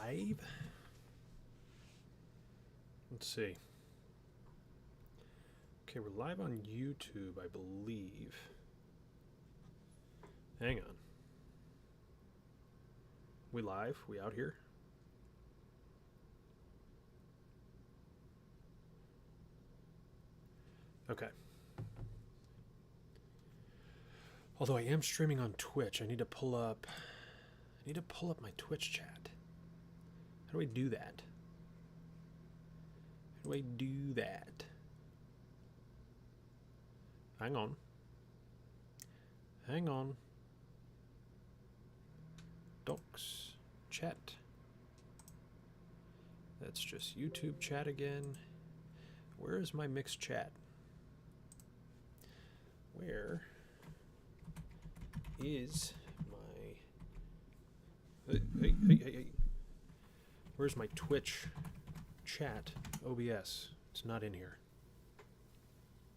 live? Let's see. Okay, we're live on YouTube, I believe. Hang on. We live? We out here? Okay. Although I am streaming on Twitch, I need to pull up my Twitch chat. How do I do that? How do I do that? Hang on. Hang on. Docs. Chat. That's just YouTube chat again. Where is my mixed chat? Where is my... Hey. Where's my Twitch chat? OBS. It's not in here.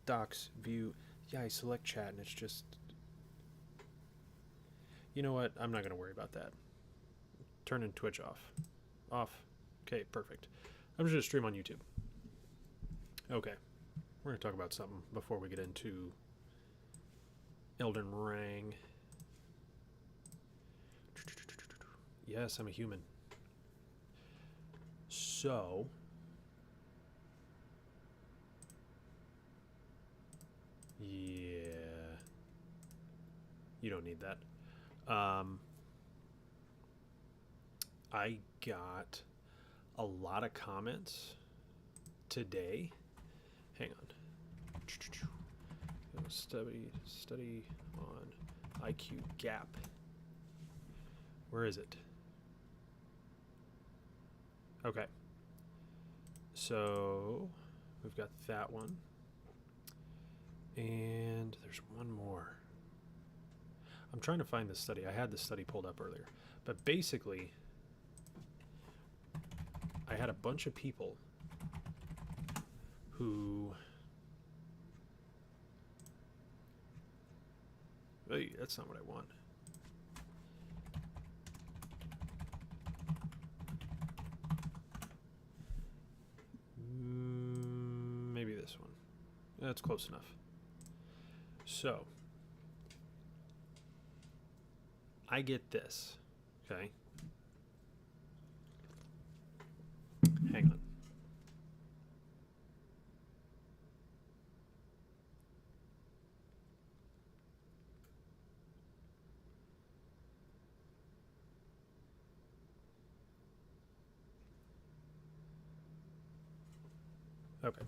Docs, view. Yeah, I select chat and it's just... You know what? I'm not going to worry about that. Turning Twitch off. Off. Okay, perfect. I'm just going to stream on YouTube. Okay. We're going to talk about something before we get into Elden Ring. Yes, I'm a human. So... Yeah. You don't need that. I got a lot of comments today. Hang on. Study on IQ gap. Where is it? Okay. So we've got that one. And there's one more. I'm trying to find this study. I had this study pulled up earlier. But basically, I had a bunch of people who... Hey, that's not what I want. Maybe this one. That's close enough. So, I get this, okay? Hang on. Okay.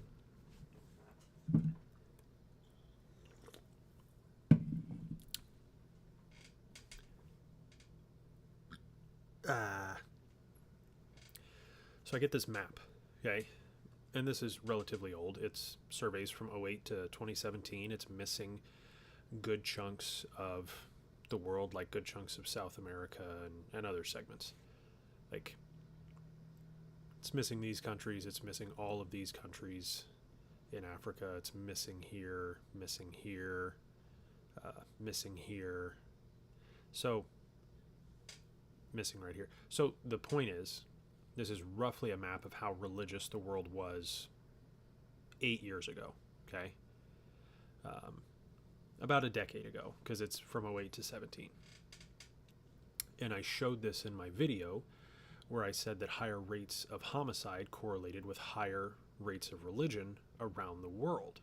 So I get this map, okay? And this is relatively old. It's surveys from '08 to 2017. It's missing good chunks of the world, like good chunks of South America and other segments. Like, it's missing these countries. It's missing all of these countries in Africa. It's missing here, missing here, missing here. So, missing right here. So the point is, this is roughly a map of how religious the world was 8 years ago, okay? About a decade ago, because it's from '08 to 17. And I showed this in my video where I said that higher rates of homicide correlated with higher rates of religion around the world.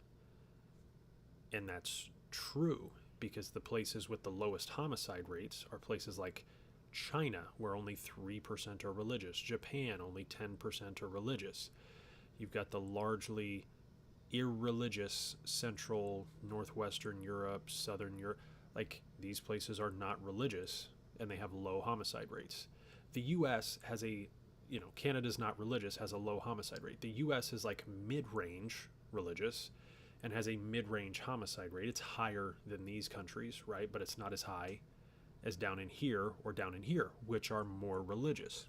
And that's true, because the places with the lowest homicide rates are places like China, where only 3% are religious. Japan, only 10% are religious. You've got the largely irreligious Central, Northwestern Europe, Southern Europe. Like, these places are not religious, and they have low homicide rates. The U.S. has Canada's not religious, has a low homicide rate. The U.S. is like mid-range religious and has a mid-range homicide rate. It's higher than these countries, right? But it's not as high as down in here or down in here, which are more religious.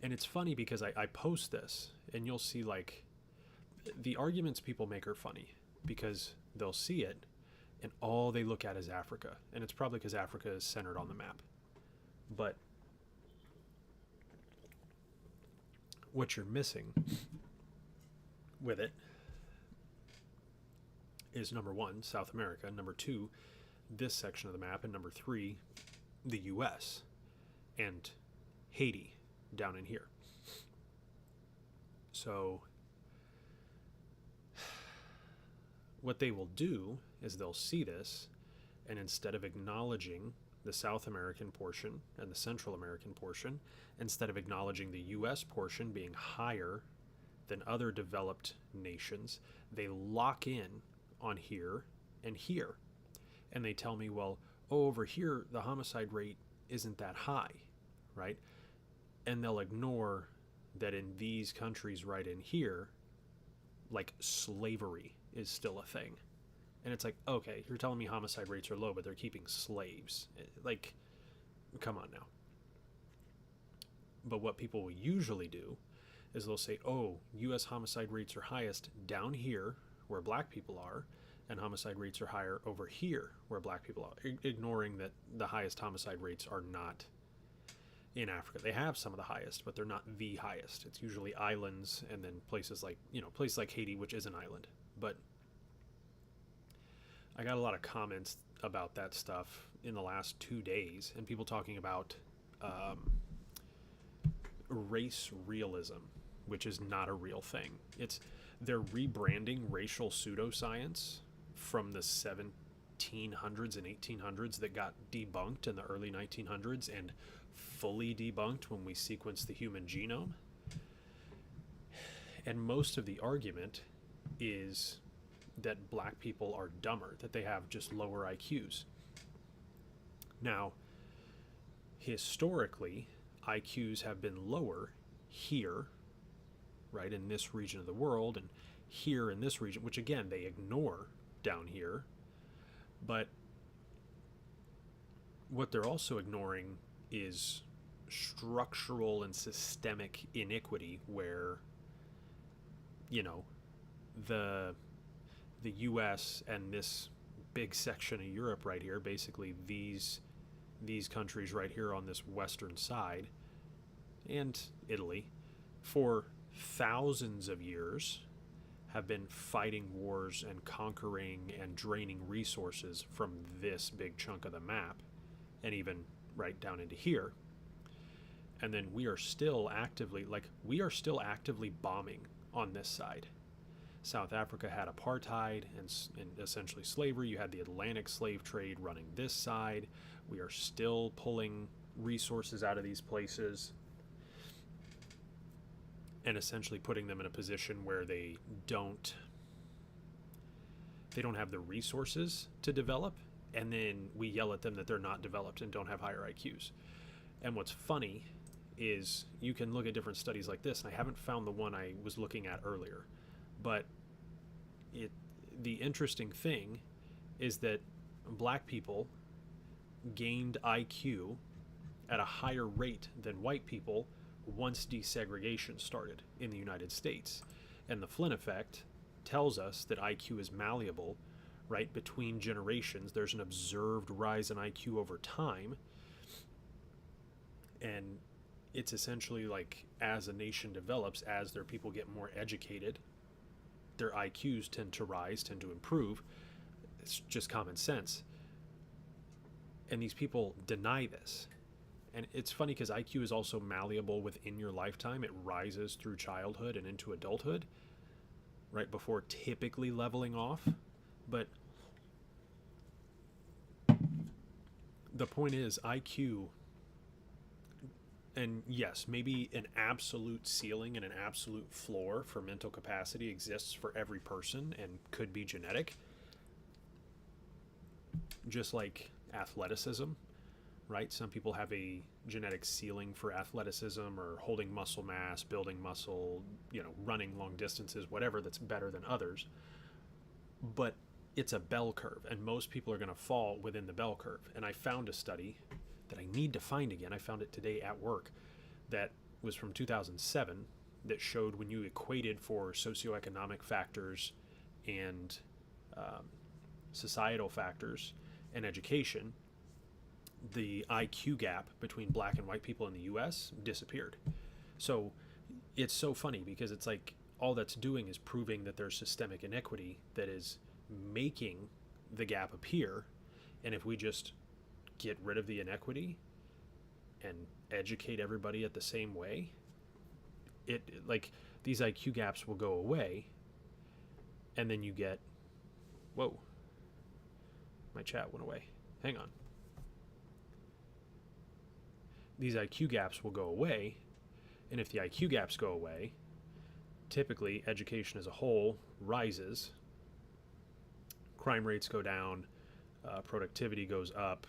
And it's funny because I post this and you'll see, like, the arguments people make are funny because they'll see it and all they look at is Africa. And it's probably because Africa is centered on the map. But what you're missing with it is, number one, South America, number two, this section of the map, and number three, the US and Haiti down in here. So what they will do is they'll see this, and instead of acknowledging the South American portion and the Central American portion, instead of acknowledging the US portion being higher than other developed nations, they lock in on here and here. And they tell me, well, over here, the homicide rate isn't that high, right? And they'll ignore that in these countries right in here, like, slavery is still a thing. And it's like, okay, you're telling me homicide rates are low, but they're keeping slaves. Like, come on now. But what people will usually do is they'll say, oh, U.S. homicide rates are highest down here where black people are, and homicide rates are higher over here where black people are, ignoring that the highest homicide rates are not in Africa. They have some of the highest, but they're not the highest. It's usually islands, and then places like Haiti, which is an island. But I got a lot of comments about that stuff in the last 2 days, and people talking about race realism, which is not a real thing. They're rebranding racial pseudoscience from the 1700s and 1800s that got debunked in the early 1900s and fully debunked when we sequenced the human genome. And most of the argument is that black people are dumber, that they have just lower IQs. Now, historically, IQs have been lower here, right, in this region of the world, and here in this region, which again, they ignore down here. But what they're also ignoring is structural and systemic iniquity where, the US and this big section of Europe right here, basically these countries right here on this western side, and Italy, for thousands of years have been fighting wars and conquering and draining resources from this big chunk of the map, and even right down into here. And then we are still actively bombing on this side. South Africa had apartheid and essentially slavery. You had the Atlantic slave trade running this side. We are still pulling resources out of these places and essentially putting them in a position where they don't have the resources to develop, and then we yell at them that they're not developed and don't have higher IQs. And what's funny is you can look at different studies like this, and I haven't found the one I was looking at earlier, but the interesting thing is that black people gained IQ at a higher rate than white people once desegregation started in the United States. And the Flynn effect tells us that IQ is malleable, right, between generations. There's an observed rise in IQ over time, and it's essentially like, as a nation develops, as their people get more educated, their IQs tend to rise, tend to improve. It's just common sense. And these people deny this. And it's funny because IQ is also malleable within your lifetime. It rises through childhood and into adulthood, right before typically leveling off. But the point is, IQ, and yes, maybe an absolute ceiling and an absolute floor for mental capacity exists for every person and could be genetic. Just like athleticism, right? Some people have a genetic ceiling for athleticism or holding muscle mass, building muscle, running long distances, whatever, that's better than others. But it's a bell curve, and most people are going to fall within the bell curve. And I found a study that I need to find again. I found it today at work, that was from 2007, that showed when you equated for socioeconomic factors and societal factors and education, the IQ gap between black and white people in the US disappeared. So it's so funny because it's like all that's doing is proving that there's systemic inequity that is making the gap appear. And if we just get rid of the inequity and educate everybody at the same way, it like these IQ gaps will go away. And then you get, whoa, my chat went away. Hang on. These IQ gaps will go away. And if the IQ gaps go away, typically education as a whole rises, crime rates go down, productivity goes up.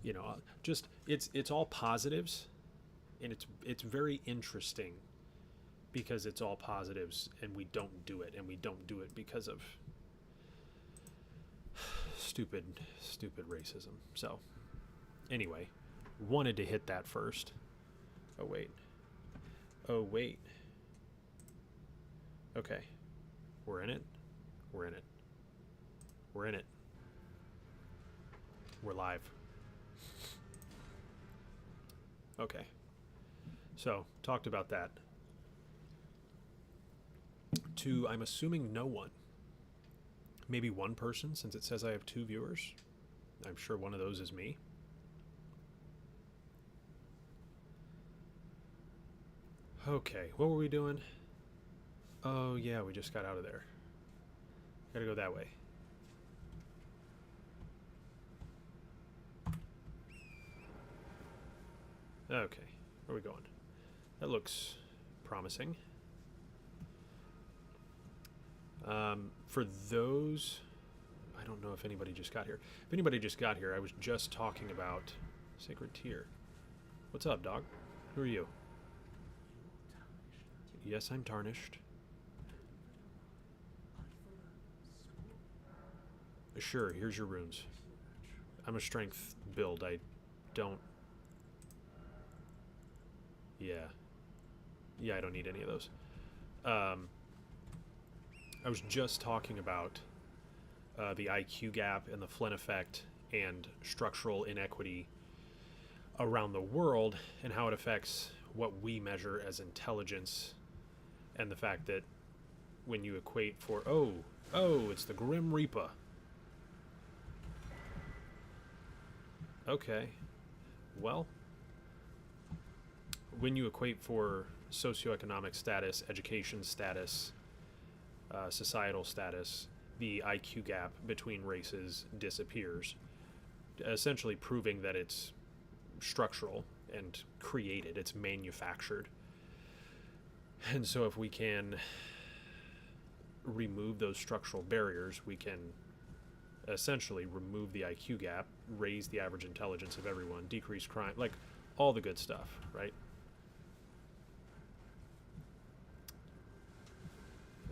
You know, just it's all positives, and it's very interesting because it's all positives, and we don't do it, because of stupid racism. So anyway, wanted to hit that first. Oh wait. Okay, we're in it. We're live. Okay, so talked about that. To, I'm assuming, no one. Maybe one person, since it says I have 2 viewers. I'm sure one of those is me. Okay, what were we doing? Oh yeah, we just got out of there. Gotta go that way. Okay, where are we going? That looks promising. For those, I don't know if anybody just got here. If anybody just got here, I was just talking about Sacred Tear. What's up, dog? Who are you? Yes, I'm tarnished. Sure, here's your runes. I'm a strength build. I don't... Yeah, I don't need any of those. I was just talking about the IQ gap and the Flynn effect and structural inequity around the world and how it affects what we measure as intelligence, and the fact that when you equate for, oh, it's the Grim Reaper. Okay, well, when you equate for socioeconomic status, education status, societal status, the IQ gap between races disappears, essentially proving that it's structural and created, it's manufactured. And so if we can remove those structural barriers, we can essentially remove the IQ gap, raise the average intelligence of everyone, decrease crime, like all the good stuff, right?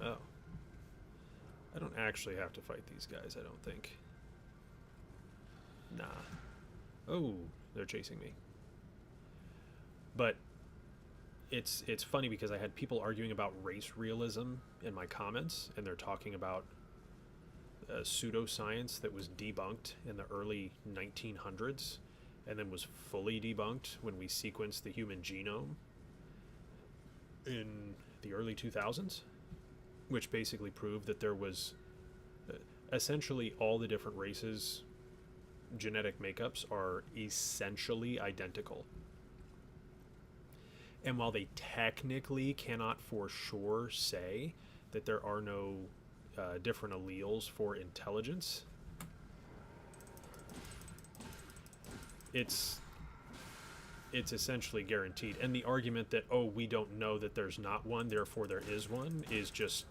Oh. I don't actually have to fight these guys, I don't think. Nah. Oh, they're chasing me. But it's funny because I had people arguing about race realism in my comments, and they're talking about pseudoscience that was debunked in the early 1900s and then was fully debunked when we sequenced the human genome in the early 2000s, which basically proved that there was essentially all the different races' genetic makeups are essentially identical. And while they technically cannot for sure say that there are no different alleles for intelligence, it's essentially guaranteed. And the argument that, oh, we don't know that there's not one, therefore there is one, is just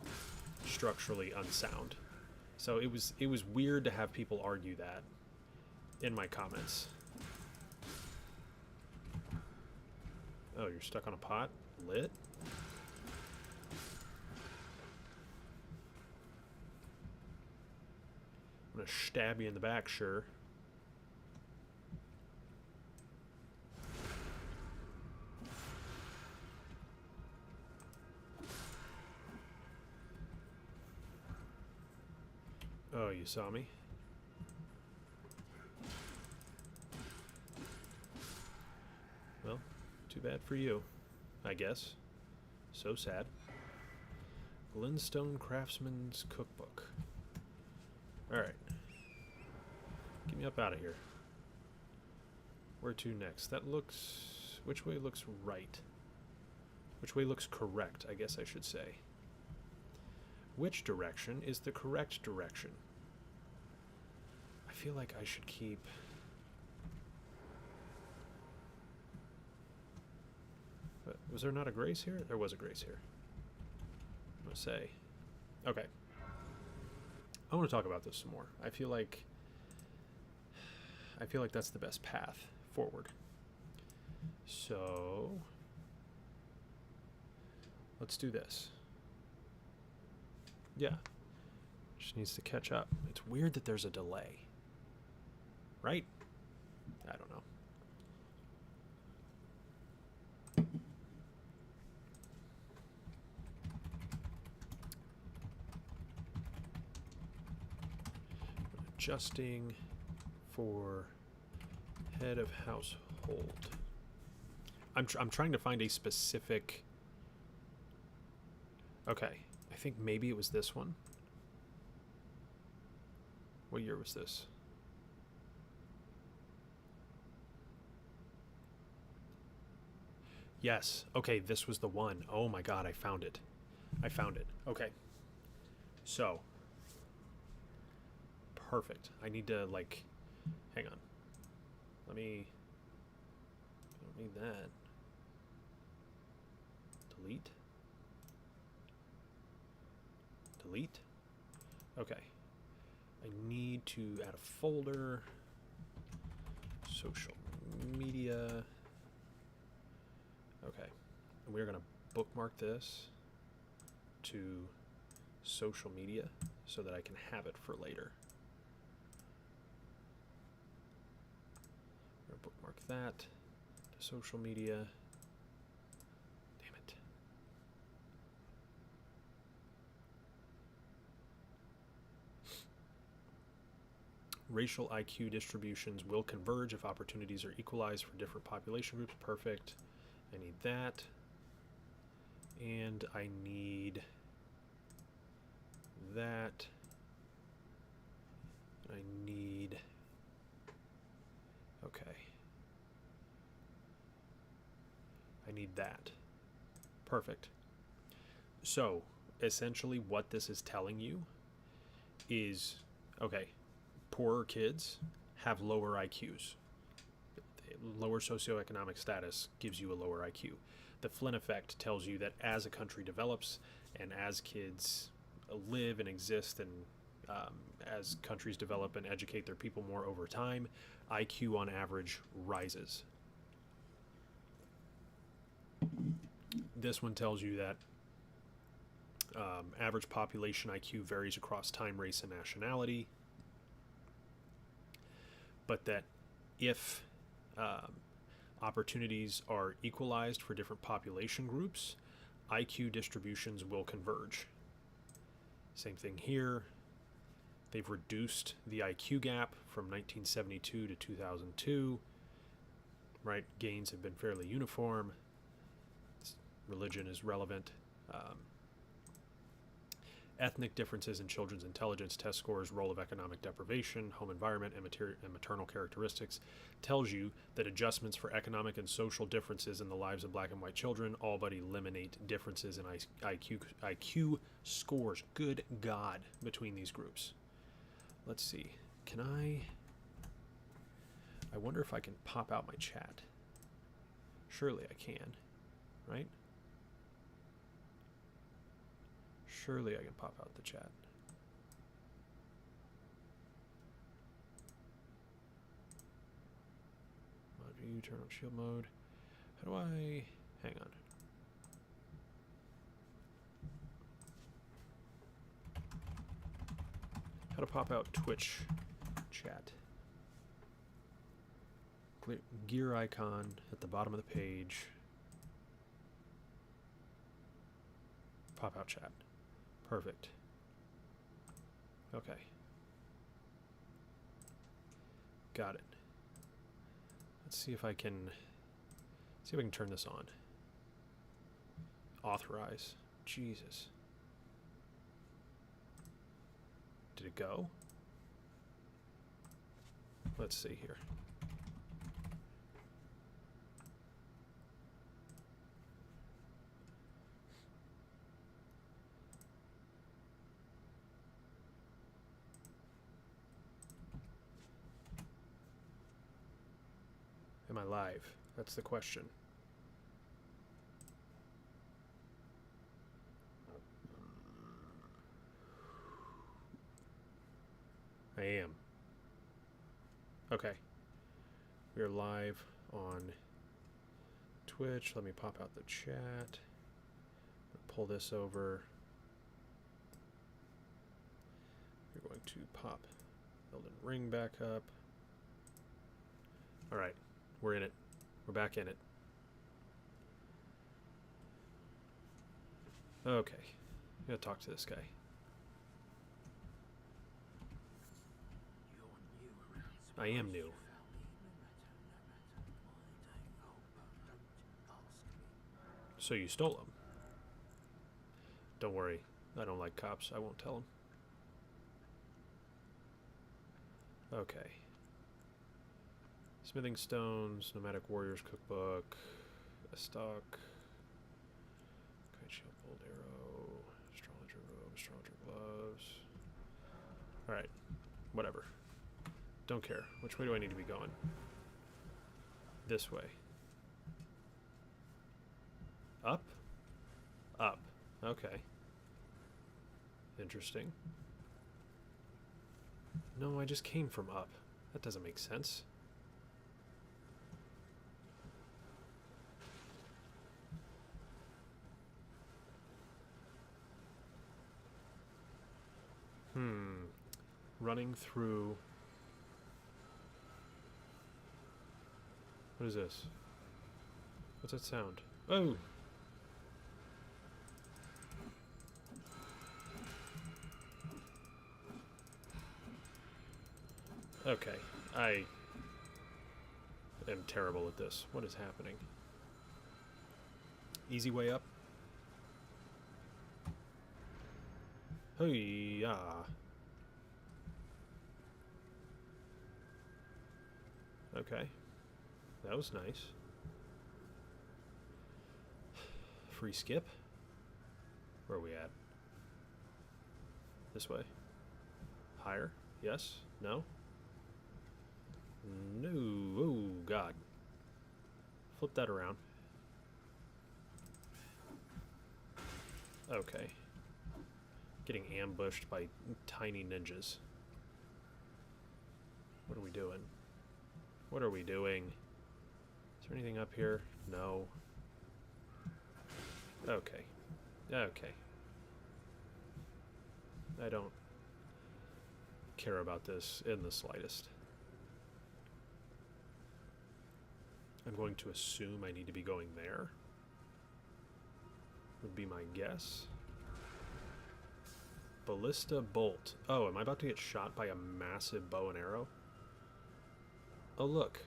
structurally unsound. So it was weird to have people argue that in my comments. Oh, you're stuck on a pot? Lit? I'm gonna stab you in the back, sure. Oh, you saw me? Well, too bad for you, I guess. So sad. Glintstone Craftsman's Cookbook. Alright. Get me up out of here. Where to next? That looks... Which way looks right? Which way looks correct, I guess I should say. Which direction is the correct direction? I feel like I should keep... But was there not a grace here? There was a grace here. I'm going to say... Okay. I want to talk about this some more. I feel like that's the best path forward. So... Let's do this. Yeah. Just needs to catch up. It's weird that there's a delay. Right? I don't know. Adjusting for head of household. I'm trying to find a specific... Okay, I think maybe it was this one. What year was this? Yes. Okay, this was the one. Oh my god, I found it. I found it. Okay. So. Perfect. I need to, like... Hang on. Let me... I don't need that. Delete. Delete. Okay. I need to add a folder. Social media. Okay. And we're going to bookmark this to social media so that I can have it for later. I'm going to bookmark that to social media. Damn it. Racial IQ distributions will converge if opportunities are equalized for different population groups. Perfect. I need that. And I need that. I need... Okay. I need that. Perfect. So, essentially what this is telling you is, okay, poorer kids have lower IQs. Lower socioeconomic status gives you a lower IQ. The Flynn effect tells you that as a country develops and as kids live and exist and as countries develop and educate their people more over time, IQ on average rises. This one tells you that average population IQ varies across time, race, and nationality, but that if opportunities are equalized for different population groups, IQ distributions will converge. Same thing here. They've reduced the IQ gap from 1972 to 2002. Right? Gains have been fairly uniform. Religion is relevant. Ethnic differences in children's intelligence test scores, role of economic deprivation, home environment, and maternal characteristics tells you that adjustments for economic and social differences in the lives of black and white children all but eliminate differences in IQ scores. Good God, between these groups. Let's see. Can I wonder if I can pop out my chat. Surely I can, right? Surely I can pop out the chat. Mod view, turn on shield mode. How do I... Hang on. How to pop out Twitch chat. Click gear icon at the bottom of the page. Pop out chat. Perfect. Okay. Got it. Let's see if I can turn this on. Authorize. Jesus. Did it go? Let's see here. Am I live? That's the question. I am. Okay. We are live on Twitch. Let me pop out the chat. Pull this over. We're going to pop Elden Ring back up. All right. We're in it. We're back in it. Okay. I'm going to talk to this guy. I am new. So you stole him. Don't worry. I don't like cops. I won't tell them. Okay. Smithing stones, nomadic warriors cookbook, a stock, kite shield, bold arrow, astrologer robe, astrologer gloves. Alright, whatever. Don't care. Which way do I need to be going? This way. Up? Up. Okay. Interesting. No, I just came from up. That doesn't make sense. Running through... What is this? What's that sound? Oh! Okay, I am terrible at this. What is happening? Easy way up? Hey-ya! Okay. That was nice. Free skip? Where are we at? This way? Higher? Yes? No? No. Oh, God. Flip that around. Okay. Getting ambushed by tiny ninjas. What are we doing? What are we doing? Is there anything up here? No. Okay. Okay. I don't care about this in the slightest. I'm going to assume I need to be going there. Would be my guess. Ballista bolt. Oh, am I about to get shot by a massive bow and arrow? Oh, look.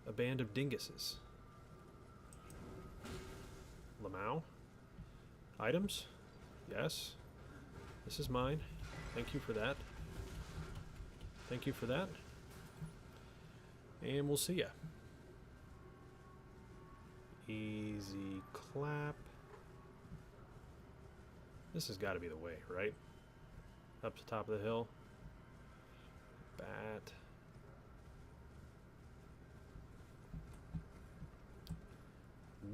A band of dinguses. Lamau? Items? Yes. This is mine. Thank you for that. Thank you for that. And we'll see ya. Easy clap. This has got to be the way, right? Up to the top of the hill. Bat.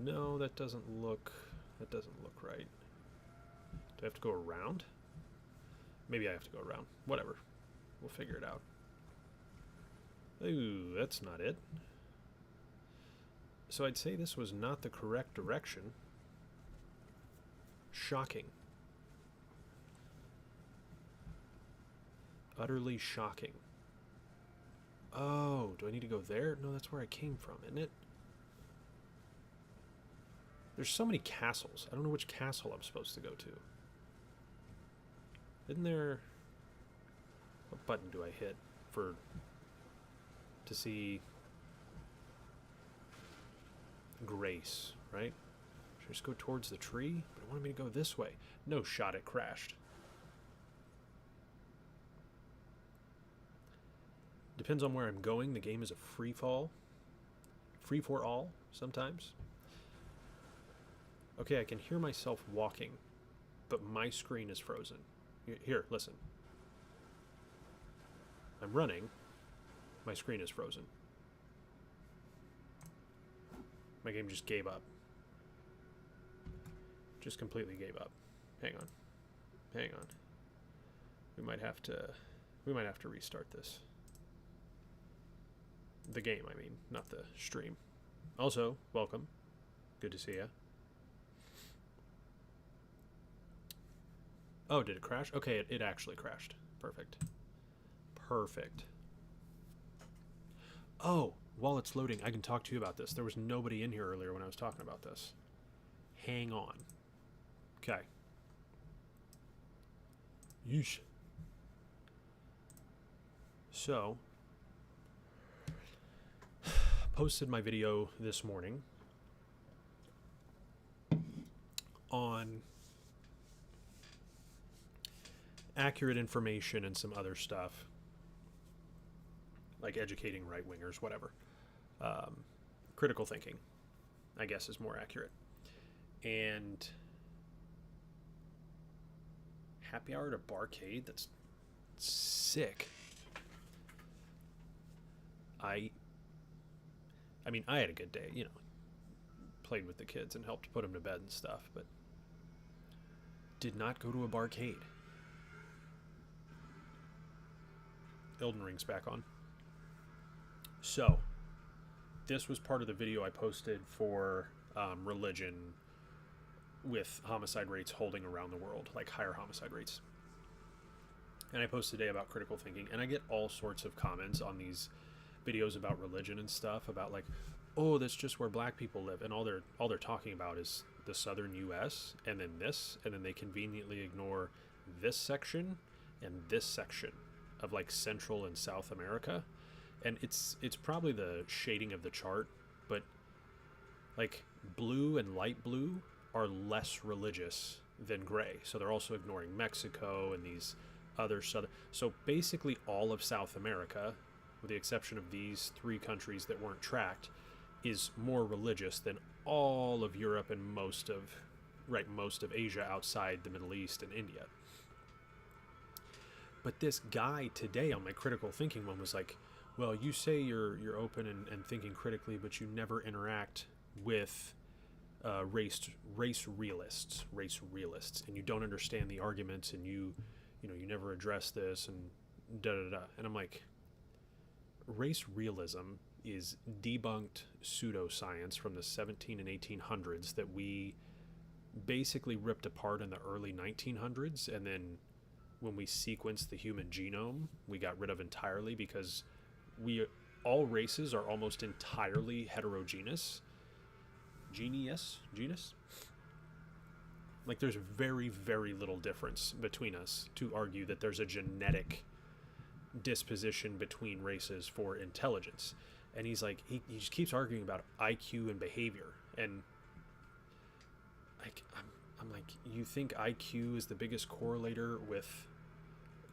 No, that doesn't look right. Do I have to go around? Maybe I have to go around. Whatever. We'll figure it out. Ooh, that's not it. So I'd say this was not the correct direction. Shocking. Utterly shocking. Oh, do I need to go there? No, that's where I came from, isn't it? There's so many castles. I don't know which castle I'm supposed to go to. Isn't there... What button do I hit to see... Grace, right? Just go towards the tree? But it wanted me to go this way. No shot, it crashed. Depends on where I'm going. The game is a free fall. Free for all, sometimes. Okay, I can hear myself walking, but my screen is frozen. Here, listen. I'm running. My screen is frozen. My game just gave up. Just completely gave up. Hang on. Hang on. We might have to restart this. The game, I mean, not the stream. Also, welcome. Good to see ya. Oh, did it crash? Okay, it actually crashed. Perfect. Perfect. Oh, while it's loading, I can talk to you about this. There was nobody in here earlier when I was talking about this. Hang on. Okay. Yeesh. So, posted my video this morning on accurate information and some other stuff, like educating right-wingers, whatever. Critical thinking, I guess, is more accurate. And happy hour at a barcade? That's sick. I mean, I had a good day, you know, played with the kids and helped put them to bed and stuff, but did not go to a barcade. Elden Ring's back on. So, this was part of the video I posted for religion with homicide rates holding around the world, like higher homicide rates. And I posted today about critical thinking, and I get all sorts of comments on these videos about religion and stuff, about like, oh, that's just where black people live, and all they're talking about is the southern US, and then this, and then they conveniently ignore this section and this section of like Central and South America. And it's probably the shading of the chart, but like blue and light blue are less religious than gray. So they're also ignoring Mexico and these other southern. So basically all of South America, with the exception of these three countries that weren't tracked, is more religious than all of Europe and most of Asia outside the Middle East and India. But this guy today on my critical thinking one was like, well, you say you're open and thinking critically, but you never interact with race realists, and you don't understand the arguments, and you never address this, and da da da. And I'm like, race realism is debunked pseudoscience from the 17 and 1800s that we basically ripped apart in the early 1900s, and then when we sequenced the human genome, we got rid of entirely, because all races are almost entirely heterogeneous. Genus? Like, there's very, very little difference between us to argue that there's a genetic disposition between races for intelligence. And he's like, he just keeps arguing about IQ and behavior. And like, I'm like, you think IQ is the biggest correlator with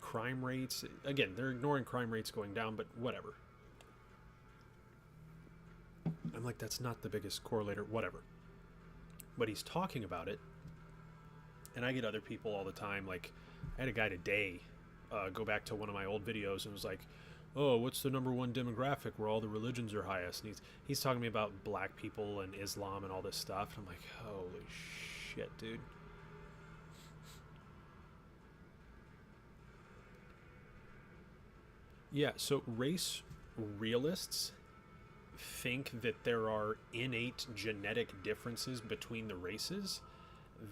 crime rates? Again, they're ignoring crime rates going down, but whatever. I'm like, that's not the biggest correlator, whatever. But he's talking about it, and I get other people all the time. Like, I had a guy today go back to one of my old videos and was like, oh, what's the number one demographic where all the religions are highest? And he's talking to me about black people and Islam and all this stuff. And I'm like, holy shit, dude. Yeah, so race realists think that there are innate genetic differences between the races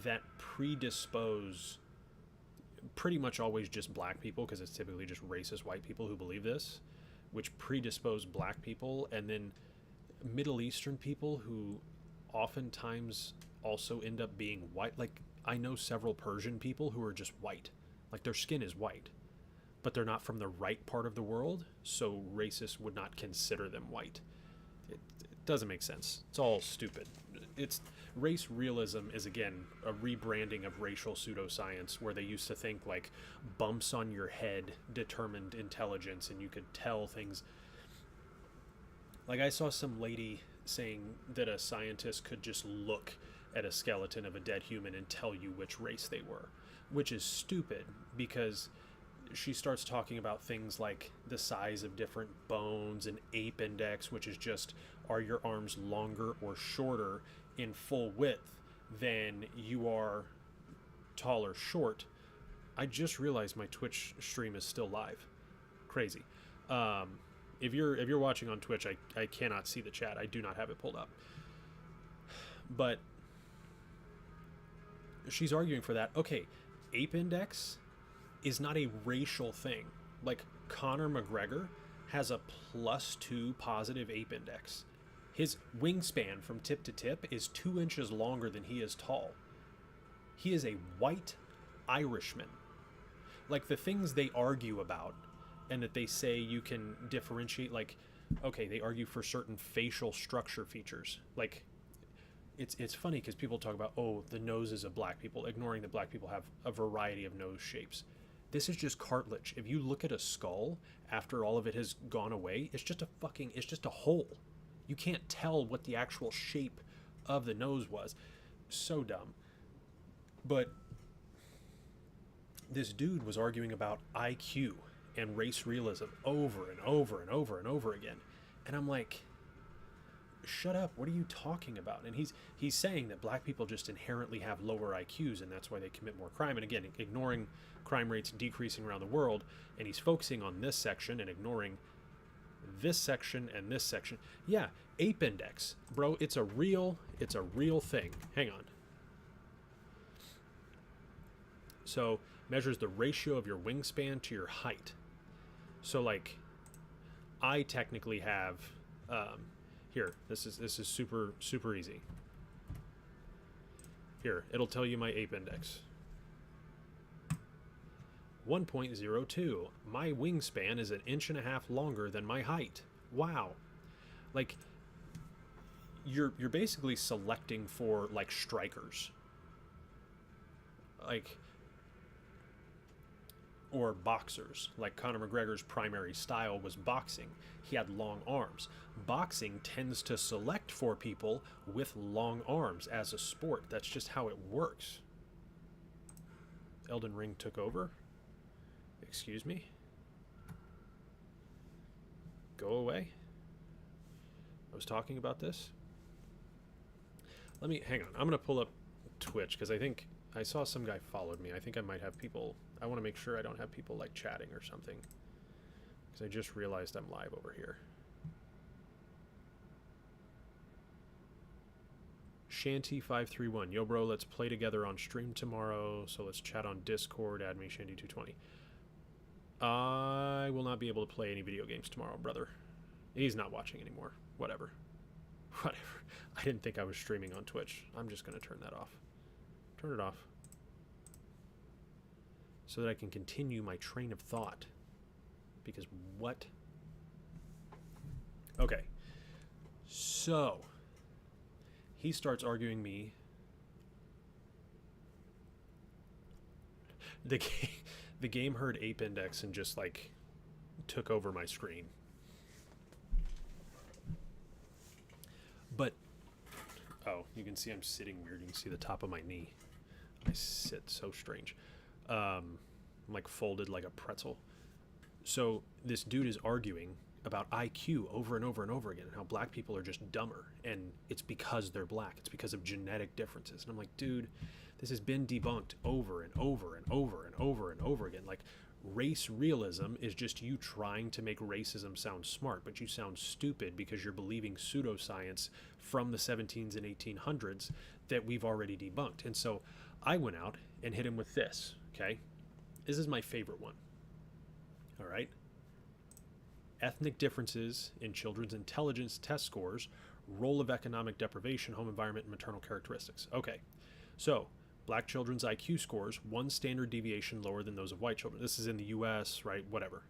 that predispose pretty much always just black people, because it's typically just racist white people who believe this, which predispose black people, and then Middle Eastern people who oftentimes also end up being white. Like, I know several Persian people who are just white. Like, their skin is white, but they're not from the right part of the world, so racists would not consider them white. It doesn't make sense. It's all stupid. it's race realism is again a rebranding of racial pseudoscience, where they used to think like bumps on your head determined intelligence and you could tell things. Like I saw some lady saying that a scientist could just look at a skeleton of a dead human and tell you which race they were, which is stupid, because she starts talking about things like the size of different bones and ape index, which is just, are your arms longer or shorter in full width than you are tall or short. I just realized my Twitch stream is still live. Crazy. If you're watching on Twitch, I cannot see the chat. I do not have it pulled up. But she's arguing for that. Okay, ape index is not a racial thing. Like Conor McGregor has a +2 positive ape index. His wingspan from tip to tip is 2 inches longer than he is tall. He is a white Irishman. Like the things they argue about and that they say you can differentiate, like, okay, they argue for certain facial structure features. Like, it's funny because people talk about, oh, the noses of black people, ignoring that black people have a variety of nose shapes. This is just cartilage. If you look at a skull after all of it has gone away, it's just a hole. You can't tell what the actual shape of the nose was. So dumb. But this dude was arguing about IQ and race realism over and over and over and over again. And I'm like, shut up, what are you talking about? And he's saying that black people just inherently have lower IQs and that's why they commit more crime. And again, ignoring crime rates decreasing around the world, and he's focusing on this section and ignoring this section and this section. Yeah, ape index, bro, it's a real thing. Hang on. So measures the ratio of your wingspan to your height. So like I technically have here, this is super easy. Here, it'll tell you my ape index. 1.02. My wingspan is 1.5 inches longer than my height. Wow. Like you're basically selecting for like strikers. Like, or boxers. Like Conor McGregor's primary style was boxing. He had long arms. Boxing tends to select for people with long arms as a sport. That's just how it works. Elden Ring took over. Excuse me? Go away. I was talking about this. Hang on. I'm going to pull up Twitch because I think I saw some guy followed me. I think I might have people. I want to make sure I don't have people like chatting or something, because I just realized I'm live over here. Shanty531. Yo, bro, let's play together on stream tomorrow. So let's chat on Discord. Add me, Shanty220. I will not be able to play any video games tomorrow, brother. He's not watching anymore. Whatever. I didn't think I was streaming on Twitch. I'm just going to turn that off. Turn it off. So that I can continue my train of thought. Because what? Okay. So, he starts arguing me. The game heard ape index and just like took over my screen. But, oh, you can see I'm sitting weird. You can see the top of my knee. I sit so strange. I'm like folded like a pretzel. So this dude is arguing about IQ over and over and over again, and how black people are just dumber, and it's because they're black. It's because of genetic differences. And I'm like, dude, this has been debunked over and over and over and over and over again. Like, race realism is just you trying to make racism sound smart, but you sound stupid because you're believing pseudoscience from the 1700s and 1800s that we've already debunked. And so I went out and hit him with this, okay? This is my favorite one. All right? Ethnic differences in children's intelligence test scores, role of economic deprivation, home environment, and maternal characteristics. Okay, so black children's IQ scores, 1 standard deviation lower than those of white children. This is in the US, right? Whatever.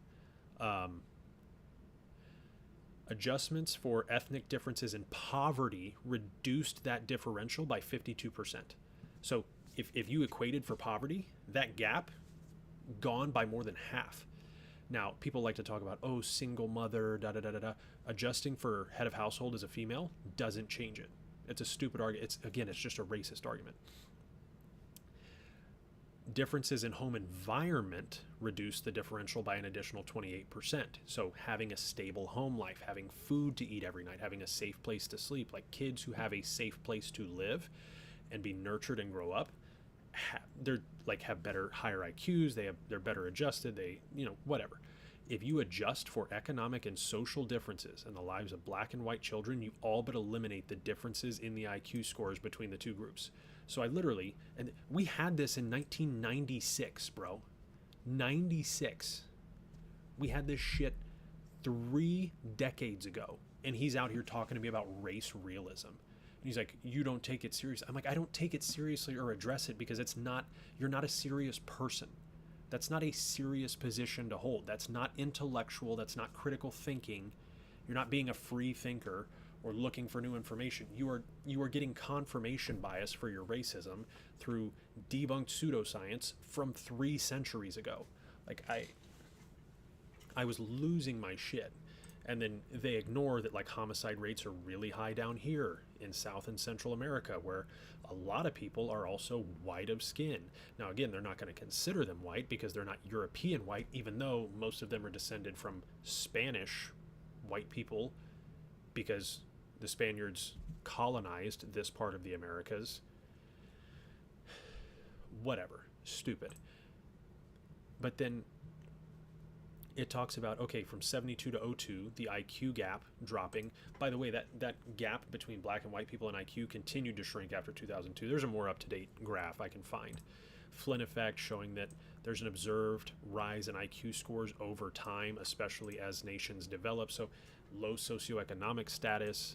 Adjustments for ethnic differences in poverty reduced that differential by 52%. So if you equated for poverty, that gap gone by more than half. Now, people like to talk about, oh, single mother, da da da da da. Adjusting for head of household as a female doesn't change it. It's a stupid argument. It's just a racist argument. Differences in home environment reduce the differential by an additional 28%. So having a stable home life, having food to eat every night, having a safe place to sleep, like kids who have a safe place to live and be nurtured and grow up, they're like have better, higher IQs, they're better adjusted, whatever. If you adjust for economic and social differences in the lives of black and white children, you all but eliminate the differences in the IQ scores between the two groups. So and we had this in 1996, bro. 96. We had this shit 3 decades ago. And he's out here talking to me about race realism. And he's like, you don't take it seriously. I'm like, I don't take it seriously or address it because you're not a serious person. That's not a serious position to hold. That's not intellectual. That's not critical thinking. You're not being a free thinker or looking for new information. You are getting confirmation bias for your racism through debunked pseudoscience from 3 centuries ago. Like I was losing my shit. And then they ignore that like homicide rates are really high down here in South and Central America, where a lot of people are also white of skin. Now, again, they're not going to consider them white because they're not European white, even though most of them are descended from Spanish white people because the Spaniards colonized this part of the Americas. Whatever. Stupid. But then it talks about, okay, from 72 to 02, the IQ gap dropping. By the way, that gap between black and white people in IQ continued to shrink after 2002. There's a more up-to-date graph I can find. Flynn effect showing that there's an observed rise in IQ scores over time, especially as nations develop. So low socioeconomic status,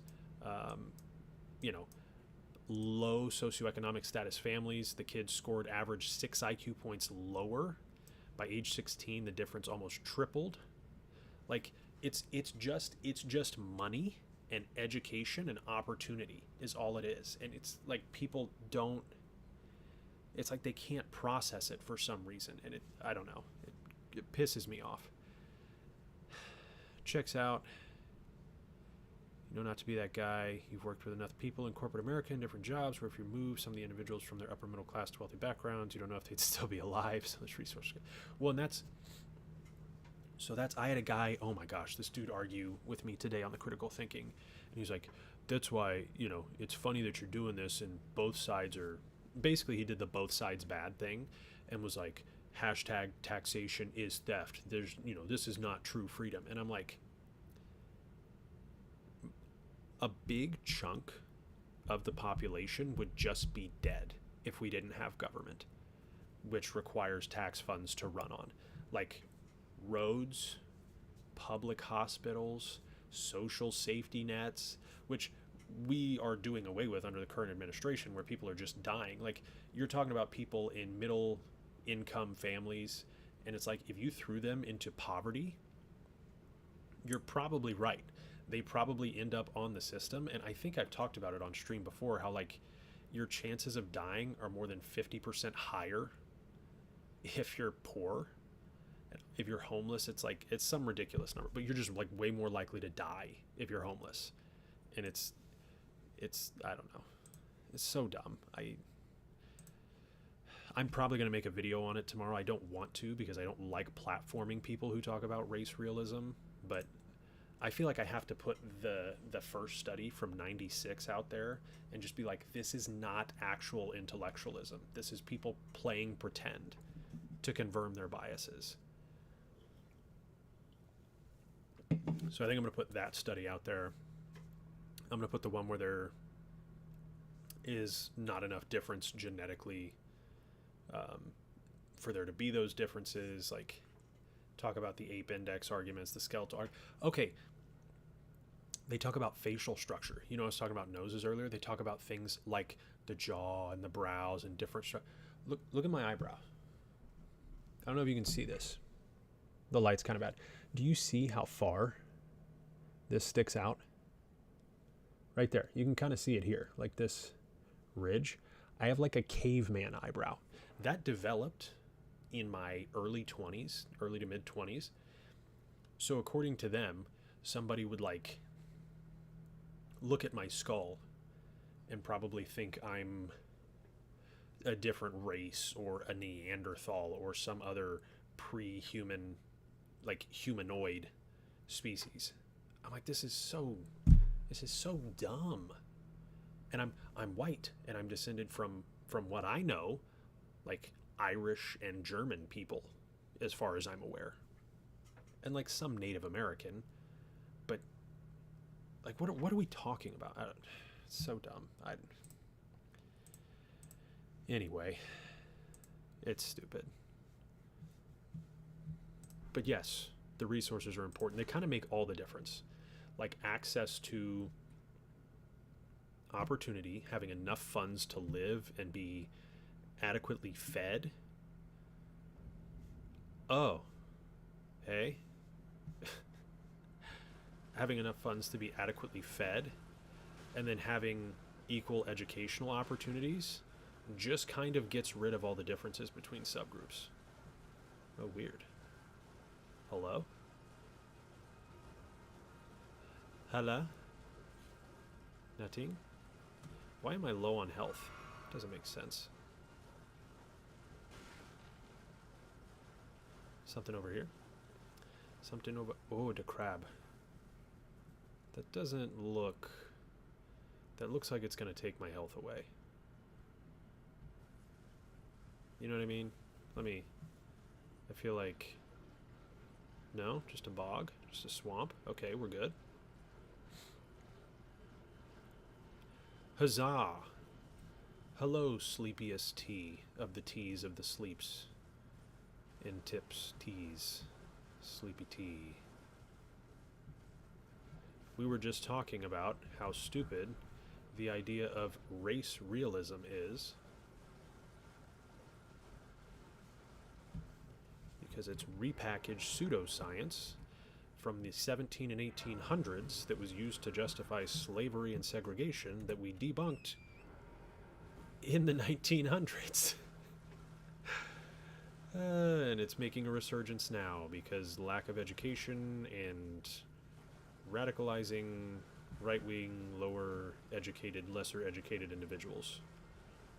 low socioeconomic status families, the kids scored average 6 IQ points lower. By age 16, the difference almost tripled. Like it's just money and education and opportunity is all it is. And it's like it's like they can't process it for some reason. And I don't know. It pisses me off. Checks out. You know not to be that guy. You've worked with enough people in corporate America in different jobs where if you move some of the individuals from their upper middle class to wealthy backgrounds, you don't know if they'd still be alive. So this resource. Well, and I had a guy, oh my gosh, this dude argue with me today on the critical thinking. And he's like, that's why, it's funny that you're doing this and both sides are, basically he did the both sides bad thing and was like, hashtag taxation is theft. There's, this is not true freedom. And I'm like, a big chunk of the population would just be dead if we didn't have government, which requires tax funds to run on. Like roads, public hospitals, social safety nets, which we are doing away with under the current administration, where people are just dying. Like you're talking about people in middle income families, and it's like if you threw them into poverty, you're probably right. They probably end up on the system. And I think I've talked about it on stream before, how like your chances of dying are more than 50% higher if you're poor. If you're homeless, it's some ridiculous number, but you're just like way more likely to die if you're homeless. And it's I don't know. It's so dumb. I'm probably going to make a video on it tomorrow. I don't want to because I don't like platforming people who talk about race realism, but I feel like I have to put the first study from 96 out there and just be like, this is not actual intellectualism. This is people playing pretend to confirm their biases. So I think I'm going to put that study out there. I'm going to put the one where there is not enough difference genetically for there to be those differences, like talk about the ape index arguments, the skeletal okay. They talk about facial structure. I was talking about noses earlier. They talk about things like the jaw and the brows and different Look at my eyebrow. I don't know if you can see this. The light's kind of bad. Do you see how far This sticks out. Right there. You can kind of see it here, like this ridge. I have like a caveman eyebrow. That developed in my early 20s, early to mid 20s. So according to them, somebody would like look at my skull and probably think I'm a different race or a Neanderthal or some other pre-human, like humanoid species. I'm like, this is so dumb. And I'm white, and I'm descended from what I know, like Irish and German people, as far as I'm aware, and like some Native American. But like, what are we talking about? It's so dumb. Anyway, it's stupid. But yes, the resources are important. They kind of make all the difference. Like access to opportunity, having enough funds to live and be adequately fed. Oh, hey. Having enough funds to be adequately fed and then having equal educational opportunities just kind of gets rid of all the differences between subgroups. Oh, weird. Hello? Hello? Nothing? Why am I low on health? Doesn't make sense. Something over here? Something over... Oh, the crab. That doesn't look... That looks like it's going to take my health away. You know what I mean? I feel like... No? Just a bog? Just a swamp? Okay, we're good. Huzzah! Hello, sleepiest tea of the teas of the sleeps. In tips, teas. Sleepy tea. We were just talking about how stupid the idea of race realism is. Because it's repackaged pseudoscience from the 17 and 1800s that was used to justify slavery and segregation that we debunked in the 1900s. And it's making a resurgence now because lack of education and radicalizing right-wing, lower educated, lesser educated individuals.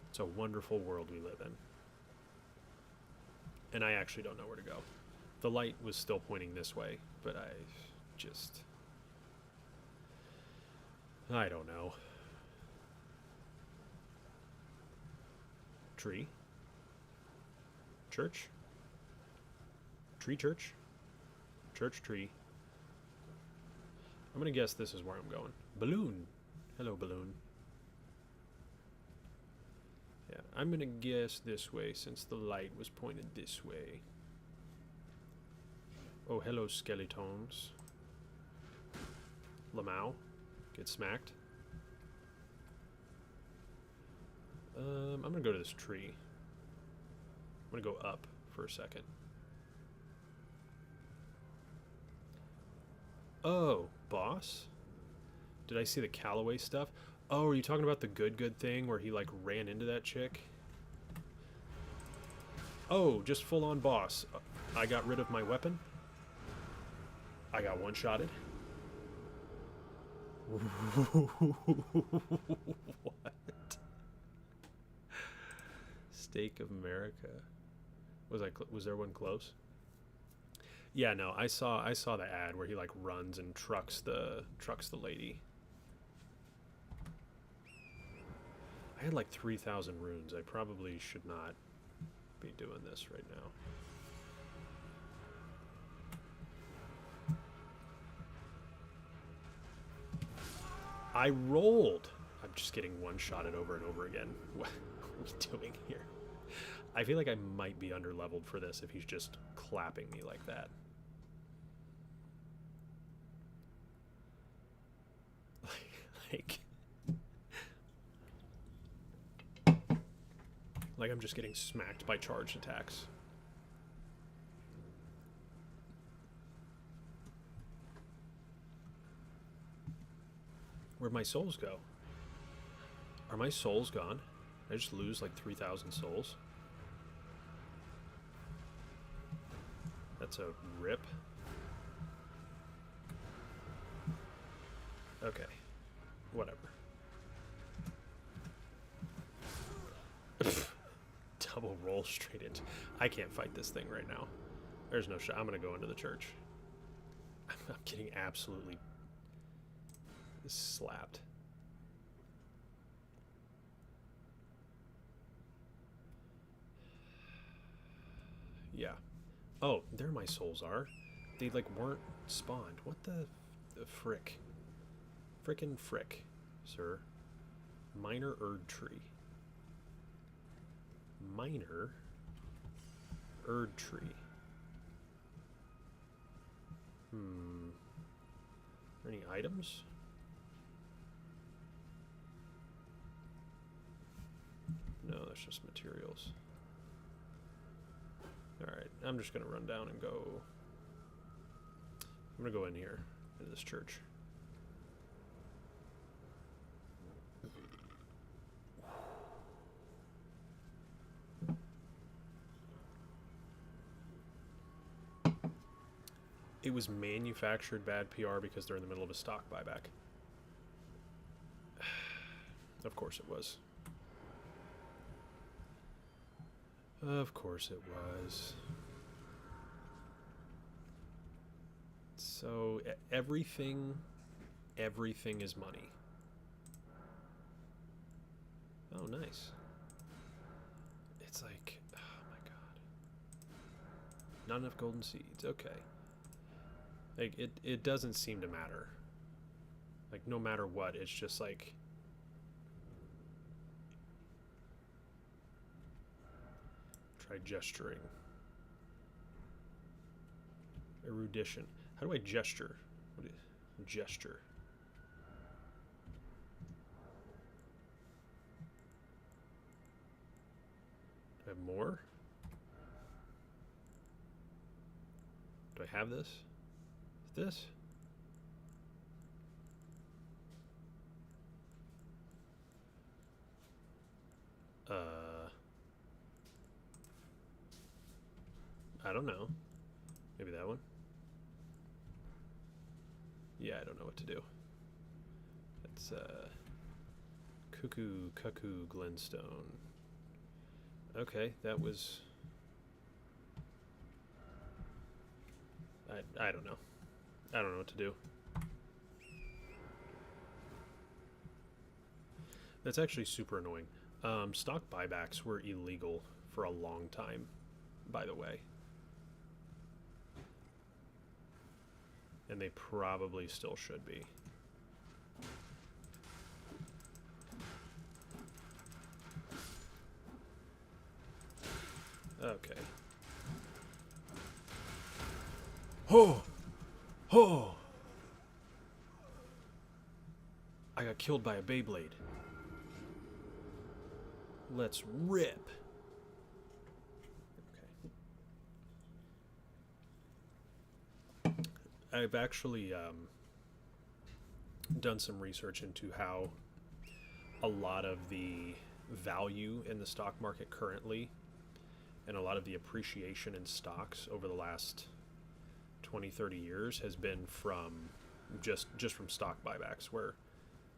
It's a wonderful world we live in. And I actually don't know where to go. The light was still pointing this way, but I don't know. Tree? Church? Tree church? Church tree. I'm gonna guess this is where I'm going. Balloon. Hello, balloon. Yeah, I'm gonna guess this way since the light was pointed this way. Oh, hello, skeletons. Lamau. Get smacked. I'm gonna go to this tree. I'm gonna go up for a second. Oh, boss? Did I see the Callaway stuff? Oh, are you talking about the good thing where he like ran into that chick? Oh, just full on boss. I got rid of my weapon. I got one-shotted. What? Steak of America. Was there one close? Yeah, no, I saw the ad where he like runs and trucks the lady. I had like 3,000 runes. I probably should not be doing this right now. I rolled. I'm just getting one-shotted over and over again. What are we doing here? I feel like I might be under-leveled for this if he's just clapping me like that. Like I'm just getting smacked by charged attacks. Where'd my souls go? Are my souls gone? Did I just lose like 3,000 souls? That's a rip. Okay. Whatever. Double roll straight into... I can't fight this thing right now. There's no shot. I'm going to go into the church. I'm getting absolutely slapped. Yeah. Oh, there my souls are. They, like, weren't spawned. What the frick? Frickin' frick, sir. Minor Erd tree. Minor Erd tree. Any items? No, that's just materials. Alright, I'm just gonna run down and go. I'm gonna go in here, into this church. It was manufactured bad PR because they're in the middle of a stock buyback. Of course it was. Of course it was. So everything is money. Oh, nice. It's like, oh my god. Not enough golden seeds. Okay. Like, it doesn't seem to matter. Like, no matter what, it's just like... Try gesturing. Erudition. How do I gesture? What is gesture? Do I have more? Do I have this? This? I don't know. Maybe that one? Yeah, I don't know what to do. It's, Cuckoo Glenstone. Okay, that was... I don't know. I don't know what to do. That's actually super annoying. Stock buybacks were illegal for a long time, by the way. And they probably still should be. Okay. Oh! Oh! I got killed by a Beyblade. Let's rip. Okay. I've actually done some research into how a lot of the value in the stock market currently and a lot of the appreciation in stocks over the last 20-30 years has been from just from stock buybacks, where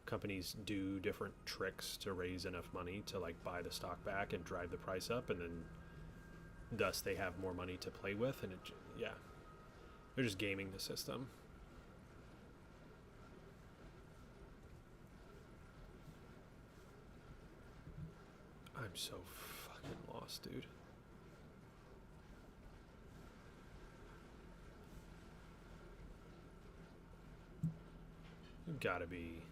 companies do different tricks to raise enough money to like buy the stock back and drive the price up, and then thus they have more money to play with, and yeah, they're just gaming the system. I'm so fucking lost, dude. You gotta be...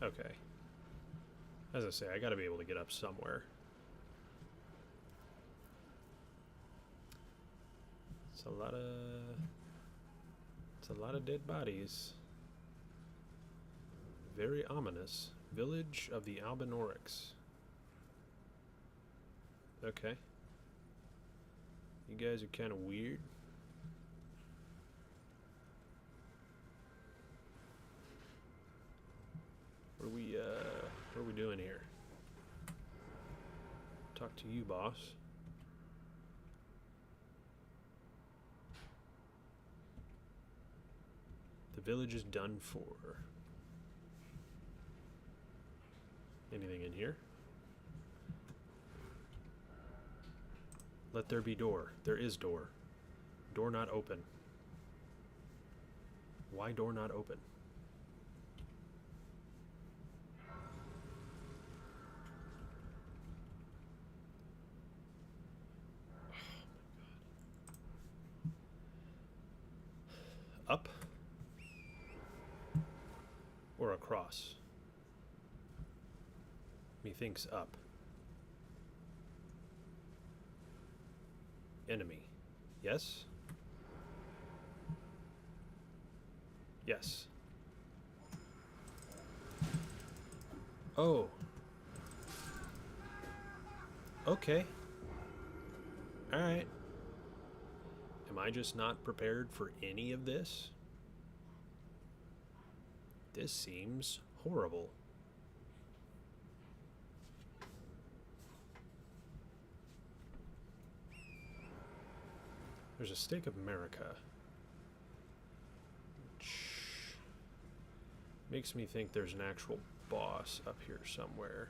Okay. As I say, I gotta be able to get up somewhere. It's a lot of... It's a lot of dead bodies. Very ominous. Village of the Albinorics. Okay. You guys are kind of weird. What are we doing here? Talk to you, boss. The village is done for. Anything in here? Let there be door. There is door. Door not open. Why door not open? Up or across? Methinks up. Enemy. Yes? Yes. Oh. Okay. Alright. Am I just not prepared for any of this? This seems horrible. There's a stake of America. Which makes me think there's an actual boss up here somewhere.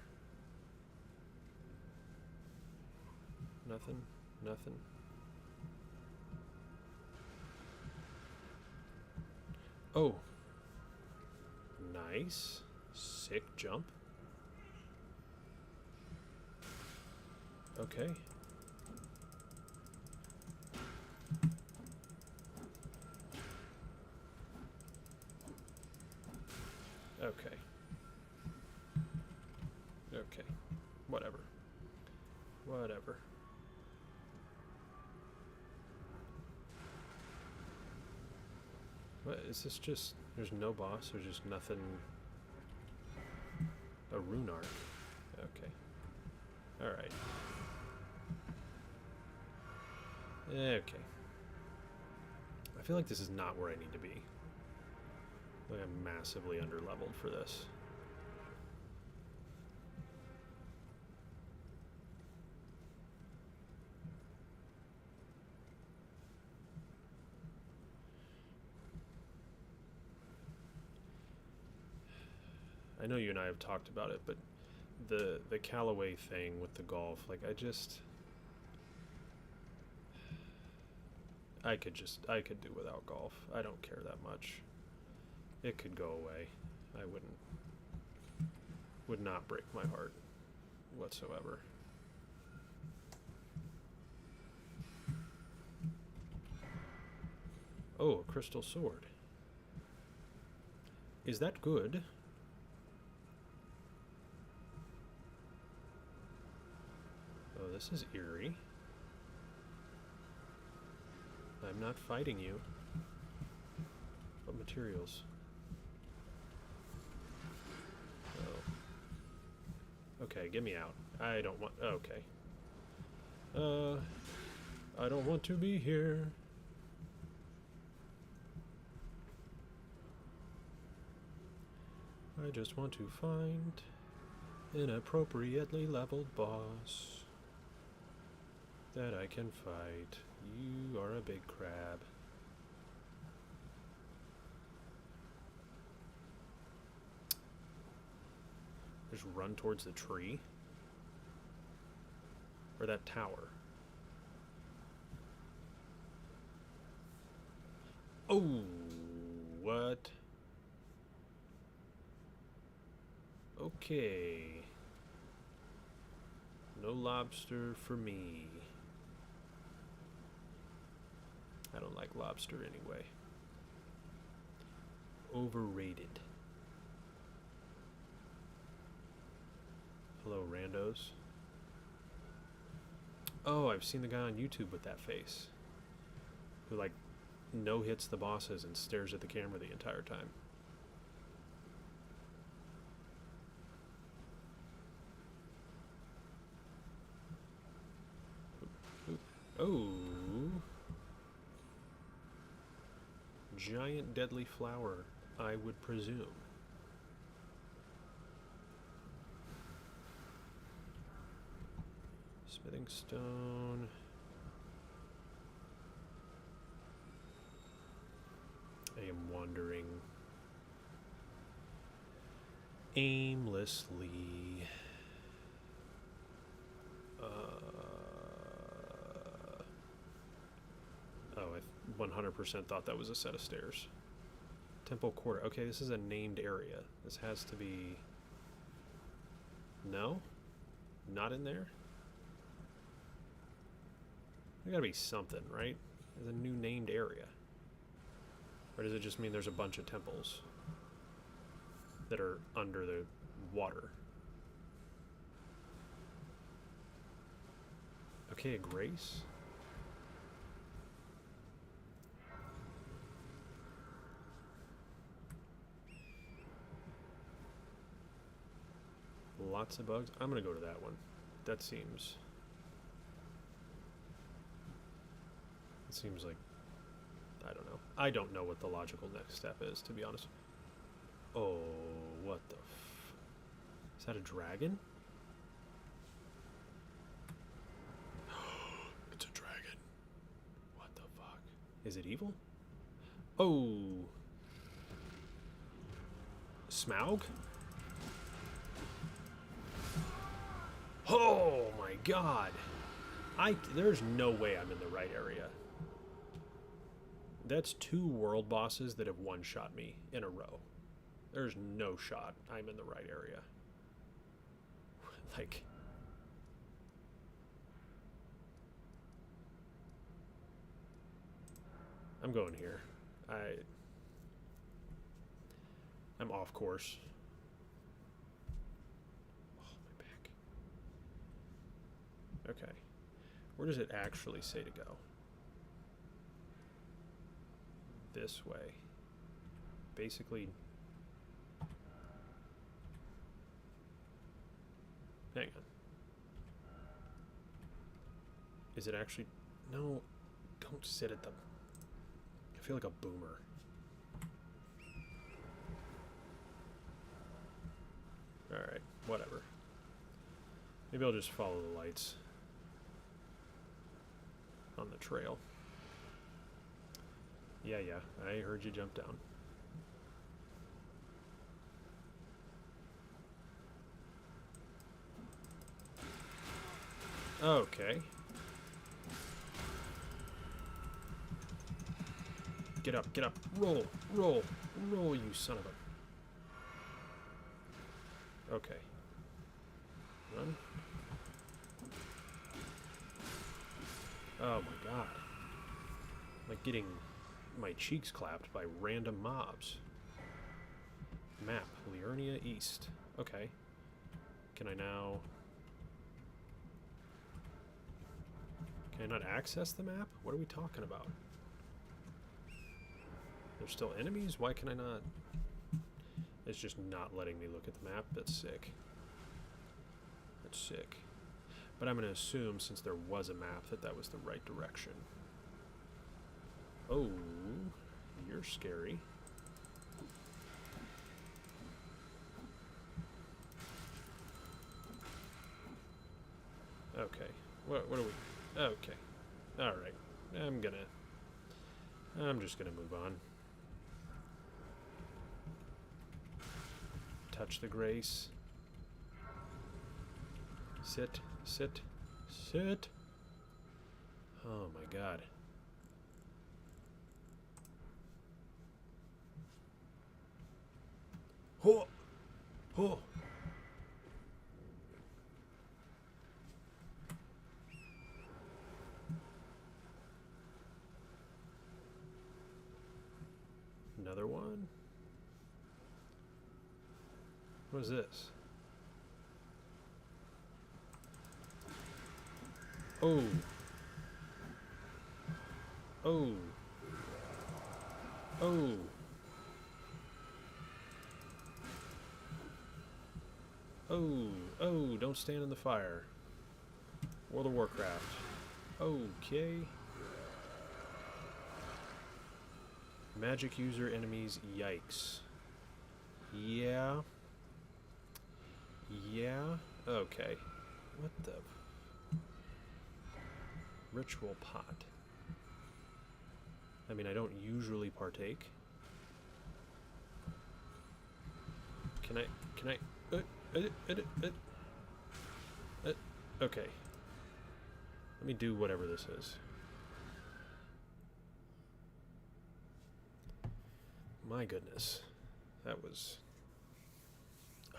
Nothing? Nothing? Oh. Nice. Sick jump. Okay. Okay. Okay. Whatever. Whatever. What is this? Just there's no boss. There's just nothing. A rune arc. Okay. All right. Okay. I feel like this is not where I need to be. Like I'm massively underleveled for this. I know you and I have talked about it, but the Callaway thing with the golf, like I could do without golf. I don't care that much. It could go away. I would not break my heart whatsoever. Oh, a crystal sword. Is that good? Oh, this is eerie. I'm not fighting you. What materials? Oh. Okay, get me out. I don't want... Okay. I don't want to be here. I just want to find an appropriately leveled boss that I can fight. You are a big crab. Just run towards the tree? Or that tower? Oh, what? Okay. No lobster for me. I don't like lobster anyway. Overrated. Hello, randos. Oh, I've seen the guy on YouTube with that face. Who, like, no-hits the bosses and stares at the camera the entire time. Oh. Giant deadly flower, I would presume. Smithing stone. I am wandering aimlessly. Oh, I 100% thought that was a set of stairs. Temple Quarter. Okay, this is a named area. This has to be... No? Not in there? There gotta be something, right? There's a new named area. Or does it just mean there's a bunch of temples that are under the water? Okay, a grace. Lots of bugs. I'm gonna go to that one. That seems... It seems like... I don't know. I don't know what the logical next step is, to be honest. Oh, what the f... Is that a dragon? It's a dragon. What the fuck? Is it evil? Oh. Smaug? Oh my god. There's no way I'm in the right area. That's 2 world bosses that have one-shot me in a row. There's no shot I'm in the right area. Like... I'm going here. I'm off course. Oh, my back. Okay. Where does it actually say to go? This way. Basically... Hang on. Is it actually... No, don't sit at the... I feel like a boomer. Alright, whatever. Maybe I'll just follow the lights on the trail. Yeah, I heard you jump down. Okay. Get up, get up. Roll, roll, roll, you son of a... Okay. Run. Oh my god. Like getting my cheeks clapped by random mobs. Map, Liurnia East. Okay. Can I now... Can I not access the map? What are we talking about? There's still enemies? Why can I not? It's just not letting me look at the map. That's sick. That's sick. But I'm going to assume, since there was a map, that that was the right direction. Oh, you're scary. Okay. What are we... Okay. Alright. I'm just gonna move on. Touch the grace. Sit, sit, sit. Oh my god. Oh! Oh! Another one? What is this? Oh. Oh. Oh. Oh. Oh, don't stand in the fire. World of Warcraft. Okay. Magic user enemies, yikes. Yeah. Yeah. Okay. What the... Ritual pot. I mean, I don't usually partake. Can I? Okay. Let me do whatever this is. My goodness. That was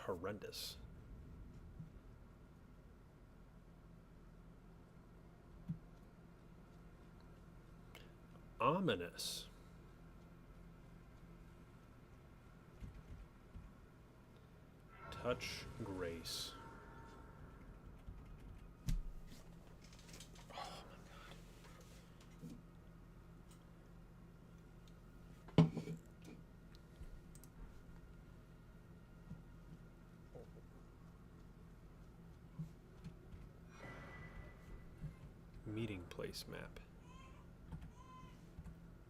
horrendous. Ominous. Touch grace. Oh my god. Meeting place map.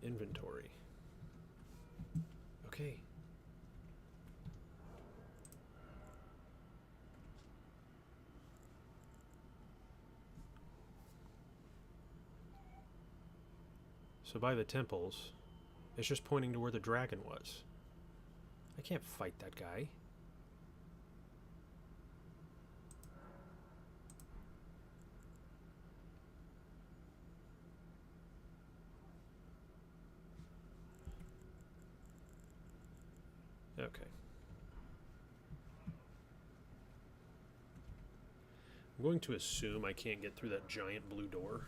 Inventory. Okay. So by the temples, it's just pointing to where the dragon was. I can't fight that guy. Okay. I'm going to assume I can't get through that giant blue door.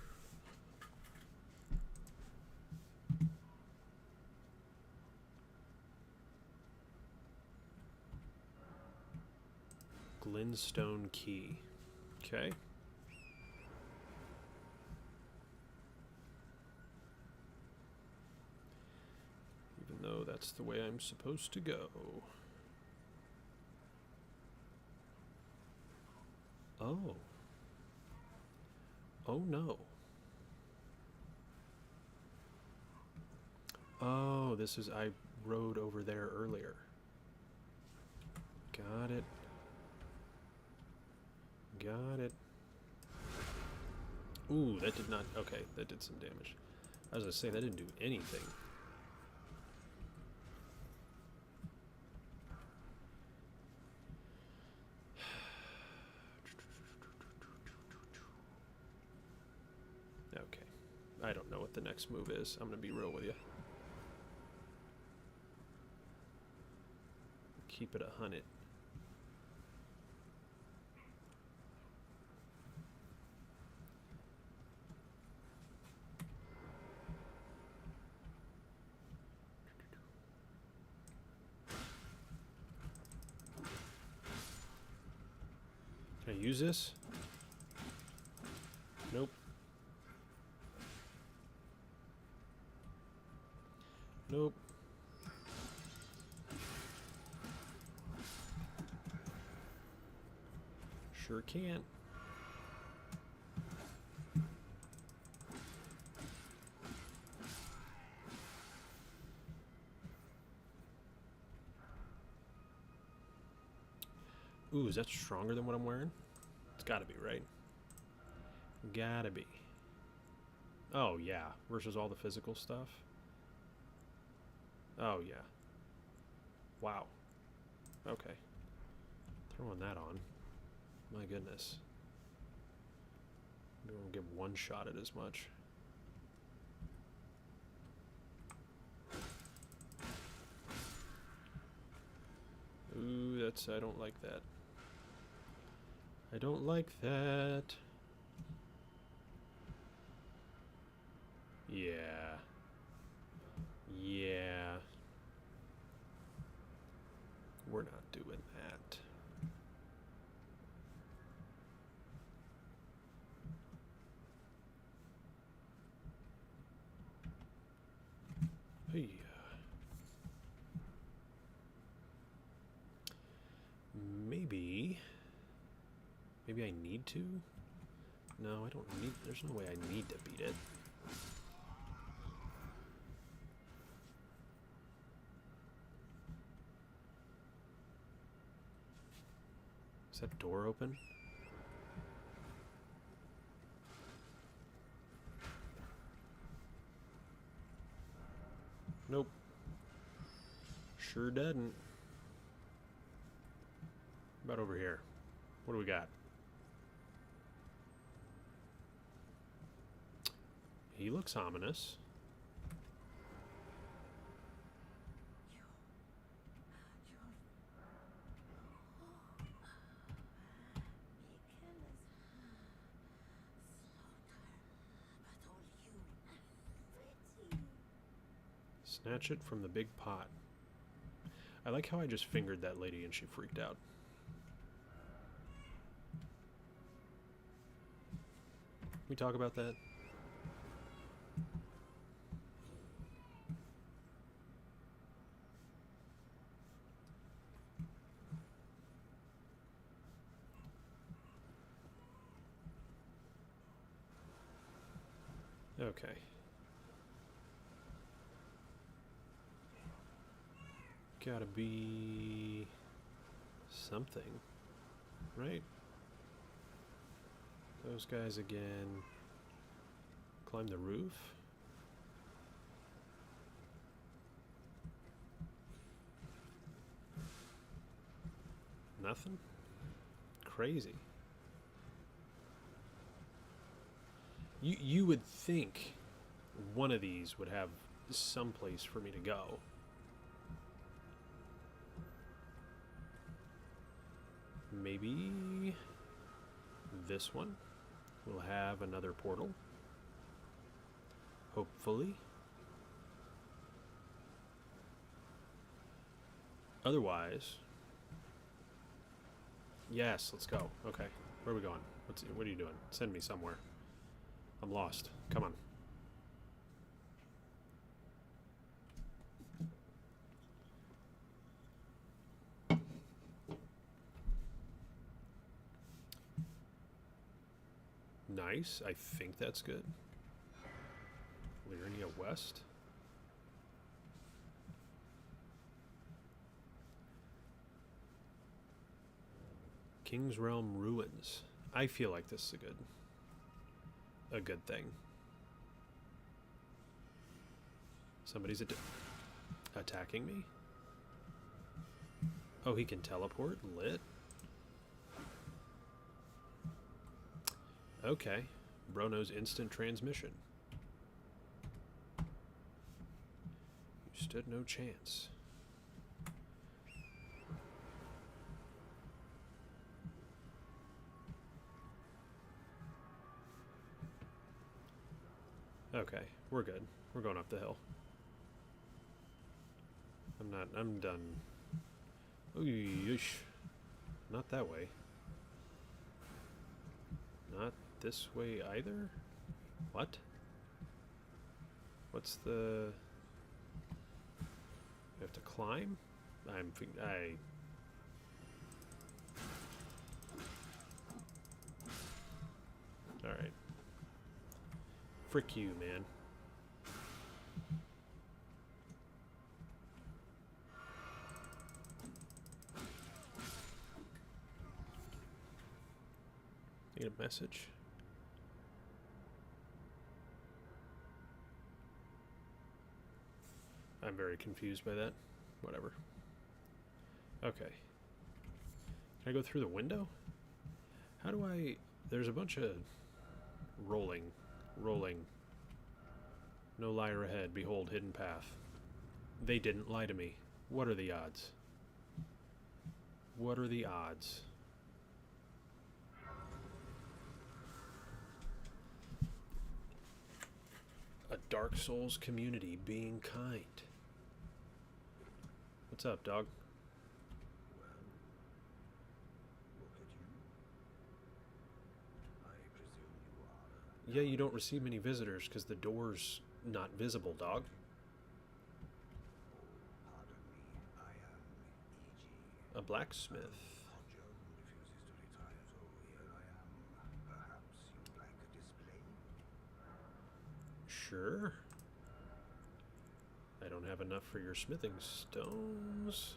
Glintstone key. Okay. Even though that's the way I'm supposed to go. Oh. Oh no. Oh, this is, I rode over there earlier. Got it. Got it. Ooh, that did not, okay, that did some damage. I was gonna say, that didn't do anything. Okay. I don't know what the next move is. I'm gonna be real with you. Keep it 100. Can I use this? Nope. Nope. Sure can't. Ooh, is that stronger than what I'm wearing? It's gotta be, right? Gotta be. Oh, yeah. Versus all the physical stuff. Oh, yeah. Wow. Okay. Throwing that on. My goodness. Maybe we'll get one shot at as much. Ooh, that's, I don't like that. I don't like that. Yeah. Yeah. We're not doing that. Hey. Maybe I need to? No, I don't need, there's no way I need to beat it. Is that door open? Nope. Sure doesn't. About over here. What do we got? He looks ominous. Snatch it from the big pot. I like how I just fingered that lady and she freaked out. Can we talk about that? Okay. Gotta be something, right? Those guys again. Climb the roof. Nothing? Crazy. You would think one of these would have some place for me to go. Maybe this one will have another portal. Hopefully. Otherwise, yes, let's go. Okay, where are we going? What are you doing? Send me somewhere. I'm lost. Come on. Nice. I think that's good. Lyria West. King's Realm Ruins. I feel like this is a good thing. Somebody's attacking me? Oh, he can teleport? Lit? Okay. Bro knows instant transmission. You stood no chance. Okay, we're good. We're going up the hill. I'm done. Ooh, not that way. Not this way either? What? What's the... I have to climb? Alright. Frick you, man. Need a message? I'm very confused by that. Whatever. Okay. Can I go through the window? How do I... There's a bunch of rolling. No liar ahead. Behold, hidden path. They didn't lie to me. What are the odds? What are the odds? A Dark Souls community being kind. What's up, dog? Yeah, you don't receive many visitors because the door's not visible, dog. A blacksmith. Sure. I don't have enough for your smithing stones.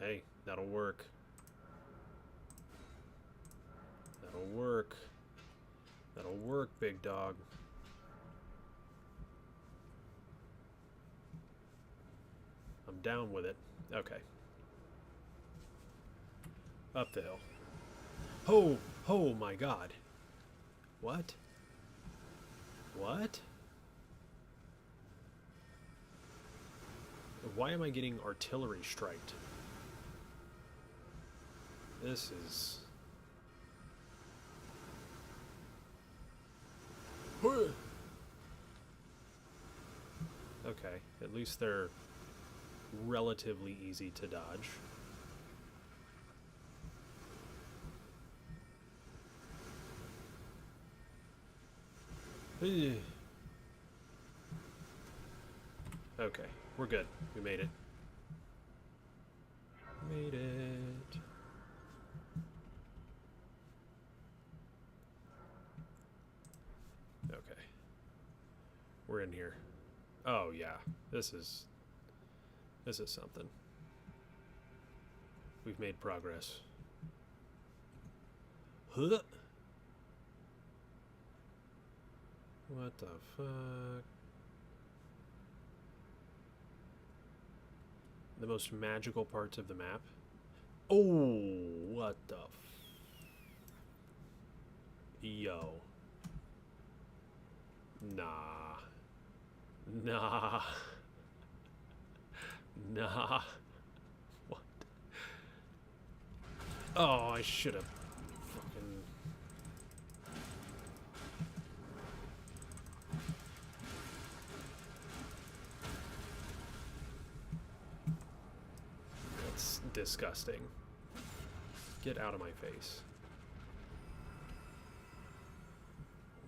Hey, that'll work. That'll work. That'll work, big dog. down with it. Okay. Up the hill. Oh! Oh my god. What? What? Why am I getting artillery striked? This is... Okay, at least they're relatively easy to dodge. Okay, we're good. We made it. Made it. Okay. We're in here. Oh yeah, this is something. We've made progress. Huh? What the fuck? The most magical parts of the map? Oh, what the Yo. Nah. Nah. Nah. What? Oh, I should have fucking... That's disgusting. Get out of my face.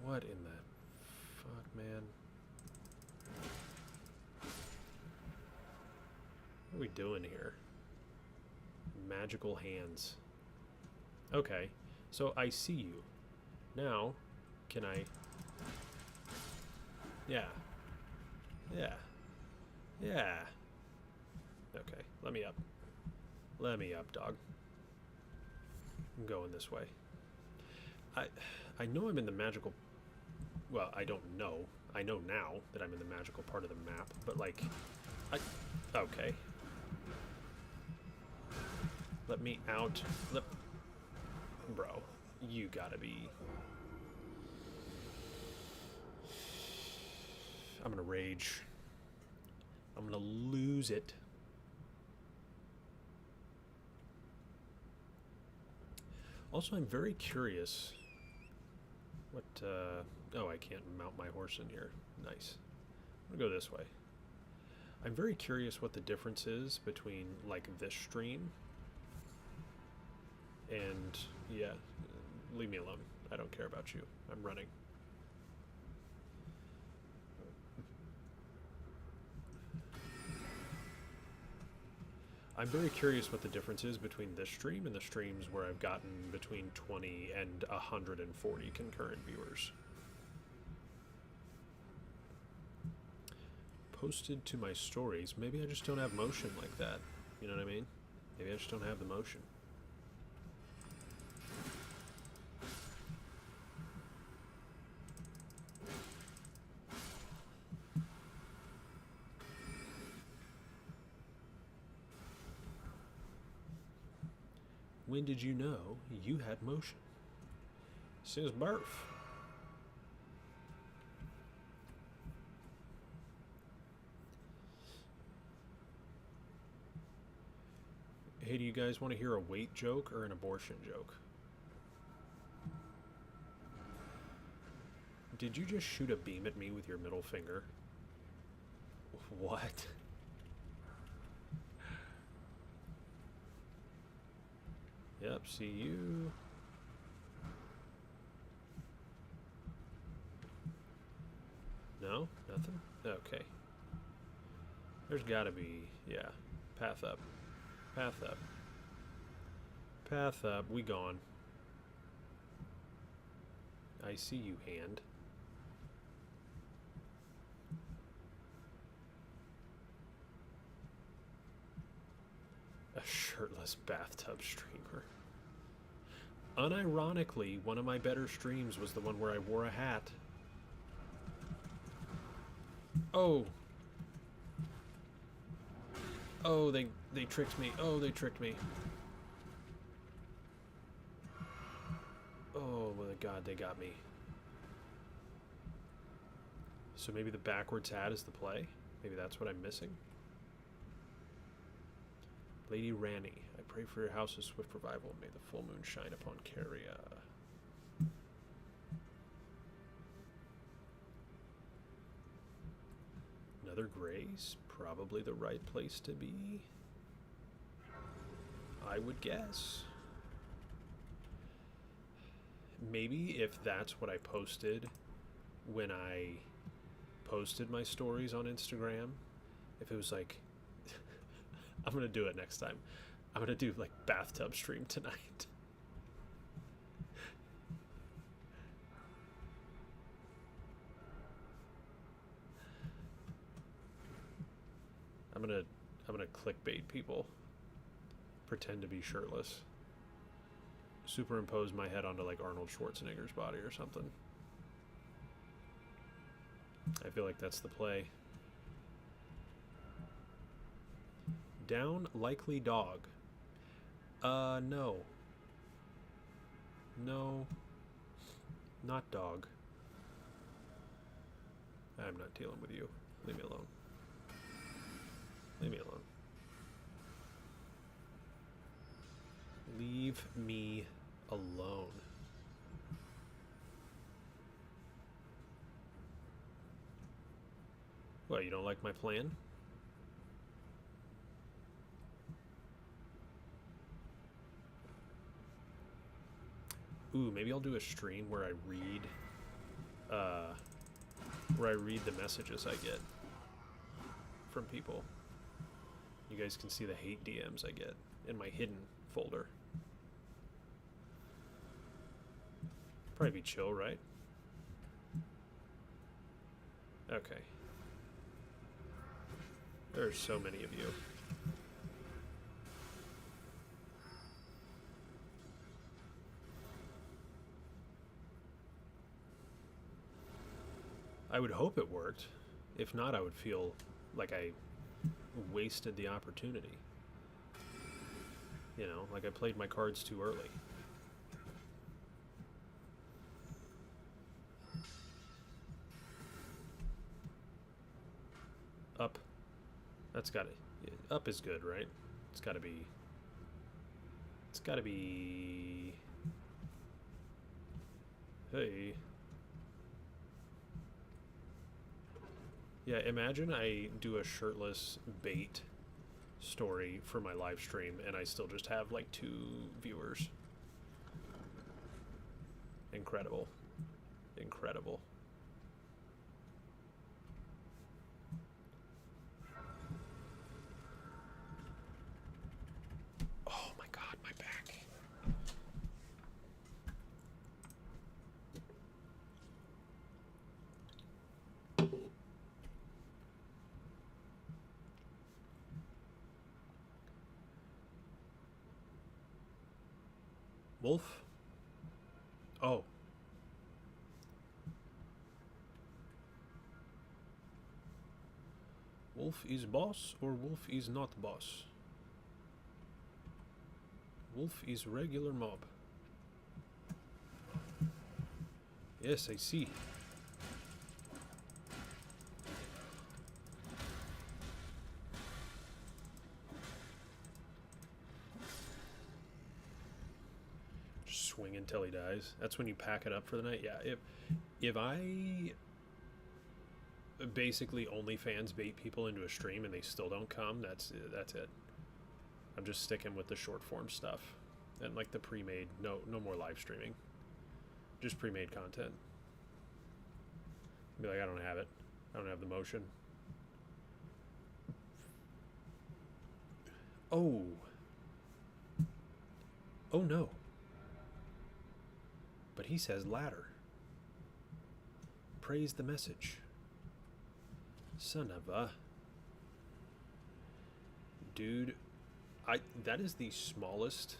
What in the fuck, man? What are we doing here? Magical hands. Okay, so I see you. Now, can I... Yeah. Yeah. Yeah. Okay, let me up. Let me up, dog. I'm going this way. I know I'm in the magical... Well, I don't know. I know now that I'm in the magical part of the map, but like... Okay. Let me out. Bro, you gotta be... I'm gonna rage. I'm gonna lose it. Also, I'm very curious what, oh, I can't mount my horse in here. Nice. I'm gonna go this way. I'm very curious what the difference is between, like, this stream and, yeah, leave me alone. I don't care about you. I'm running. I'm very curious what the difference is between this stream and the streams where I've gotten between 20 and 140 concurrent viewers. Posted to my stories. Maybe I just don't have motion like that. You know what I mean? Maybe I just don't have the motion. When did you know you had motion? Since birth. Hey, do you guys want to hear a weight joke or an abortion joke? Did you just shoot a beam at me with your middle finger? What? Yep, see you. No? Nothing? Okay. There's gotta be, yeah. Path up. Path up. Path up. We gone. I see you, hand. A shirtless bathtub streamer. Unironically, one of my better streams was the one where I wore a hat. Oh. Oh, they tricked me. Oh, they tricked me. Oh my god, they got me. So maybe the backwards hat is the play? Maybe that's what I'm missing? Lady Ranny, I pray for your house of swift revival. May the full moon shine upon Caria. Another grace? Probably the right place to be. I would guess. Maybe if that's what I posted when I posted my stories on Instagram, if it was like, I'm gonna do it next time. I'm gonna do like bathtub stream tonight. I'm gonna clickbait people. Pretend to be shirtless. Superimpose my head onto like Arnold Schwarzenegger's body or something. I feel like that's the play. Down likely dog. No. No. Not dog. I'm not dealing with you. Leave me alone. Leave me alone. Leave me alone. What, you don't like my plan? Ooh, maybe I'll do a stream where I read the messages I get from people. You guys can see the hate DMs I get in my hidden folder. Probably be chill, right? Okay. There are so many of you. I would hope it worked. If not, I would feel like I wasted the opportunity. You know, like I played my cards too early. Up. That's gotta... Up is good, right? It's gotta be... It's gotta be... Hey... Yeah, imagine I do a shirtless bait story for my live stream and I still just have like 2 viewers. Incredible. Incredible. Oh my god, my back. Wolf? Oh. Wolf is boss or Wolf is not boss? Wolf is regular mob. Yes, I see. Swing until he dies. That's when you pack it up for the night. Yeah, if I basically OnlyFans bait people into a stream and they still don't come, that's it. I'm just sticking with the short form stuff and like the pre-made. No more live streaming. Just pre-made content. Be like, I don't have it. I don't have the motion. Oh. Oh no. But he says ladder. Praise the message. Son of a... Dude, that is the smallest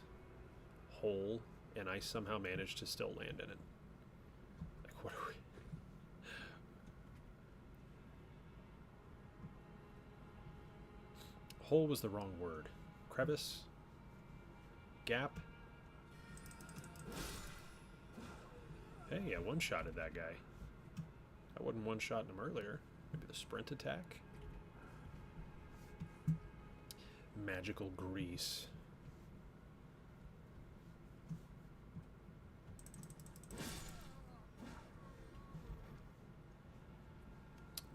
hole, and I somehow managed to still land in it. Like, what are we... Hole was the wrong word. Crevice? Gap? Hey, I one-shotted that guy. I wasn't one-shotting him earlier. Maybe the sprint attack? Magical grease.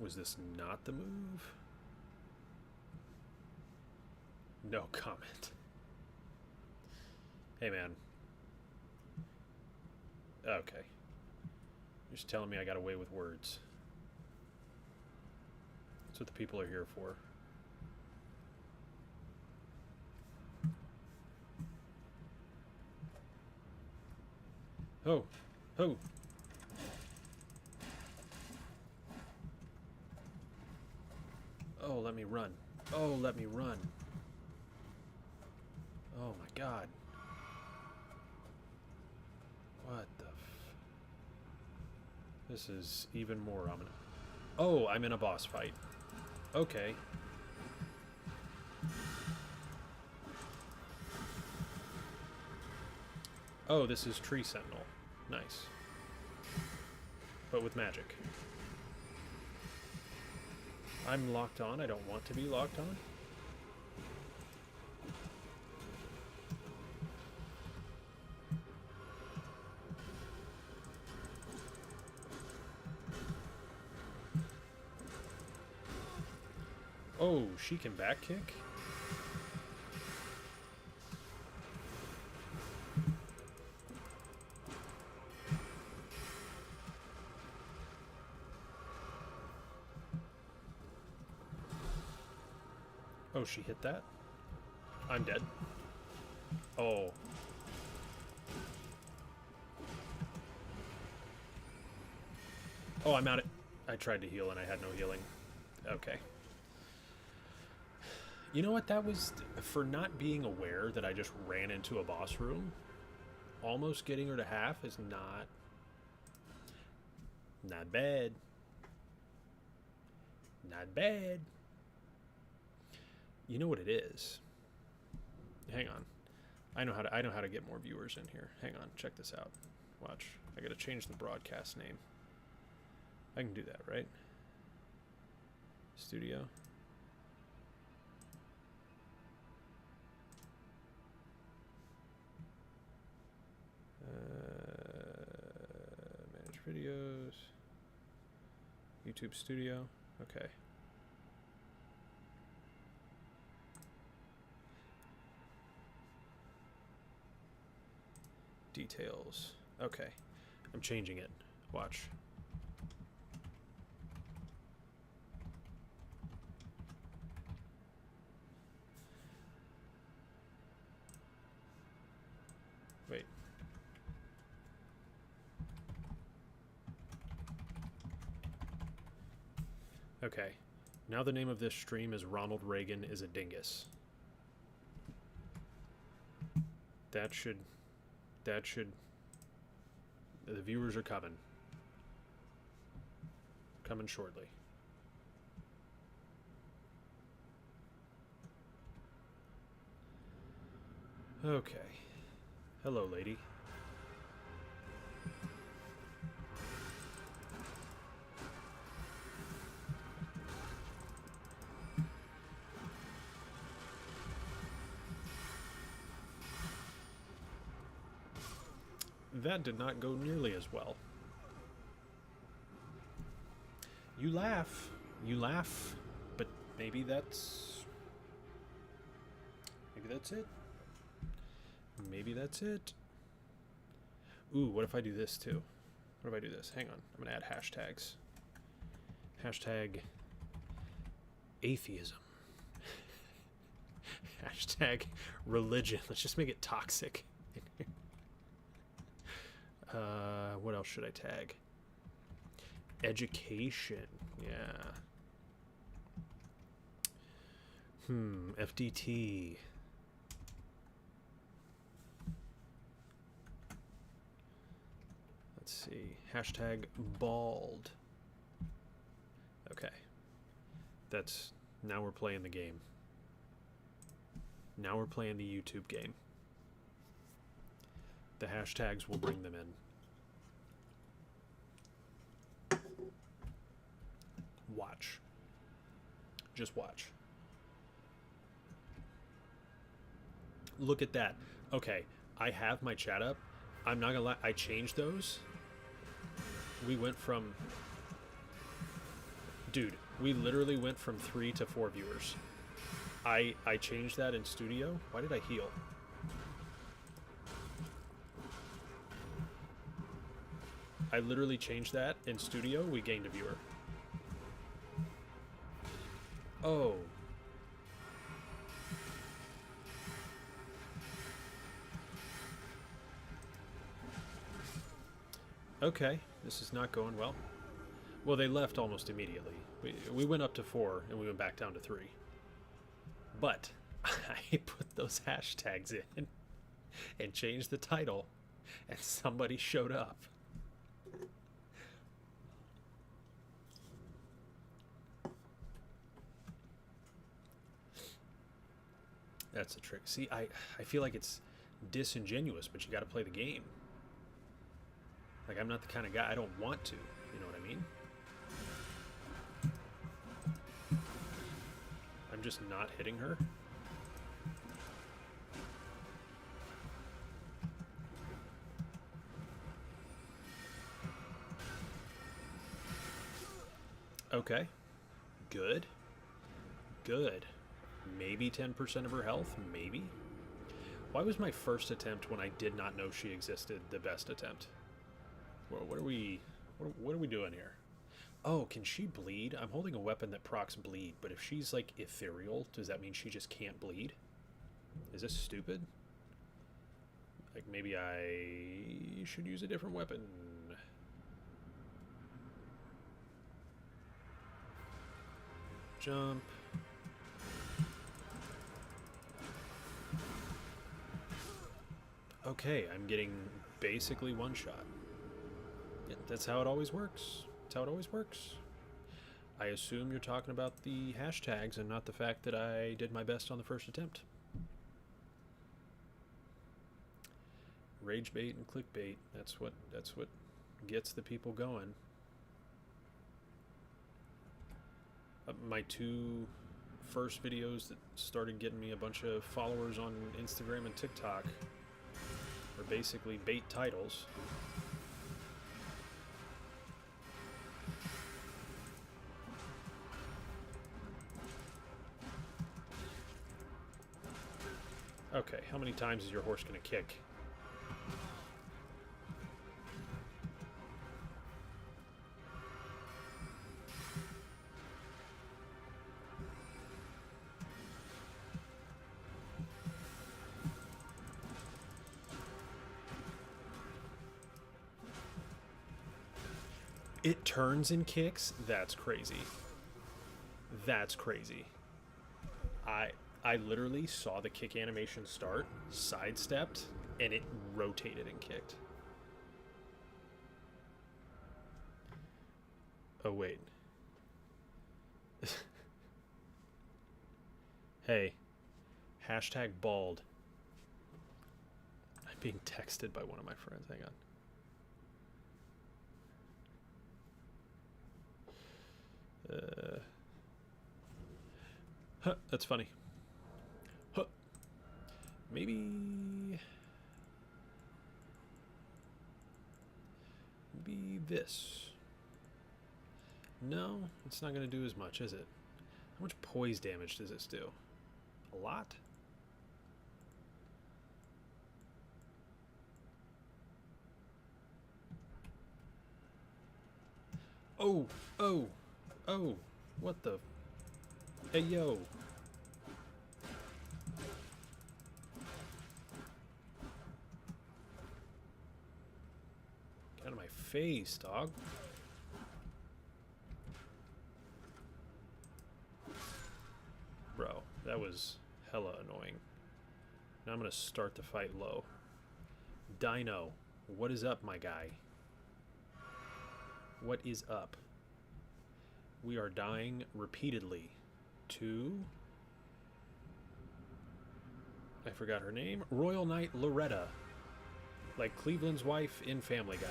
Was this not the move? No comment. Hey, man. Okay. You're just telling me I got away with words. That's what the people are here for. Oh. Oh. Oh, let me run. Oh, let me run. Oh my god. What the This is even more ominous. Oh, I'm in a boss fight. Okay. Oh, this is Tree Sentinel. Nice. But with magic. I'm locked on. I don't want to be locked on. Oh, she can back kick? Oh, she hit that? I'm dead. Oh. Oh, I'm out of... I tried to heal and I had no healing. Okay. You know what, that was... For not being aware that I just ran into a boss room, almost getting her to half is not... Not bad. Not bad. You know what it is? Hang on. I know how to get more viewers in here. Hang on, check this out. Watch. I gotta change the broadcast name. I can do that, right? Studio. Manage videos. YouTube Studio. Okay. Details. Okay. I'm changing it. Watch. Wait. Okay. Now the name of this stream is Ronald Reagan is a Dingus. That should... The viewers are coming. Coming shortly. Okay. Hello, lady. That did not go nearly as well. You laugh, but maybe that's it. Maybe that's it. Ooh, what if I do this too? What if I do this? Hang on, I'm gonna add hashtags. Hashtag atheism. Hashtag religion. Let's just make it toxic. What else should I tag? Education. Yeah. FDT. Let's see. Hashtag bald. Okay. That's... Now we're playing the game. Now we're playing the YouTube game. The hashtags will bring them in. Watch. Just watch. Look at that. Okay, I have my chat up. I'm not gonna lie, I changed those. We went from... Dude, we literally went from 3 to 4 viewers. I changed that in studio. Why did I heal? I literally changed that in studio. We gained a viewer. Oh. Okay, this is not going well. Well, they left almost immediately. We went up to 4 and we went back down to 3. But I put those hashtags in and changed the title, and somebody showed up. That's a trick. See, I feel like it's disingenuous, but you got to play the game. Like, I'm not the kind of guy, I don't want to. You know what I mean? I'm just not hitting her. Okay. Good. Good. Maybe 10% of her health, maybe. Why was my first attempt when I did not know she existed the best attempt? Well, what are we doing here? Oh, can she bleed? I'm holding a weapon that procs bleed, but if she's like ethereal, does that mean she just can't bleed? Is this stupid? Like, maybe I should use a different weapon. Jump. Okay, I'm getting basically one shot. Yeah, that's how it always works. That's how it always works. I assume you're talking about the hashtags and not the fact that I did my best on the first attempt. Rage bait and clickbait. That's what gets the people going. My 2 first videos that started getting me a bunch of followers on Instagram and TikTok are basically bait titles. Okay, how many times is your horse going to kick? It turns and kicks? That's crazy. That's crazy. I literally saw the kick animation start, sidestepped, and it rotated and kicked. Oh, wait. Hey. Hashtag bald. I'm being texted by one of my friends. Hang on. Huh, that's funny. Huh. Maybe this. No, it's not going to do as much, is it? How much poise damage does this do? A lot? Oh, oh, oh, what the? Hey, yo. Get out of my face, dog. Bro, that was hella annoying. Now I'm gonna start the fight low. Dino, what is up, my guy? What is up? We are dying repeatedly to I forgot her name. Royal Knight Loretta. Like Cleveland's wife in Family Guy.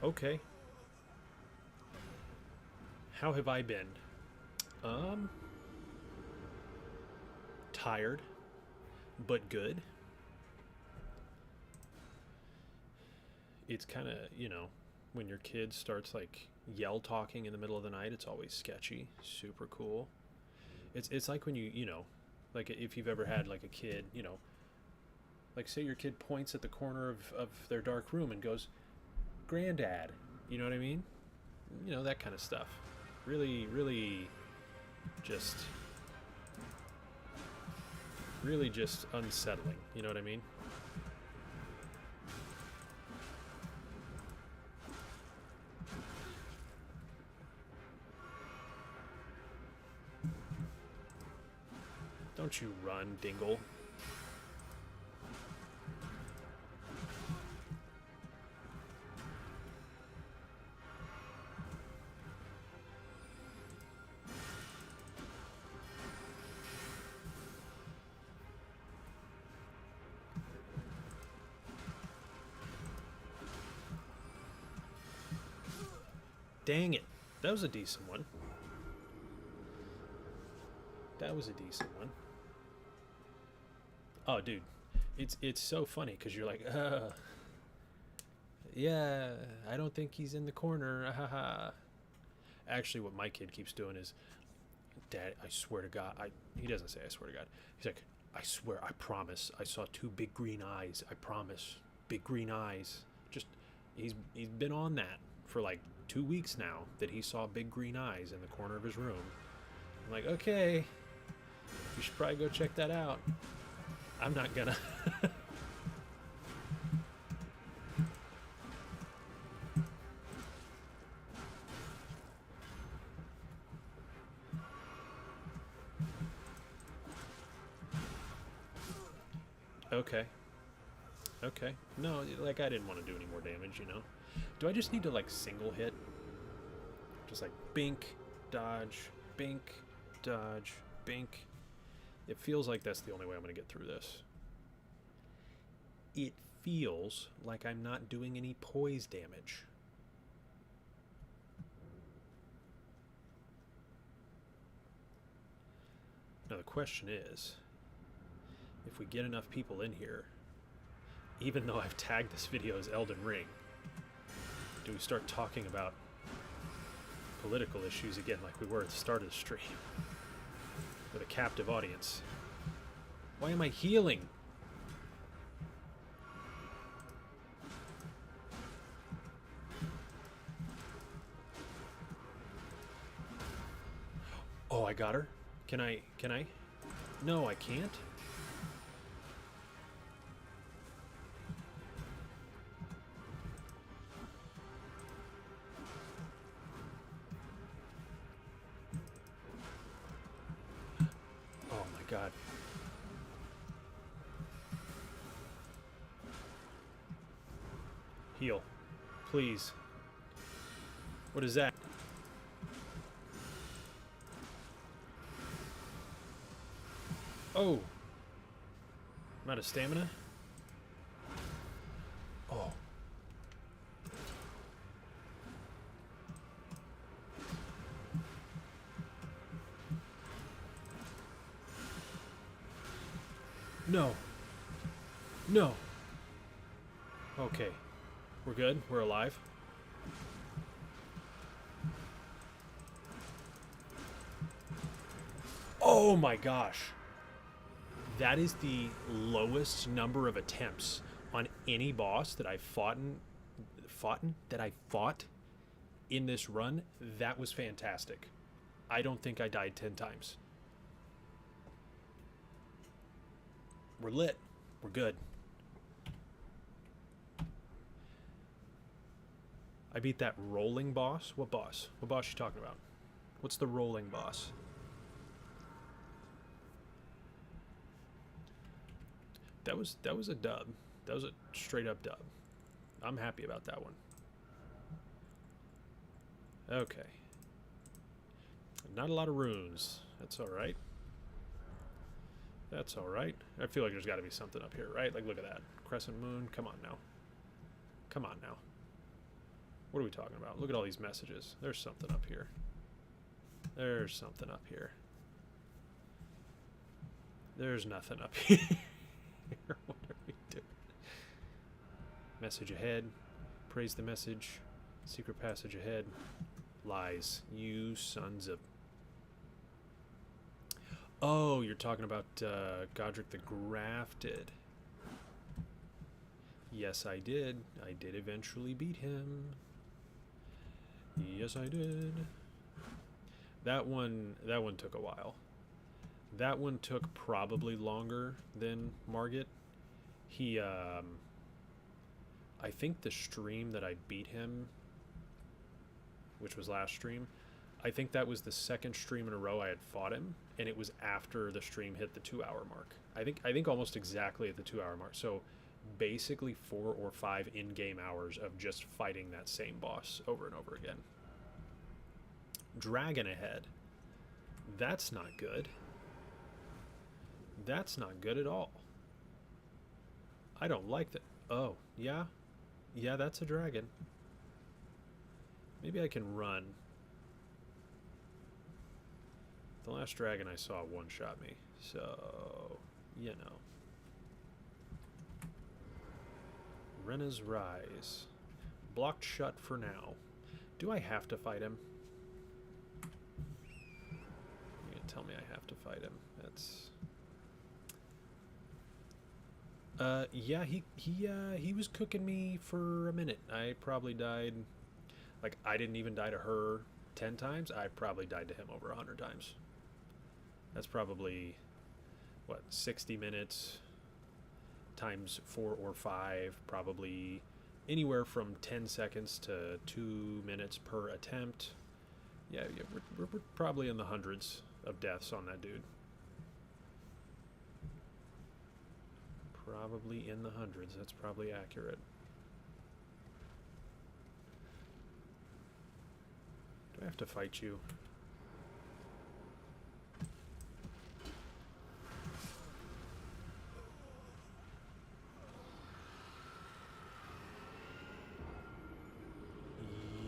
Okay. How have I been? Tired, but good. It's kind of, you know, when your kid starts like yell talking in the middle of the night, it's always sketchy. Super cool. It's like when you know, like if you've ever had like a kid, you know, like say your kid points at the corner of their dark room and goes, "Granddad," you know what I mean? You know, that kind of stuff. Really, just really just unsettling, you know what I mean? Don't you run, Dingle. Dang it. That was a decent one. That was a decent one. Oh, dude. It's so funny because you're like, yeah, I don't think he's in the corner. Actually, what my kid keeps doing is, Dad, I swear to God, he doesn't say I swear to God. He's like, I swear, I promise, I saw two big green eyes. I promise, big green eyes. Just, he's been on that for like 2 weeks now that he saw big green eyes in the corner of his room. I'm like, okay, you should probably go check that out. I'm not gonna. Okay. Okay. No, like I didn't want to do any more damage, you know. Do I just need to like single hit? Just like bink, dodge, bink, dodge, bink. It feels like that's the only way I'm going to get through this. It feels like I'm not doing any poise damage. Now the question is, if we get enough people in here, even though I've tagged this video as Elden Ring, do we start talking about political issues again like we were at the start of the stream? With a captive audience. Why am I healing? Oh, I got her. Can I? No, I can't. God. Heal. Please. What is that? Oh. I'm out of stamina? Oh. No. No. Okay. We're good. We're alive. Oh my gosh. That is the lowest number of attempts on any boss that I've fought in this run. That was fantastic. I don't think I died 10 times. We're lit. We're good. I beat that rolling boss. What boss? What boss you talking about? What's the rolling boss? That was a dub. That was a straight up dub. I'm happy about that one. Okay. Not a lot of runes. That's alright. That's alright. I feel like there's got to be something up here, right? Like, look at that. Crescent moon. Come on now. Come on now. What are we talking about? Look at all these messages. There's something up here. There's something up here. There's nothing up here. What are we doing? Message ahead. Praise the message. Secret passage ahead. Lies. You sons of... Oh, you're talking about Godric the Grafted. Yes, I did. I did eventually beat him. Yes, I did. That one took a while. That one took probably longer than Margit. He, I think the stream that I beat him, which was last stream, I think that was the second stream in a row I had fought him, and it was after the stream hit the 2-hour mark. I think almost exactly at the 2-hour mark. So basically 4 or 5 in-game hours of just fighting that same boss over and over again. Dragon ahead. That's not good. That's not good at all. I don't like that. Oh, yeah? Yeah, that's a dragon. Maybe I can run. The last dragon I saw one-shot me, so, you know. Rena's Rise. Blocked shut for now. Do I have to fight him? You're gonna tell me I have to fight him. That's... yeah, he was cooking me for a minute. I probably died... Like, I didn't even die to her 10 times. I probably died to him over 100 times. That's probably, what, 60 minutes times 4 or 5, probably anywhere from 10 seconds to 2 minutes per attempt. Yeah, we're probably in the hundreds of deaths on that dude. Probably in the hundreds. That's probably accurate. Do I have to fight you?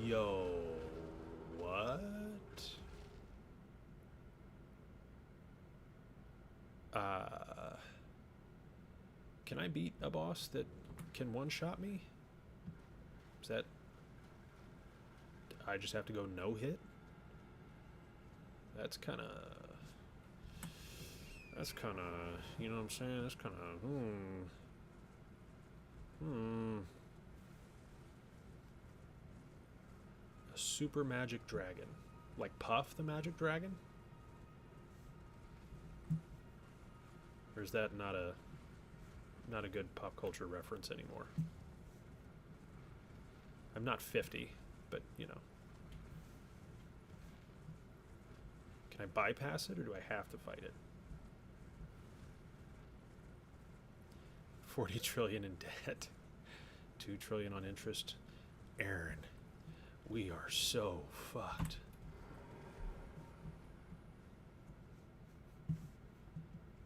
Yo, what? Can I beat a boss that can one-shot me? Is that... I just have to go no-hit? That's kind of... You know what I'm saying? That's kind of... A super magic dragon. Like Puff the Magic Dragon? Or is that not a good pop culture reference anymore? I'm not 50, but, you know. Can I bypass it, or do I have to fight it? 40 trillion in debt. 2 trillion on interest. Aaron, we are so fucked.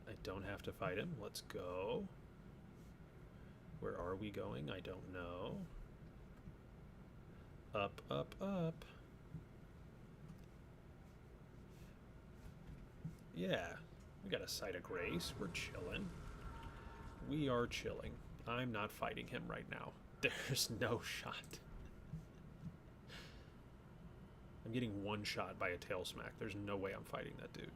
I don't have to fight him. Let's go. Where are we going? I don't know. Up, up, up. Yeah, we got a sight of grace. We're chilling. We are chilling. I'm not fighting him right now. There's no shot. I'm getting one shot by a tail smack. There's no way I'm fighting that dude.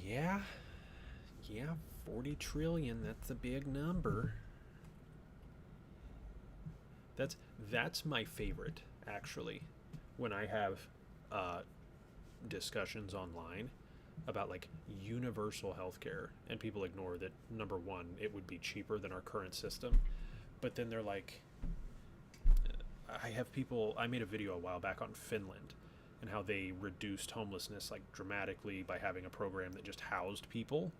Yeah, 40 trillion, that's a big number. That's my favorite, actually, when I have discussions online. about like universal healthcare, and people ignore that. Number one, it would be cheaper than our current system, but then they're like, I made a video a while back on Finland and how they reduced homelessness like dramatically by having a program that just housed people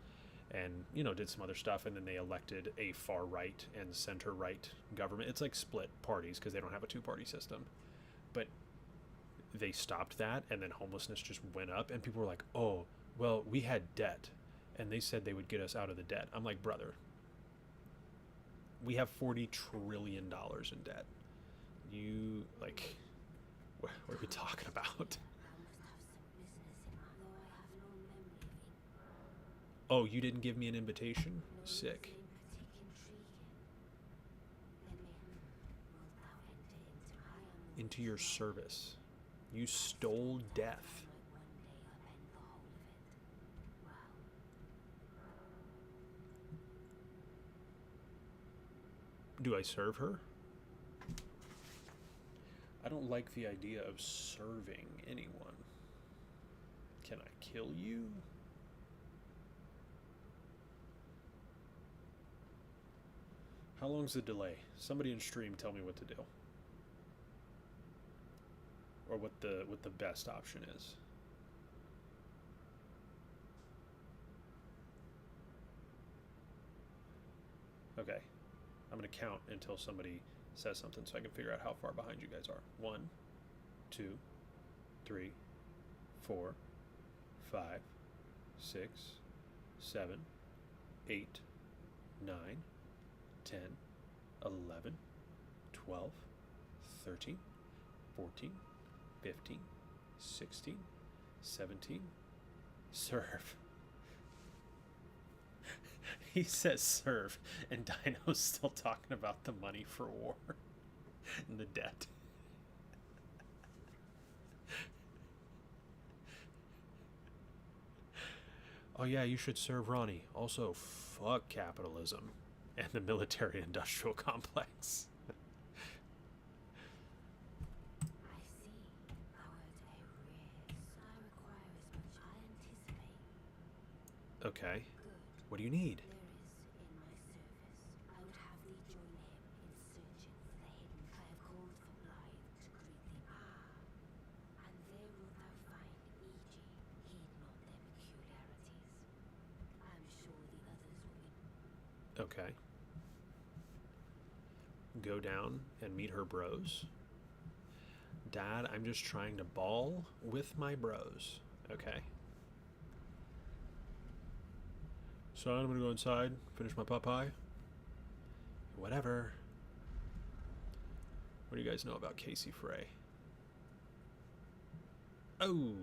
and, you know, did some other stuff, and then they elected a far right and center right government. It's like split parties because they don't have a two-party system. But they stopped that, and then homelessness just went up, and people were like, "Oh, well, we had debt, and they said they would get us out of the debt." I'm like, brother, we have $40 trillion in debt. You, like, what are we talking about? Oh, you didn't give me an invitation? Sick. Into your service. You stole death. Do I serve her? I don't like the idea of serving anyone. Can I kill you? How long's the delay? Somebody in stream tell me what to do. Or what the best option is. Okay. I'm going to count until somebody says something so I can figure out how far behind you guys are. 1, 2, 3, 4, 5, 6, 7, 8, 9, 10, 11, 12, 13, 14, 15, 16, 17. Serve. He says serve, and Dino's still talking about the money for war and the debt. Oh yeah, you should serve Ronnie. Also, fuck capitalism and the military-industrial complex. Okay. What do you need? Okay. Go down and meet her bros. Dad, I'm just trying to ball with my bros. Okay. Son, I'm gonna go inside, finish my Popeye. Whatever. What do you guys know about Casey Frey? Oh.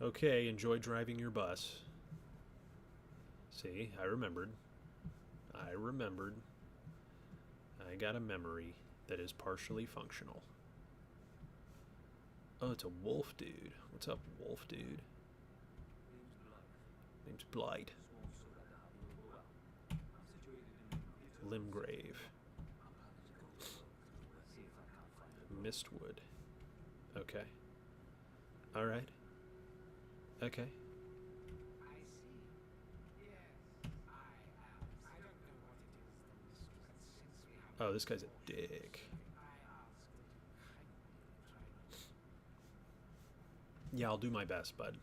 Okay, enjoy driving your bus. See, I remembered. I got a memory that is partially functional. Oh, it's a wolf dude. What's up, wolf dude? Name's Blight. Limgrave. Mistwood. Okay. Alright. Okay. Oh, this guy's a dick. Yeah, I'll do my best, bud.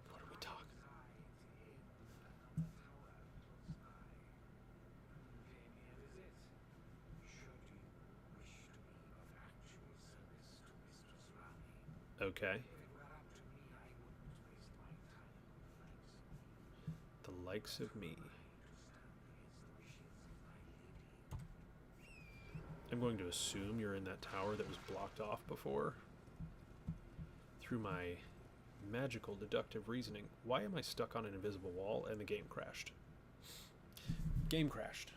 What are we talking? Okay. The likes of me. I'm going to assume you're in that tower that was blocked off before. Through my magical deductive reasoning. Why am I stuck on an invisible wall and the game crashed? Game crashed.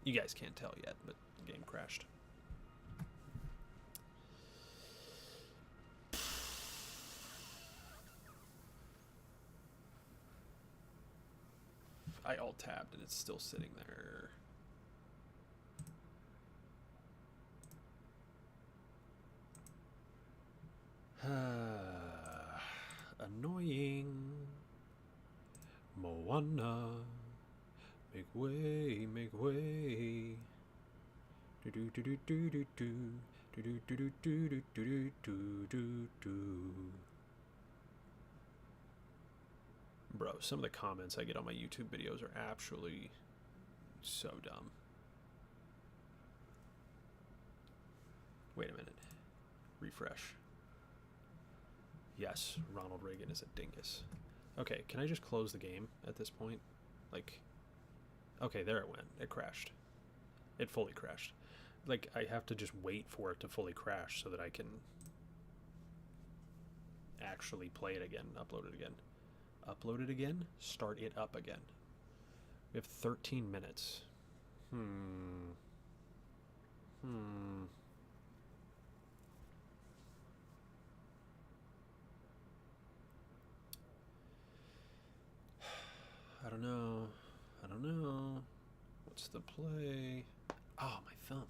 You guys can't tell yet, but the game crashed. I alt-tabbed and it's still sitting there. Annoying. Moana. Make way, make way. Do do do do do do do. Do do do do do do do do do. Bro, some of the comments I get on my YouTube videos are actually so dumb. Wait a minute. Refresh. Yes, Ronald Reagan is a dingus. Okay, can I just close the game at this point? Like, okay, there it went. It crashed. It fully crashed. Like, I have to just wait for it to fully crash so that I can actually play it again, upload it again. Upload it again, start it up again. We have 13 minutes. I don't know. I don't know. What's the play? Oh, my thumb.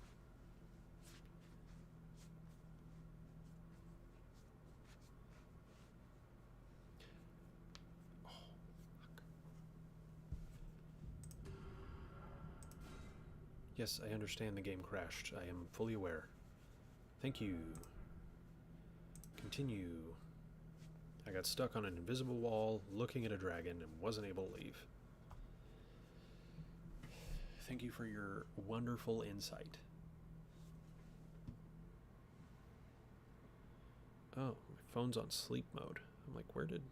Yes, I understand the game crashed. I am fully aware. Thank you. Continue. I got stuck on an invisible wall, looking at a dragon, and wasn't able to leave. Thank you for your wonderful insight. Oh, my phone's on sleep mode. I'm like, where did...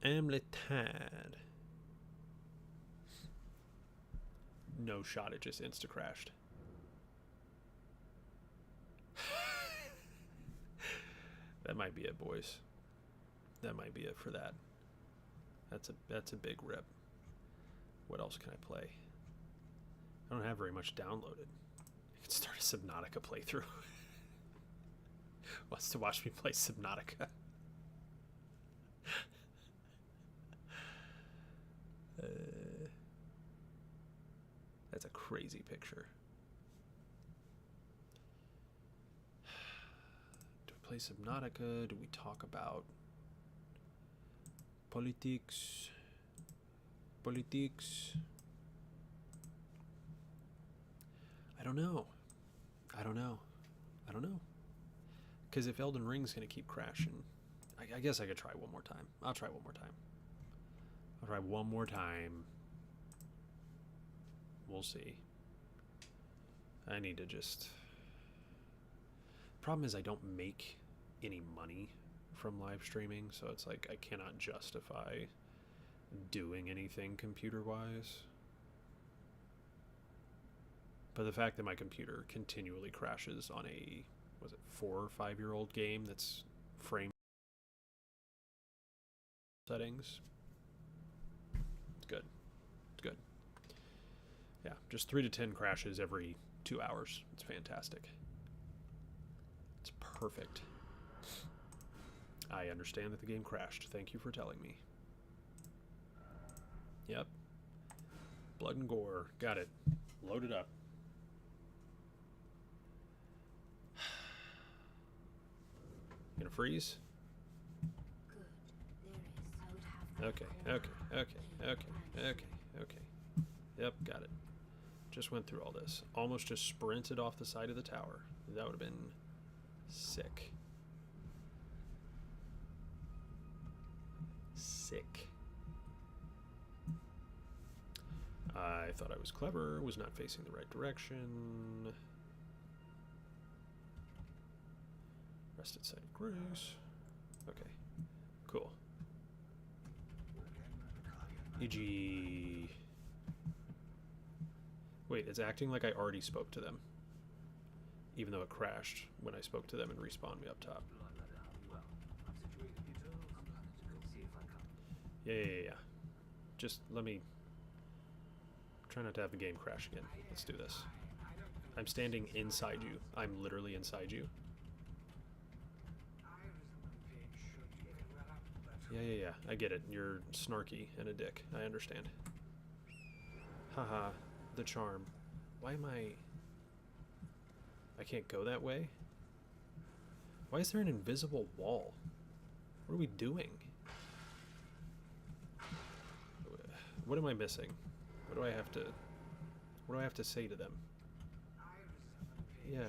Amletad. No shot, it just insta-crashed. That might be it, boys. That might be it for that. That's a big rip. What else can I play? I don't have very much downloaded. I could start a Subnautica playthrough. Wants to watch me play Subnautica. That's a crazy picture. Do we play Subnautica? Do we talk about politics? Politics? I don't know. I don't know. I don't know. Because if Elden Ring's going to keep crashing, I guess I could try one more time. I'll try one more time. I'll try one more time. We'll see. I need to just... Problem is I don't make any money from live streaming, so it's like I cannot justify doing anything computer-wise. But the fact that my computer continually crashes on a, was it 4 or 5-year-old game that's frame settings, it's good. It's good. Yeah, just 3 to 10 crashes every 2 hours. It's fantastic. It's perfect. I understand that the game crashed. Thank you for telling me. Yep. Blood and gore. Got it. Load it up. Gonna freeze? Okay, okay, okay, okay, okay. Yep, got it. Just went through all this. Almost just sprinted off the side of the tower. That would have been sick. Sick. I thought I was clever, was not facing the right direction. Rested site of grace. Okay, cool. E.g. Wait, it's acting like I already spoke to them. Even though it crashed when I spoke to them and respawned me up top. Yeah. Just let me... Try not to have the game crash again. Let's do this. I'm standing inside you. I'm literally inside you. Yeah. I get it. You're snarky and a dick. I understand. Haha, the charm. Why am I... I can't go that way? Why is there an invisible wall? What are we doing? What am I missing? What do I have to say to them? Yeah.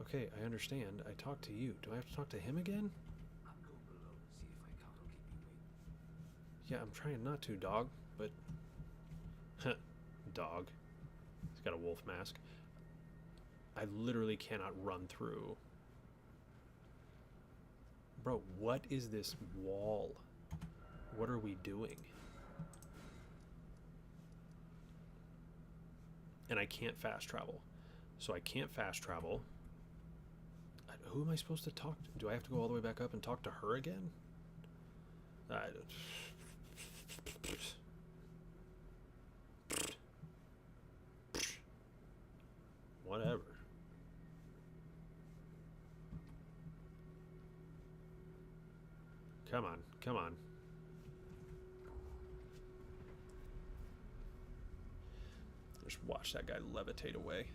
Okay, I understand. I talked to you. Do I have to talk to him again? Yeah, I'm trying not to, dog, but... Dog. He's got a wolf mask. I literally cannot run through. Bro, what is this wall? What are we doing? And I can't fast travel. So I can't fast travel. Who am I supposed to talk to? Do I have to go all the way back up and talk to her again? Whatever. Come on, come on. Just watch that guy levitate away.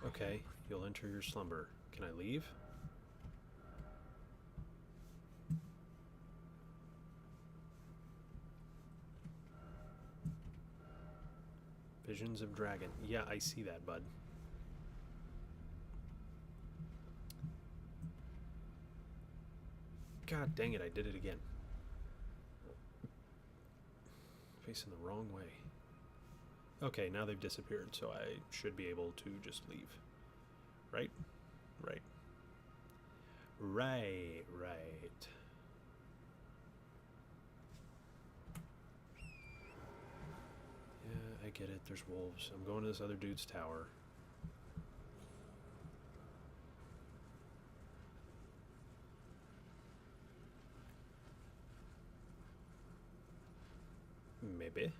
Okay, you'll enter your slumber. Can I leave? Visions of Dragon. Yeah, I see that, bud. God dang it, I did it again. Facing the wrong way. Okay, now they've disappeared, so I should be able to just leave. Right? Right. Right. Yeah, I get it. There's wolves. I'm going to this other dude's tower. Maybe.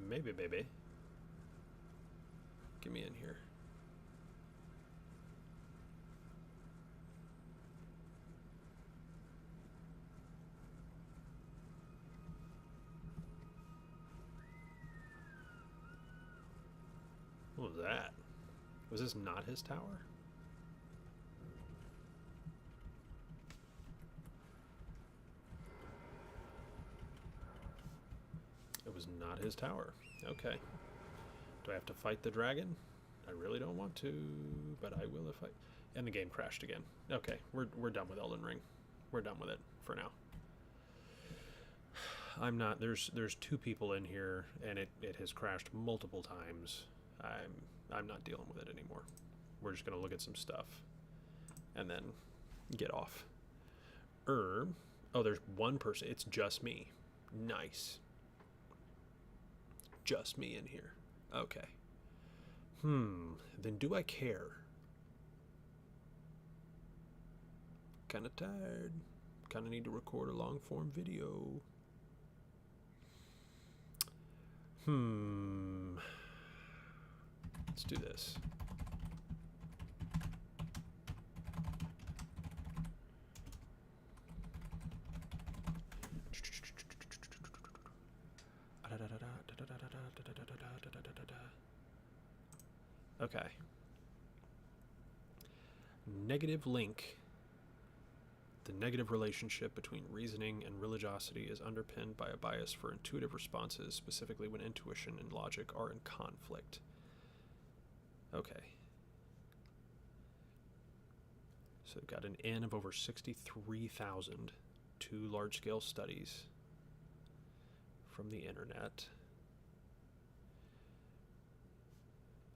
Maybe, baby. Get me in here. What was that? Was this not his tower? It was not his tower. Okay. Do I have to fight the dragon? I really don't want to, but I will if I... And the game crashed again. Okay, we're done with Elden Ring. We're done with it for now. I'm not... There's two people in here, and it has crashed multiple times. I'm not dealing with it anymore. We're just going to look at some stuff and then get off. Herb. Oh, there's one person. It's just me. Nice. Just me in here. Okay. Then do I care? Kind of tired. Kind of need to record a long form video. Let's do this. Okay. Negative link. The negative relationship between reasoning and religiosity is underpinned by a bias for intuitive responses, specifically when intuition and logic are in conflict. Okay. So we've got an N of over 63,000, 2 large-scale studies from the internet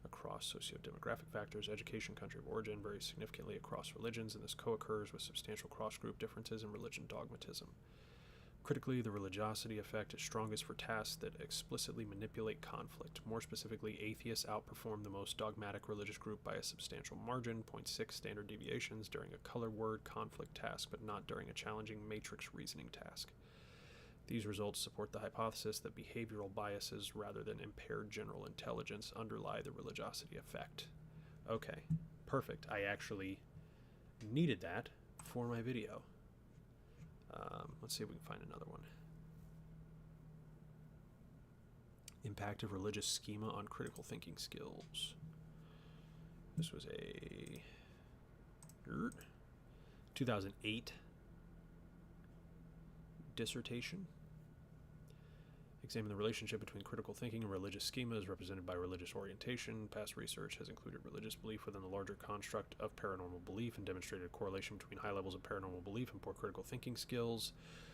across socio-demographic factors, education, country of origin, vary significantly across religions, and this co-occurs with substantial cross-group differences in religion dogmatism. Critically, the religiosity effect is strongest for tasks that explicitly manipulate conflict. More specifically, atheists outperform the most dogmatic religious group by a substantial margin, 0.6 standard deviations, during a color word conflict task, but not during a challenging matrix reasoning task. These results support the hypothesis that behavioral biases rather than impaired general intelligence underlie the religiosity effect. Okay, perfect. I actually needed that for my video. Let's see if we can find another one. Impact of religious schema on critical thinking skills. This was a 2008 dissertation. Examine the relationship between critical thinking and religious schema as represented by religious orientation. Past research has included religious belief within the larger construct of paranormal belief and demonstrated a correlation between high levels of paranormal belief and poor critical thinking skills.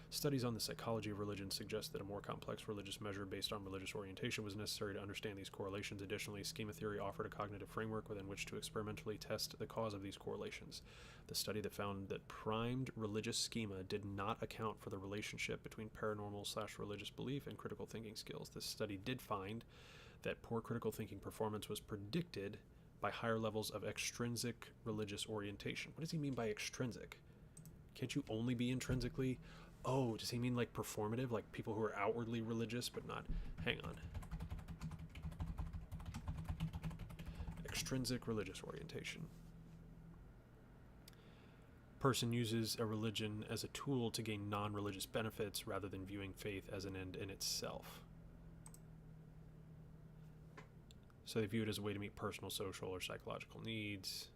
Studies on the psychology of religion suggest that a more complex religious measure based on religious orientation was necessary to understand these correlations. Additionally, schema theory offered a cognitive framework within which to experimentally test the cause of these correlations. The study that found that primed religious schema did not account for the relationship between paranormal/religious belief and critical thinking skills. This study did find that poor critical thinking performance was predicted by higher levels of extrinsic religious orientation. What does he mean by extrinsic? Can't you only be intrinsically? Oh, does he mean like performative, like people who are outwardly religious but not? Hang on. Extrinsic religious orientation. Person uses a religion as a tool to gain non-religious benefits rather than viewing faith as an end in itself. So they view it as a way to meet personal, social, or psychological needs.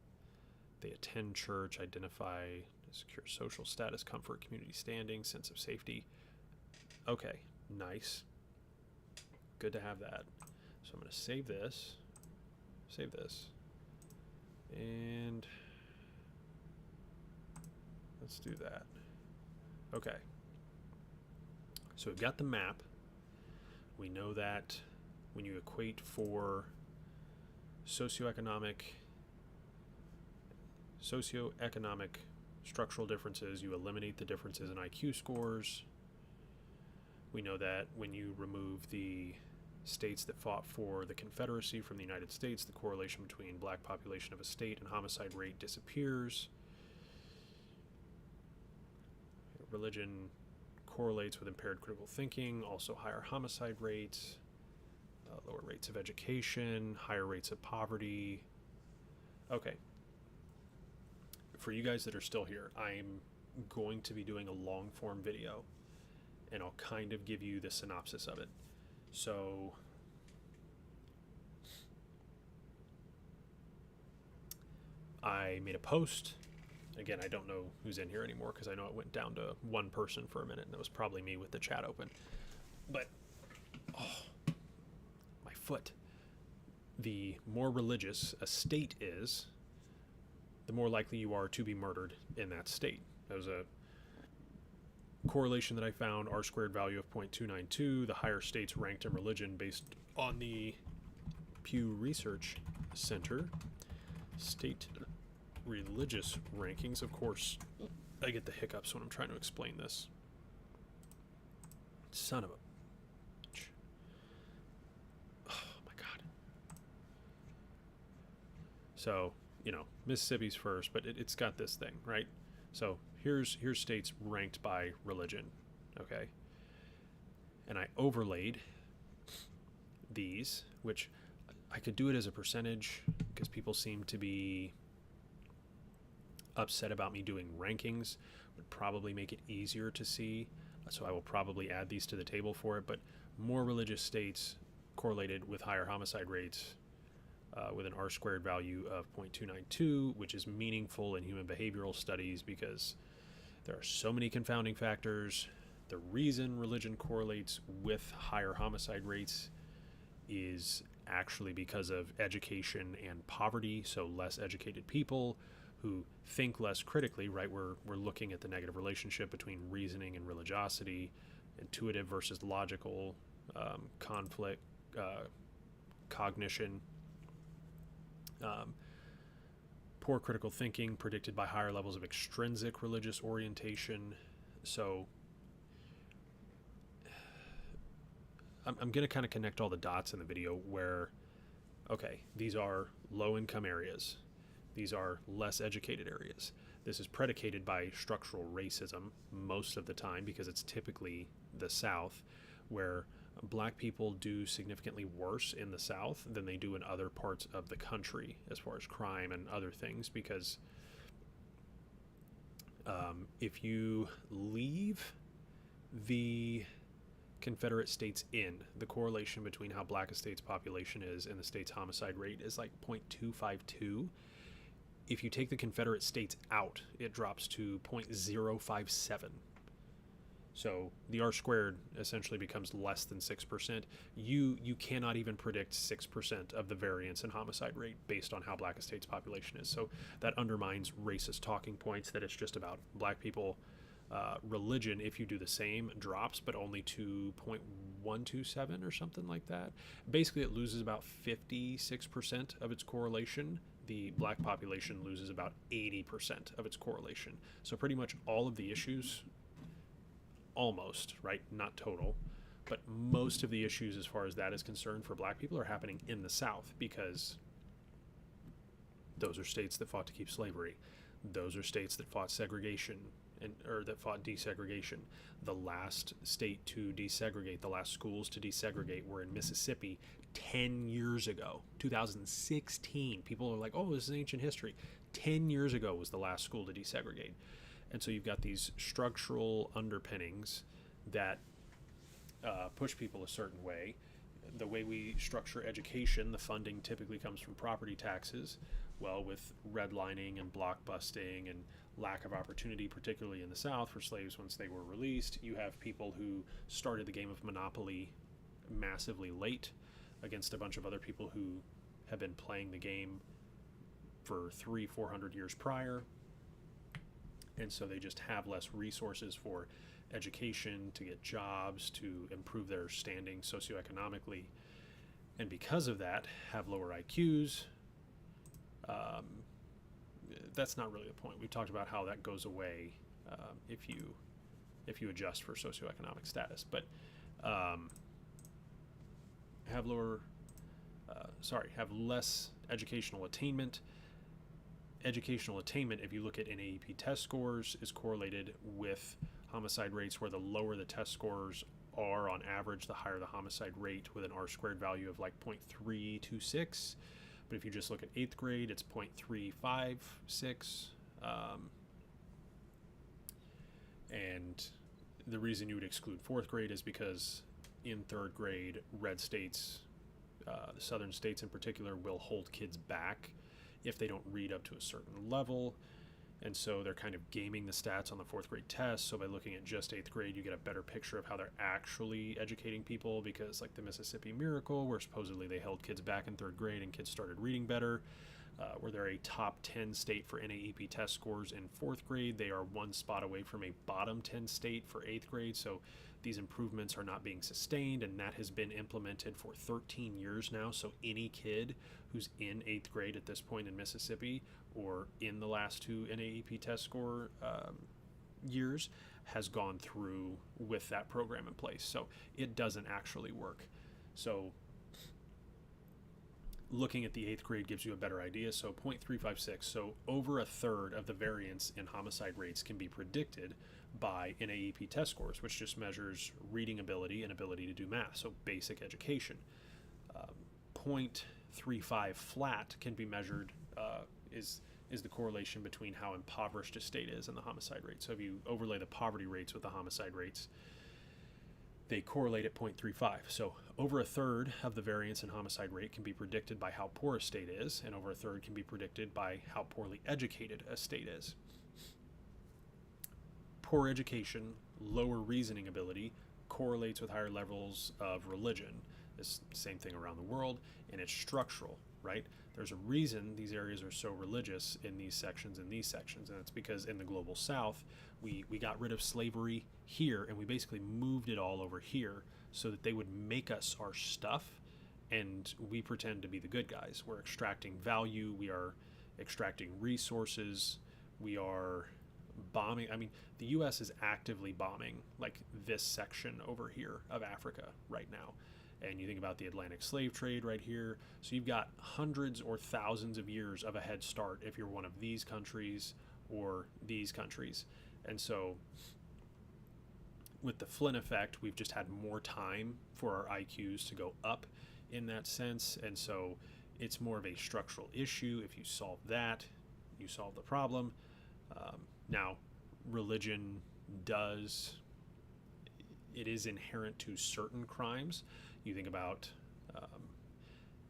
They attend church, identify secure social status, comfort, community standing, sense of safety. Okay, nice. Good to have that. So I'm going to save this, and let's do that. Okay. So we've got the map. We know that when you equate for socioeconomic structural differences, you eliminate the differences in IQ scores. We know that when you remove the states that fought for the Confederacy from the United States, the correlation between black population of a state and homicide rate disappears. Religion correlates with impaired critical thinking, also higher homicide rates, lower rates of education, higher rates of poverty. Okay. For you guys that are still here, I'm going to be doing a long form video and I'll kind of give you the synopsis of it. So I made a post. Again, I don't know who's in here anymore because I know it went down to one person for a minute and it was probably me with the chat open. But, oh, my foot. The more religious a state is, the more likely you are to be murdered in that state. That was a correlation that I found, R-squared value of 0.292. The higher states ranked in religion based on the Pew Research Center state religious rankings. Of course, I get the hiccups when I'm trying to explain this. Son of a bitch. Oh my God. So, you know, Mississippi's first, but it's got this thing, right? So here's states ranked by religion, okay? And I overlaid these, which I could do it as a percentage because people seem to be upset about me doing rankings. Would probably make it easier to see, so I will probably add these to the table for it. But more religious states correlated with higher homicide rates with an R-squared value of 0.292, which is meaningful in human behavioral studies because there are so many confounding factors. The reason religion correlates with higher homicide rates is actually because of education and poverty. So less educated people who think less critically, right? We're looking at the negative relationship between reasoning and religiosity, intuitive versus logical, conflict, cognition, poor critical thinking predicted by higher levels of extrinsic religious orientation. So I'm going to kind of connect all the dots in the video where, okay, these are low-income areas. These are less educated areas. This is predicated by structural racism most of the time because it's typically the South, where black people do significantly worse in the South than they do in other parts of the country as far as crime and other things, because if you leave the Confederate states in, the correlation between how black a state's population is and the state's homicide rate is like 0.252. If you take the Confederate states out, it drops to 0.057. So the R squared essentially becomes less than 6%. You cannot even predict 6% of the variance in homicide rate based on how black a state's population is. So that undermines racist talking points that it's just about black people. Religion, if you do the same, drops, but only to 0.127 or something like that. Basically, it loses about 56% of its correlation. The black population loses about 80% of its correlation. So pretty much all of the issues, almost, right? Not total, but most of the issues as far as that is concerned for black people are happening in the South, because those are states that fought to keep slavery. Those are states that fought segregation or that fought desegregation. The last state to desegregate, the last schools to desegregate were in Mississippi 10 years ago, 2016. People are like, oh, this is ancient history. 10 years ago was the last school to desegregate. And so you've got these structural underpinnings that push people a certain way. The way we structure education, the funding typically comes from property taxes. Well, with redlining and blockbusting and lack of opportunity, particularly in the South for slaves once they were released, you have people who started the game of Monopoly massively late against a bunch of other people who have been playing the game for 300-400 years prior. And so they just have less resources for education, to get jobs, to improve their standing socioeconomically. And because of that, have lower IQs. That's not really the point. We've talked about how that goes away if you adjust for socioeconomic status. But have less educational attainment. Educational attainment, if you look at NAEP test scores, is correlated with homicide rates, where the lower the test scores are on average, the higher the homicide rate, with an R squared value of like 0.326. But if you just look at 8th grade, it's 0.356. And the reason you would exclude 4th grade is because in 3rd grade, red states, the southern states in particular, will hold kids back if they don't read up to a certain level. And so they're kind of gaming the stats on the 4th grade test. So by looking at just 8th grade, you get a better picture of how they're actually educating people, because like the Mississippi Miracle, where supposedly they held kids back in 3rd grade and kids started reading better, where they're a top 10 state for NAEP test scores in 4th grade, they are one spot away from a bottom 10 state for 8th grade. So these improvements are not being sustained, and that has been implemented for 13 years now. So any kid who's in 8th grade at this point in Mississippi, or in the last 2 NAEP test score years, has gone through with that program in place. So it doesn't actually work. So looking at the 8th grade gives you a better idea. So 0.356, so over a third of the variance in homicide rates can be predicted by NAEP test scores, which just measures reading ability and ability to do math, so basic education. 0.35 flat can be measured, is the correlation between how impoverished a state is and the homicide rate. So if you overlay the poverty rates with the homicide rates, they correlate at 0.35. So over a third of the variance in homicide rate can be predicted by how poor a state is, and over a third can be predicted by how poorly educated a state is. Poor education, lower reasoning ability, correlates with higher levels of religion. It's the same thing around the world, and it's structural, right? There's a reason these areas are so religious in these sections and these sections, and it's because in the global South, we got rid of slavery here, and we basically moved it all over here so that they would make us our stuff, and we pretend to be the good guys. We're extracting value, we are extracting resources, we are bombing. I mean, the U.S. is actively bombing like this section over here of Africa right now. And you think about the Atlantic slave trade right here. So you've got hundreds or thousands of years of a head start if you're one of these countries or these countries. And so with the Flynn effect, we've just had more time for our IQs to go up in that sense. And so it's more of a structural issue. If you solve that, you solve the problem. Now, religion it is inherent to certain crimes. You think about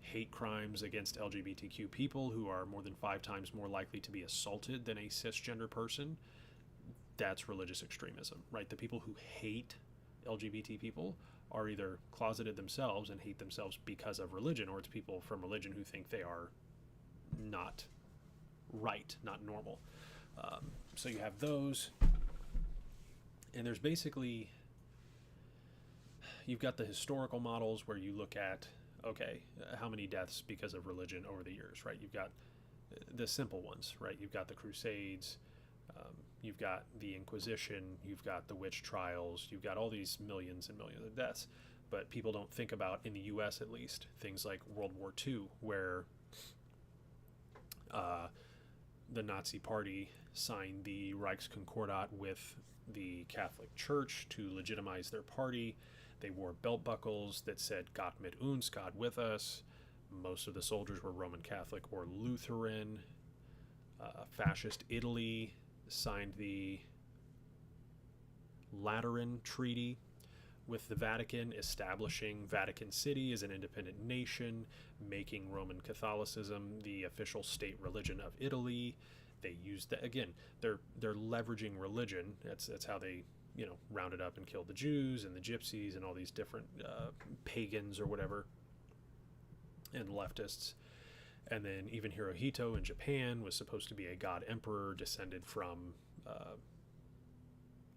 hate crimes against LGBTQ people, who are more than 5 times more likely to be assaulted than a cisgender person. That's religious extremism, right? The people who hate LGBT people are either closeted themselves and hate themselves because of religion, or it's people from religion who think they are not right, not normal. So you have those, and there's basically, you've got the historical models where you look at, okay, how many deaths because of religion over the years, right? You've got the simple ones, right? You've got the Crusades, you've got the Inquisition, you've got the witch trials, you've got all these millions and millions of deaths. But people don't think about, in the US at least, things like World War II, where the Nazi Party signed the Reichskonkordat with the Catholic Church to legitimize their party. They wore belt buckles that said "Gott mit uns," God with us. Most of the soldiers were Roman Catholic or Lutheran. Fascist Italy signed the Lateran Treaty with the Vatican, establishing Vatican City as an independent nation, making Roman Catholicism the official state religion of Italy. They used that again. They're leveraging religion. That's how they rounded up and killed the Jews and the Gypsies and all these different pagans or whatever, and leftists. And then even Hirohito in Japan was supposed to be a god emperor descended from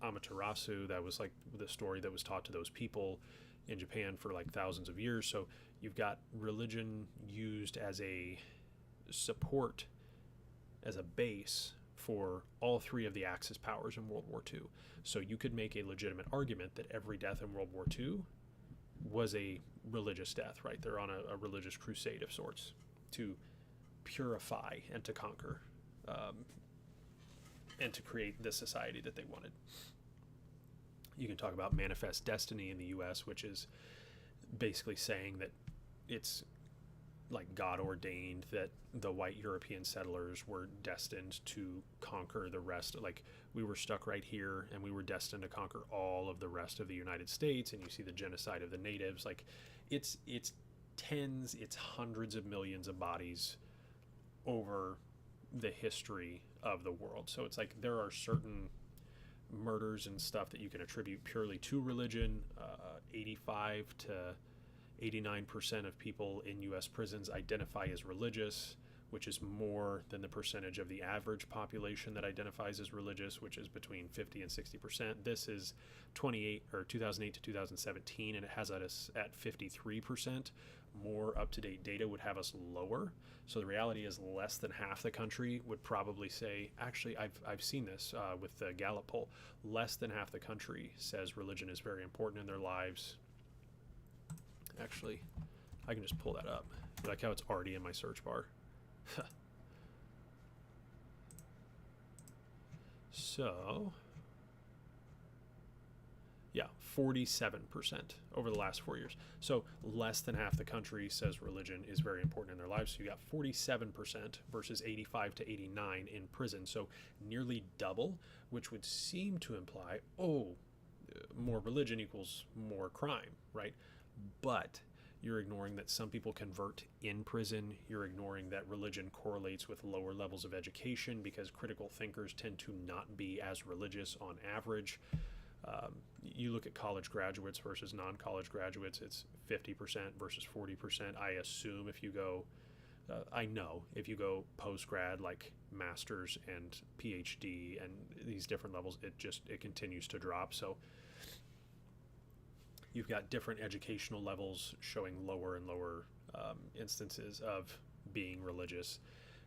Amaterasu. That was like the story that was taught to those people in Japan for like thousands of years. So you've got religion used as a support, as a base for all 3 of the Axis powers in World War II. So you could make a legitimate argument that every death in World War II was a religious death, right? They're on a religious crusade of sorts to purify and to conquer, and to create the society that they wanted. You can talk about manifest destiny in the U.S., which is basically saying that it's like God ordained that the white European settlers were destined to conquer the rest. Like, we were stuck right here and we were destined to conquer all of the rest of the United States. And you see the genocide of the natives. Like, it's tens, it's hundreds of millions of bodies over the history of the world. So it's like there are certain murders and stuff that you can attribute purely to religion. 85 to 89% of people in U.S. prisons identify as religious, which is more than the percentage of the average population that identifies as religious, which is between 50 and 60%. This is 2008 to 2017, and it has us at 53%. More up-to-date data would have us lower. So the reality is less than half the country would probably say, actually, I've seen this with the Gallup poll, less than half the country says religion is very important in their lives. Actually, I can just pull that up. You like how it's already in my search bar? So, yeah, 47% over the last 4 years. So less than half the country says religion is very important in their lives. So you got 47% versus 85 to 89 in prison. So nearly double, which would seem to imply, more religion equals more crime, right? But you're ignoring that some people convert in prison. You're ignoring that religion correlates with lower levels of education because critical thinkers tend to not be as religious on average. You look at college graduates versus non-college graduates, it's 50% versus 40%. I assume if you go, if you go post-grad, like master's and PhD and these different levels, it continues to drop. So you've got different educational levels showing lower and lower instances of being religious.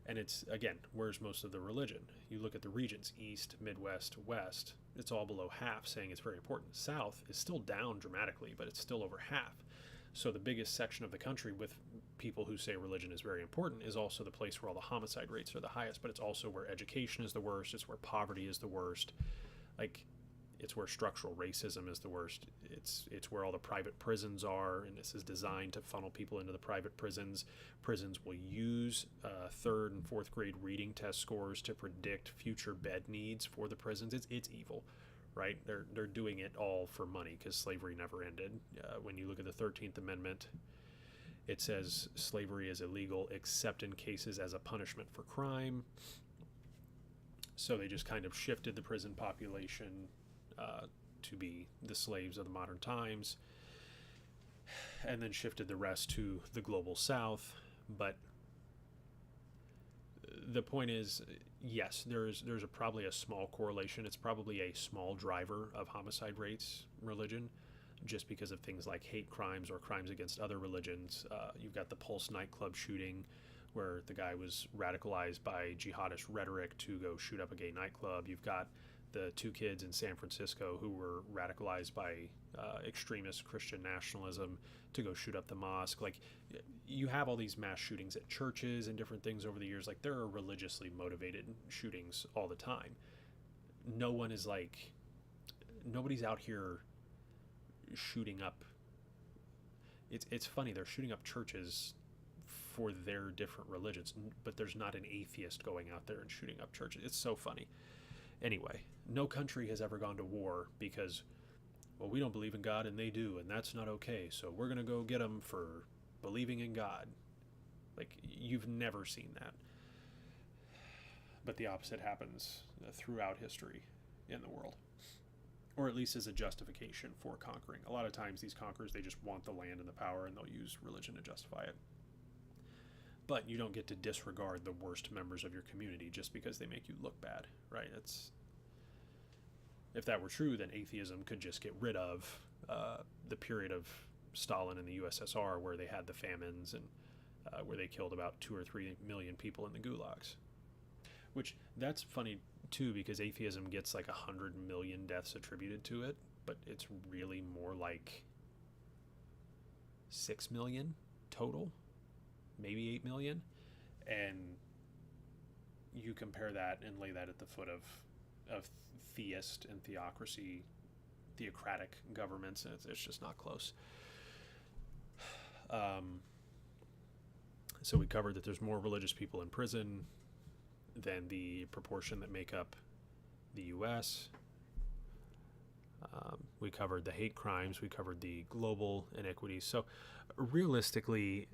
And it's, again, where's most of the religion? You look at the regions, East, Midwest, West, it's all below half, saying it's very important. South is still down dramatically, but it's still over half. So the biggest section of the country with people who say religion is very important is also the place where all the homicide rates are the highest, but it's also where education is the worst, it's where poverty is the worst, like it's where structural racism is the worst. It's where all the private prisons are, and this is designed to funnel people into the private prisons. Prisons will use third and fourth grade reading test scores to predict future bed needs for the prisons. It's evil, right? They're doing it all for money because slavery never ended. When you look at the 13th Amendment, it says slavery is illegal except in cases as a punishment for crime. So they just kind of shifted the prison population to be the slaves of the modern times, and then shifted the rest to the global south. But the point is, yes, there's probably a small correlation. It's probably a small driver of homicide rates, religion, just because of things like hate crimes or crimes against other religions. You've got the Pulse nightclub shooting, where the guy was radicalized by jihadist rhetoric to go shoot up a gay nightclub. You've got the 2 kids in San Francisco who were radicalized by extremist Christian nationalism to go shoot up the mosque. Like, you have all these mass shootings at churches and different things over the years. Like, there are religiously motivated shootings all the time. Nobody's out here shooting up. It's funny, they're shooting up churches for their different religions, but there's not an atheist going out there and shooting up churches. It's so funny. Anyway, no country has ever gone to war because, well, we don't believe in God and they do, and that's not okay, so we're going to go get them for believing in God. Like, you've never seen that. But the opposite happens throughout history in the world, or at least as a justification for conquering. A lot of times these conquerors, they just want the land and the power, and they'll use religion to justify it. But you don't get to disregard the worst members of your community just because they make you look bad, right? If that were true, then atheism could just get rid of the period of Stalin and the USSR where they had the famines and where they killed about 2 or 3 million people in the gulags. Which, that's funny too, because atheism gets like 100 million deaths attributed to it, but it's really more like 6 million total. Maybe 8 million, and you compare that and lay that at the foot of theist and theocratic governments, and it's just not close. So we covered that there's more religious people in prison than the proportion that make up the U.S. We covered the hate crimes. We covered the global inequities. So realistically,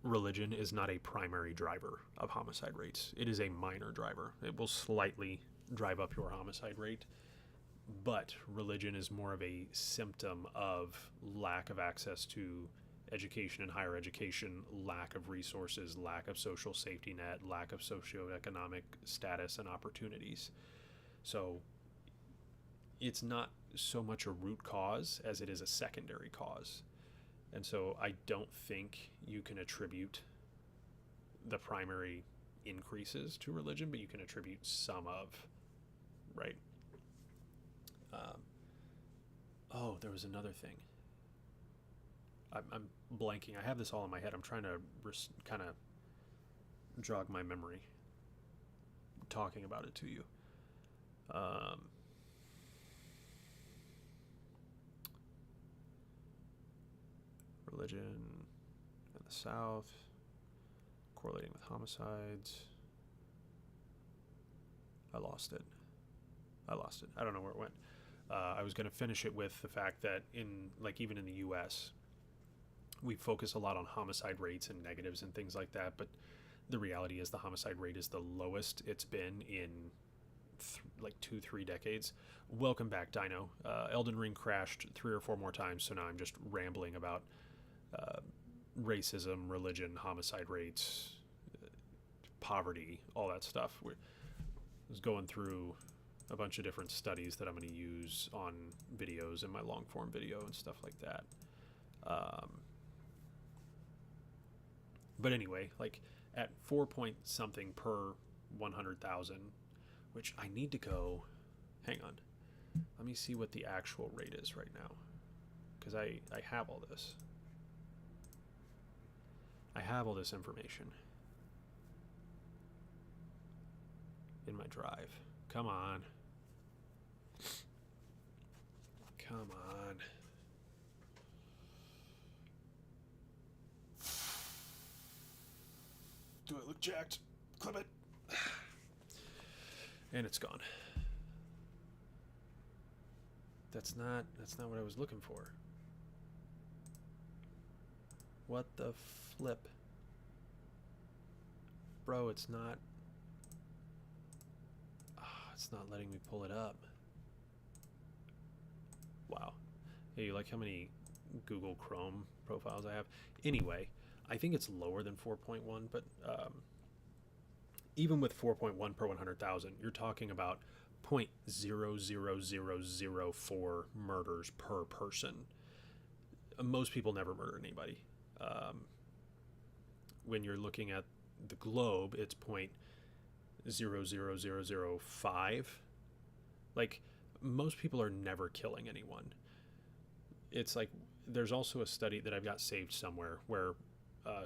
religion is not a primary driver of homicide rates. It is a minor driver. It will slightly drive up your homicide rate, but religion is more of a symptom of lack of access to education and higher education, lack of resources, lack of social safety net, lack of socioeconomic status and opportunities. So it's not so much a root cause as it is a secondary cause. And so I don't think you can attribute the primary increases to religion, but you can attribute some of, right? There was another thing. I'm blanking. I have this all in my head. I'm trying to kind of jog my memory talking about it to you. Religion in the South, correlating with homicides. I lost it. I don't know where it went. I was going to finish it with the fact that even in the U.S., we focus a lot on homicide rates and negatives and things like that, but the reality is the homicide rate is the lowest it's been in 2-3 decades. Welcome back, Dino. Elden Ring crashed 3 or 4 more times, so now I'm just rambling about racism, religion, homicide rates, poverty, all that stuff. I was going through a bunch of different studies that I'm going to use on videos in my long form video and stuff like that. But anyway, at 4 point something per 100,000, which I need to go, hang on, let me see what the actual rate is right now, because I have all this. I have all this information in my drive. Come on. Come on. Do I look jacked? Clip it. And it's gone. That's not what I was looking for. What the flip? Bro, it's not. It's not letting me pull it up. Wow. Hey, you like how many Google Chrome profiles I have? Anyway, I think it's lower than 4.1, but even with 4.1 per 100,000, you're talking about 0.00004 murders per person. Most people never murder anybody. When you're looking at the globe, it's 0.00005. Like, most people are never killing anyone. It's like, there's also a study that I've got saved somewhere where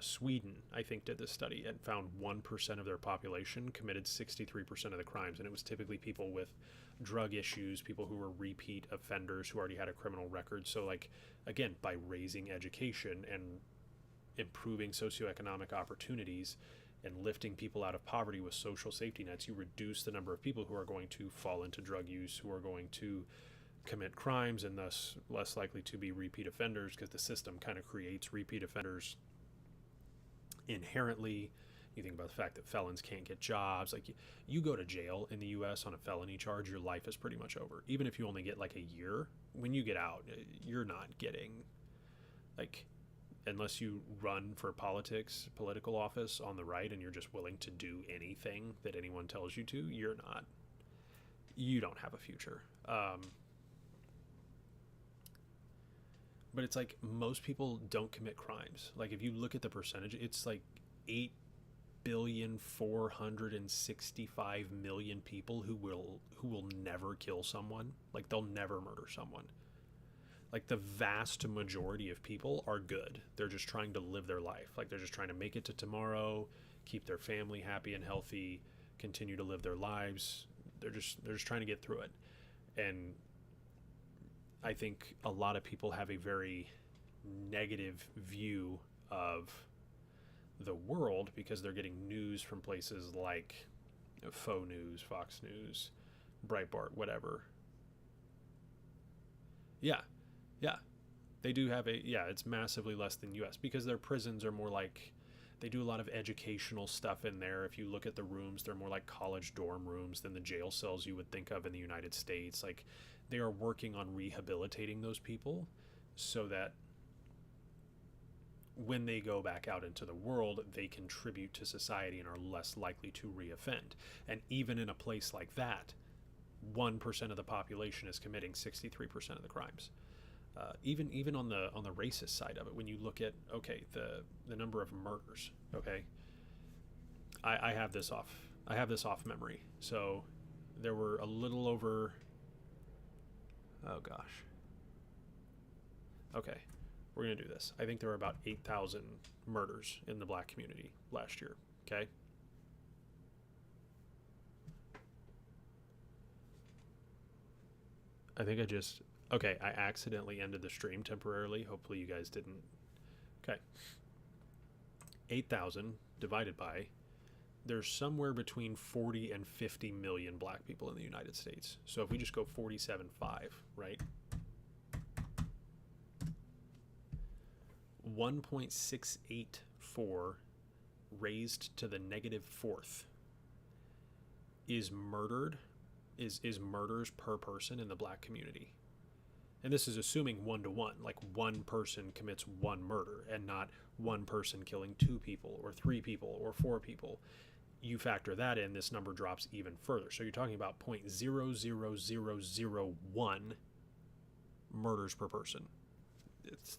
Sweden, I think, did this study and found 1% of their population committed 63% of the crimes. And it was typically people with drug issues, people who were repeat offenders who already had a criminal record. So, like, again, by raising education and improving socioeconomic opportunities and lifting people out of poverty with social safety nets, you reduce the number of people who are going to fall into drug use, who are going to commit crimes, and thus less likely to be repeat offenders, because the system kind of creates repeat offenders inherently. You think about the fact that felons can't get jobs. Like, you go to jail in the US on a felony charge, your life is pretty much over. Even if you only get like a year, when you get out, you're not getting, like, unless you run for political office on the right and you're just willing to do anything that anyone tells you to, you don't have a future. But it's like, most people don't commit crimes. Like, if you look at the percentage, it's like 8,465,000,000 people who will never kill someone. Like, they'll never murder someone. Like, the vast majority of people are good. They're just trying to live their life. Like, they're just trying to make it to tomorrow, keep their family happy and healthy, continue to live their lives. They're just trying to get through it. And I think a lot of people have a very negative view of the world because they're getting news from places like Faux News, Fox News, Breitbart, whatever. Yeah. They do have it's massively less than US because their prisons are more like, they do a lot of educational stuff in there. If you look at the rooms, they're more like college dorm rooms than the jail cells you would think of in the United States. Like, they are working on rehabilitating those people so that when they go back out into the world, they contribute to society and are less likely to reoffend. And even in a place like that, 1% of the population is committing 63% of the crimes. Even on the racist side of it, when you look at, okay, the number of murders, okay, I have this off memory. So there were a little over, oh gosh, okay, we're gonna do this. I think there were about 8,000 murders in the black community last year. Okay. I accidentally ended the stream temporarily. Hopefully you guys didn't. Okay. 8,000 divided by, there's somewhere between 40 and 50 million black people in the United States. So if we just go 47.5, right? 1.684 raised to the negative fourth is murders per person in the black community. And this is assuming 1-to-1, like one person commits one murder and not one person killing 2 people or 3 people or 4 people. You factor that in, this number drops even further. So you're talking about 0.00001 murders per person.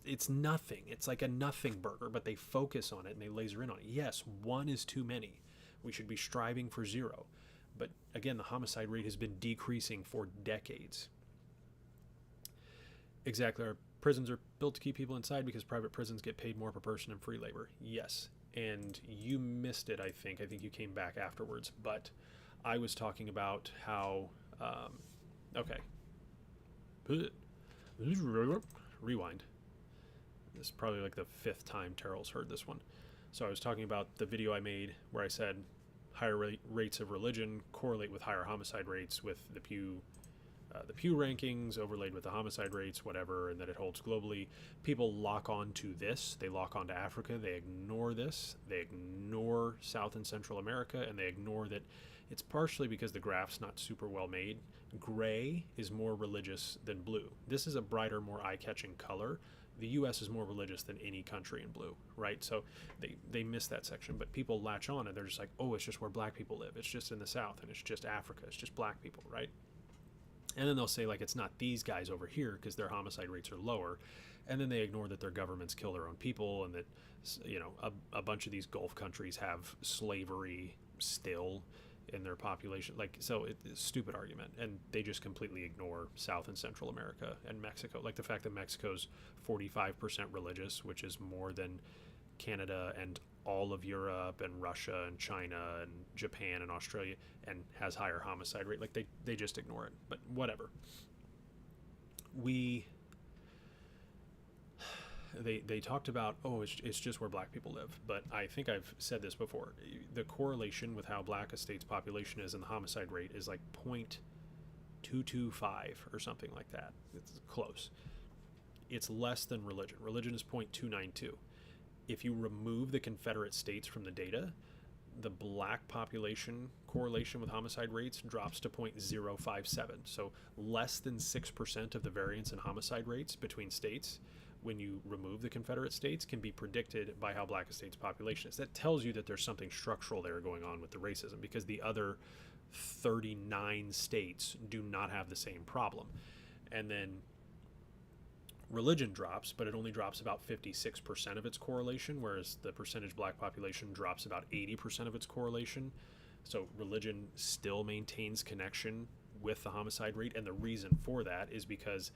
it's nothing. It's like a nothing burger, but they focus on it and they laser in on it. Yes, one is too many. We should be striving for zero. But again, the homicide rate has been decreasing for decades. Exactly. Our prisons are built to keep people inside because private prisons get paid more per person in free labor. Yes. And you missed it, I think. I think you came back afterwards. But I was talking about how. Okay. Rewind. This is probably like the fifth time Terrell's heard this one. So I was talking about the video I made where I said higher rates of religion correlate with higher homicide rates with the Pew rankings overlaid with the homicide rates, whatever, and that it holds globally. People lock on to this. They lock on to Africa. They ignore this. They ignore South and Central America, and they ignore that it's partially because the graph's not super well made. Gray is more religious than blue. This is a brighter, more eye-catching color. The U.S. is more religious than any country in blue, right? So they miss that section, but people latch on and they're just like, oh, it's just where black people live. It's just in the South, and it's just Africa. It's just black people, right? And then they'll say, like, it's not these guys over here because their homicide rates are lower. And then they ignore that their governments kill their own people and that, you know, a bunch of these Gulf countries have slavery still in their population. Like, so it's a stupid argument. And they just completely ignore South and Central America and Mexico. Like the fact that Mexico's 45% religious, which is more than Canada and all of Europe and Russia and China and Japan and Australia, and has higher homicide rate. Like they just ignore it, but whatever. They talked about, oh, it's just where black people live, but I think I've said this before. The correlation with how black a state's population is and the homicide rate is like 0.225 or something like that. It's close. It's less than religion. Religion is 0.292. If you remove the Confederate states from the data, the black population correlation with homicide rates drops to 0.057. So less than 6% of the variance in homicide rates between states when you remove the Confederate states can be predicted by how black a state's population is. That tells you that there's something structural there going on with the racism, because the other 39 states do not have the same problem. And then religion drops, but it only drops about 56% of its correlation, whereas the percentage black population drops about 80% of its correlation. So religion still maintains connection with the homicide rate, and the reason for that is because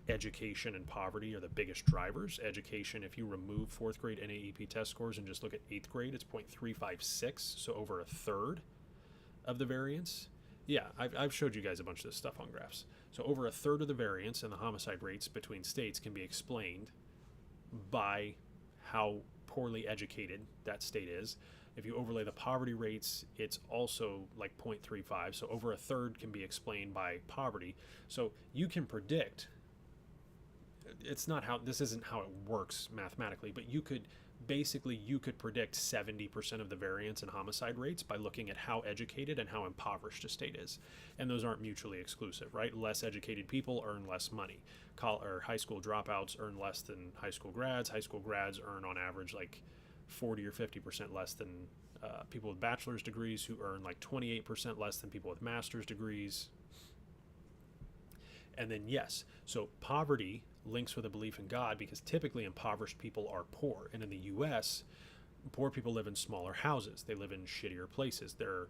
education and poverty are the biggest drivers. Education, if you remove 4th grade NAEP test scores and just look at 8th grade, it's 0.356, so over a third of the variance. Yeah, I've showed you guys a bunch of this stuff on graphs. So over a third of the variance in the homicide rates between states can be explained by how poorly educated that state is. If you overlay the poverty rates, it's also like 0.35. So over a third can be explained by poverty. So you can predict, this isn't how it works mathematically, but you could predict 70% of the variance in homicide rates by looking at how educated and how impoverished a state is. And those aren't mutually exclusive, right? Less educated people earn less money. High school dropouts earn less than high school grads. High school grads earn on average like 40 or 50% less than people with bachelor's degrees, who earn like 28% less than people with master's degrees. And then yes, so poverty links with a belief in God, because typically impoverished people are poor. And in the US, poor people live in smaller houses. They live in shittier places. They're,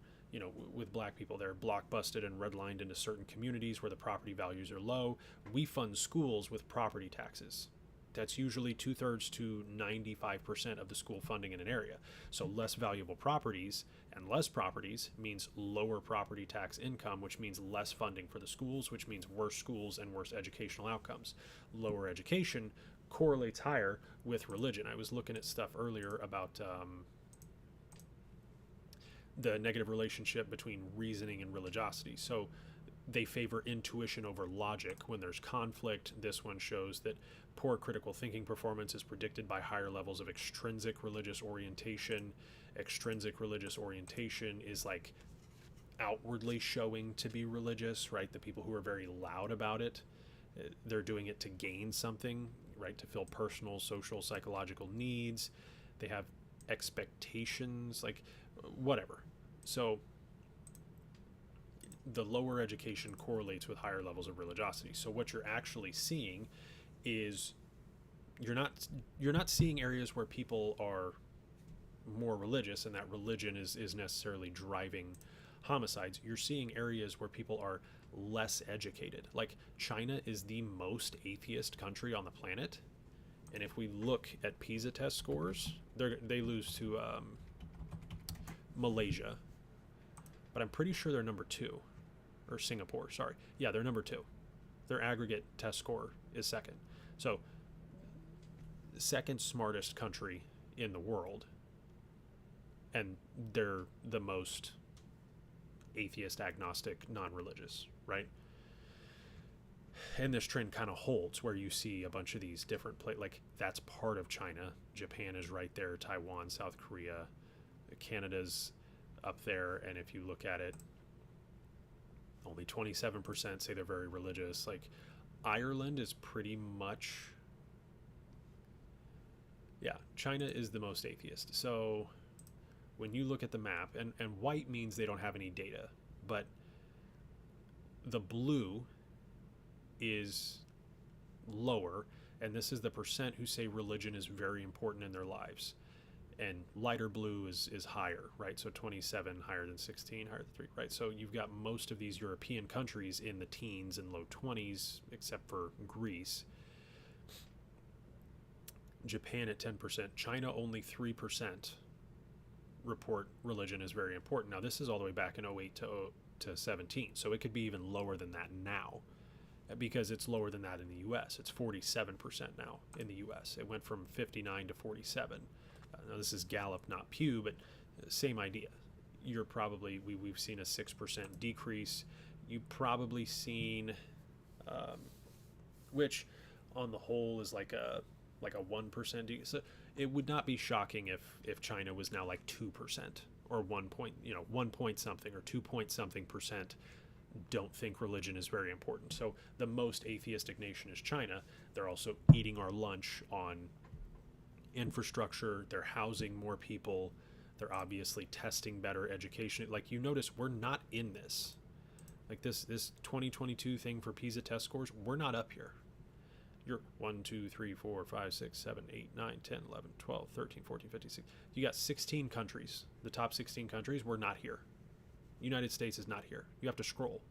with black people, they're blockbusted and redlined into certain communities where the property values are low. We fund schools with property taxes. That's usually 2/3 to 95% of the school funding in an area. So less valuable properties and less properties means lower property tax income, which means less funding for the schools, which means worse schools and worse educational outcomes. Lower education correlates higher with religion. I was looking at stuff earlier about the negative relationship between reasoning and religiosity. So they favor intuition over logic when there's conflict. This one shows that poor critical thinking performance is predicted by higher levels of extrinsic religious orientation. Extrinsic religious orientation is like outwardly showing to be religious, right? The people who are very loud about it, they're doing it to gain something, right? To fill personal, social, psychological needs. They have expectations, like whatever. So the lower education correlates with higher levels of religiosity. So what you're actually seeing is you're not seeing areas where people are more religious and that religion is necessarily driving homicides. You're seeing areas where people are less educated. Like China is the most atheist country on the planet, and if we look at PISA test scores, they lose to Malaysia, but I'm pretty sure they're number 2, or Singapore. Sorry, yeah, they're number 2. Their aggregate test score is second. So, second smartest country in the world, and they're the most atheist, agnostic, non-religious, right? And this trend kind of holds where you see a bunch of these different like that's part of China. Japan is right there, Taiwan, South Korea, Canada's up there, and if you look at it, only 27% say they're very religious. Like Ireland is pretty much, yeah, China is the most atheist. So when you look at the map, and white means they don't have any data, but the blue is lower, and this is the percent who say religion is very important in their lives. And lighter blue is higher, right? So 27 higher than 16, higher than 3, right? So you've got most of these European countries in the teens and low 20s, except for Greece. Japan at 10%. China only 3% report religion is very important. Now this is all the way back in 08 to 17, so it could be even lower than that now, because it's lower than that in the US. It's 47% now in the US. It went from 59 to 47. Now this is Gallup, not Pew, but same idea. You're probably, we've seen a 6% decrease. You've probably seen, which on the whole is like a 1% decrease. So it would not be shocking if China was now like 2% or 1 point something or 2 point something percent don't think religion is very important. So the most atheistic nation is China. They're also eating our lunch on infrastructure. They're housing more people. They're obviously testing better education. Like, you notice we're not in this. Like this 2022 thing for PISA test scores, we're not up here. You're 1, 2, 3, 4, 5, 6, 7, 8, 9, 10, 11, 12, 13, 14, 15, 16. You got 16 countries. The top 16 countries, we're not here. United States is not here. You have to scroll.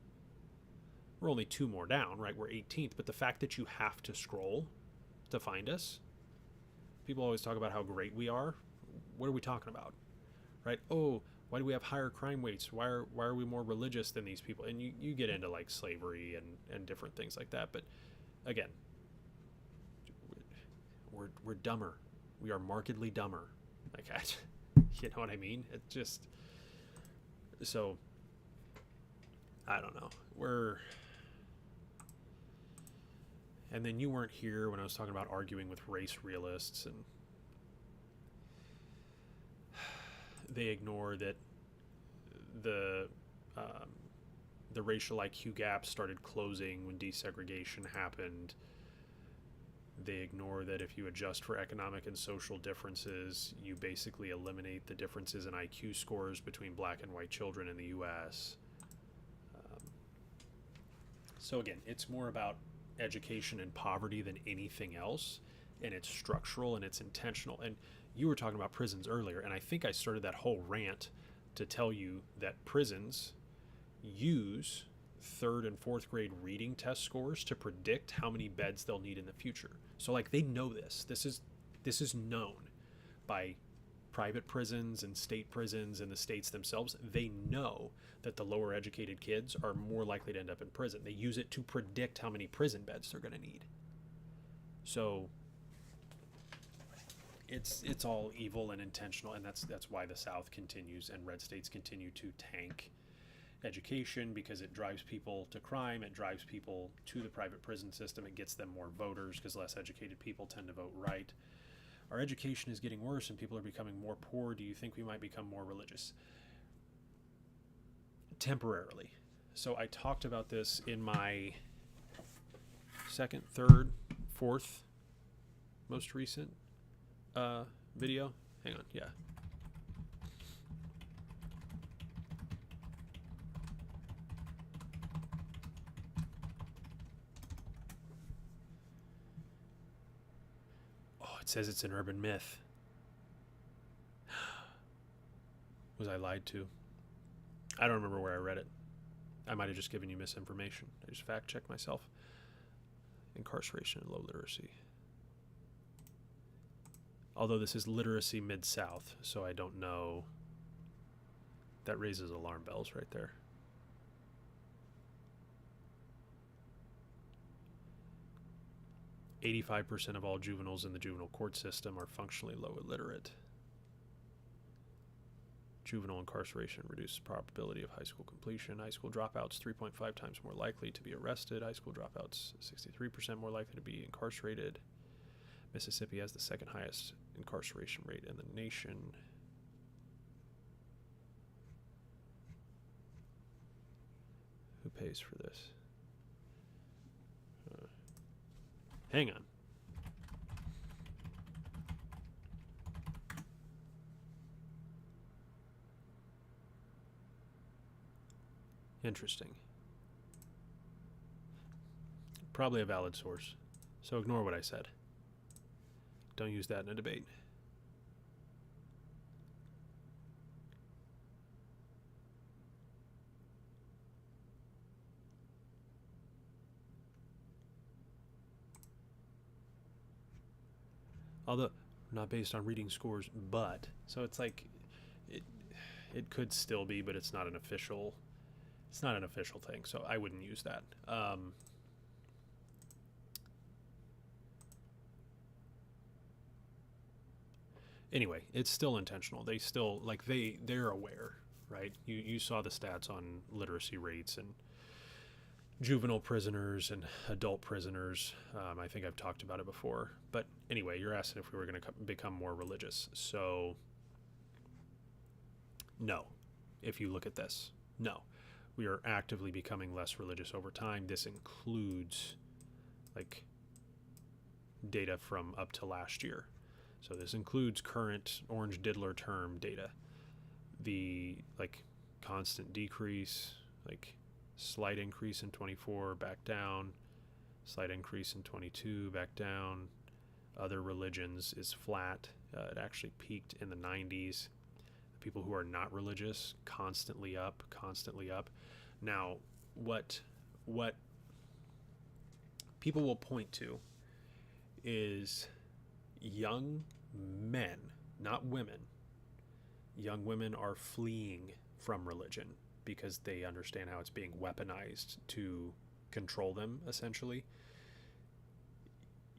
We're only 2 more down, right? We're 18th, but the fact that you have to scroll to find us, people always talk about how great we are. What are we talking about, right? Oh, why do we have higher crime rates? Why are we more religious than these people? And you get into like slavery and different things like that. But again, we're dumber. We are markedly dumber. Like, you know what I mean? It just, so I don't know. And then you weren't here when I was talking about arguing with race realists, and they ignore that the racial IQ gap started closing when desegregation happened. They ignore that if you adjust for economic and social differences, you basically eliminate the differences in IQ scores between black and white children in the U.S. So again, it's more about education and poverty than anything else, and it's structural and it's intentional. And you were talking about prisons earlier, and I think I started that whole rant to tell you that prisons use 3rd and 4th grade reading test scores to predict how many beds they'll need in the future. So like, they know this. This is known by private prisons and state prisons and the states themselves. They know that the lower educated kids are more likely to end up in prison. They use it to predict how many prison beds they're going to need. So it's all evil and intentional, and that's why the South continues and red states continue to tank education, because it drives people to crime, it drives people to the private prison system, it gets them more voters because less educated people tend to vote right. Our education is getting worse and people are becoming more poor. Do you think we might become more religious? Temporarily. So I talked about this in my 2nd, 3rd, 4th most recent video. Hang on, yeah. It says it's an urban myth. Was I lied to? I don't remember where I read it. I might have just given you misinformation. I just fact-checked myself. Incarceration and low literacy. Although this is literacy mid-south, so I don't know. That raises alarm bells right there. "85% of all juveniles in the juvenile court system are functionally low illiterate. Juvenile incarceration reduces probability of high school completion. High school dropouts 3.5 times more likely to be arrested. High school dropouts 63% more likely to be incarcerated. Mississippi has the second highest incarceration rate in the nation. Who pays for this? Hang on. Interesting. Probably a valid source. So ignore what I said. Don't use that in a debate. Although not based on reading scores, but so it's like it could still be, but it's not an official thing. So I wouldn't use that. Anyway, it's still intentional. They still they're aware, right? You saw the stats on literacy rates and juvenile prisoners and adult prisoners. I think I've talked about it before. But anyway, you're asking if we were going to become more religious. So no, if you look at this, no. We are actively becoming less religious over time. This includes like data from up to last year. So this includes current Orange Diddler term data. The like constant decrease, like slight increase in 24, back down, slight increase in 22, back down. Other religions is flat. It actually peaked in the 90s. The people who are not religious, constantly up, constantly up. Now, what people will point to is young men, not women. Young women are fleeing from religion because they understand how it's being weaponized to control them, essentially.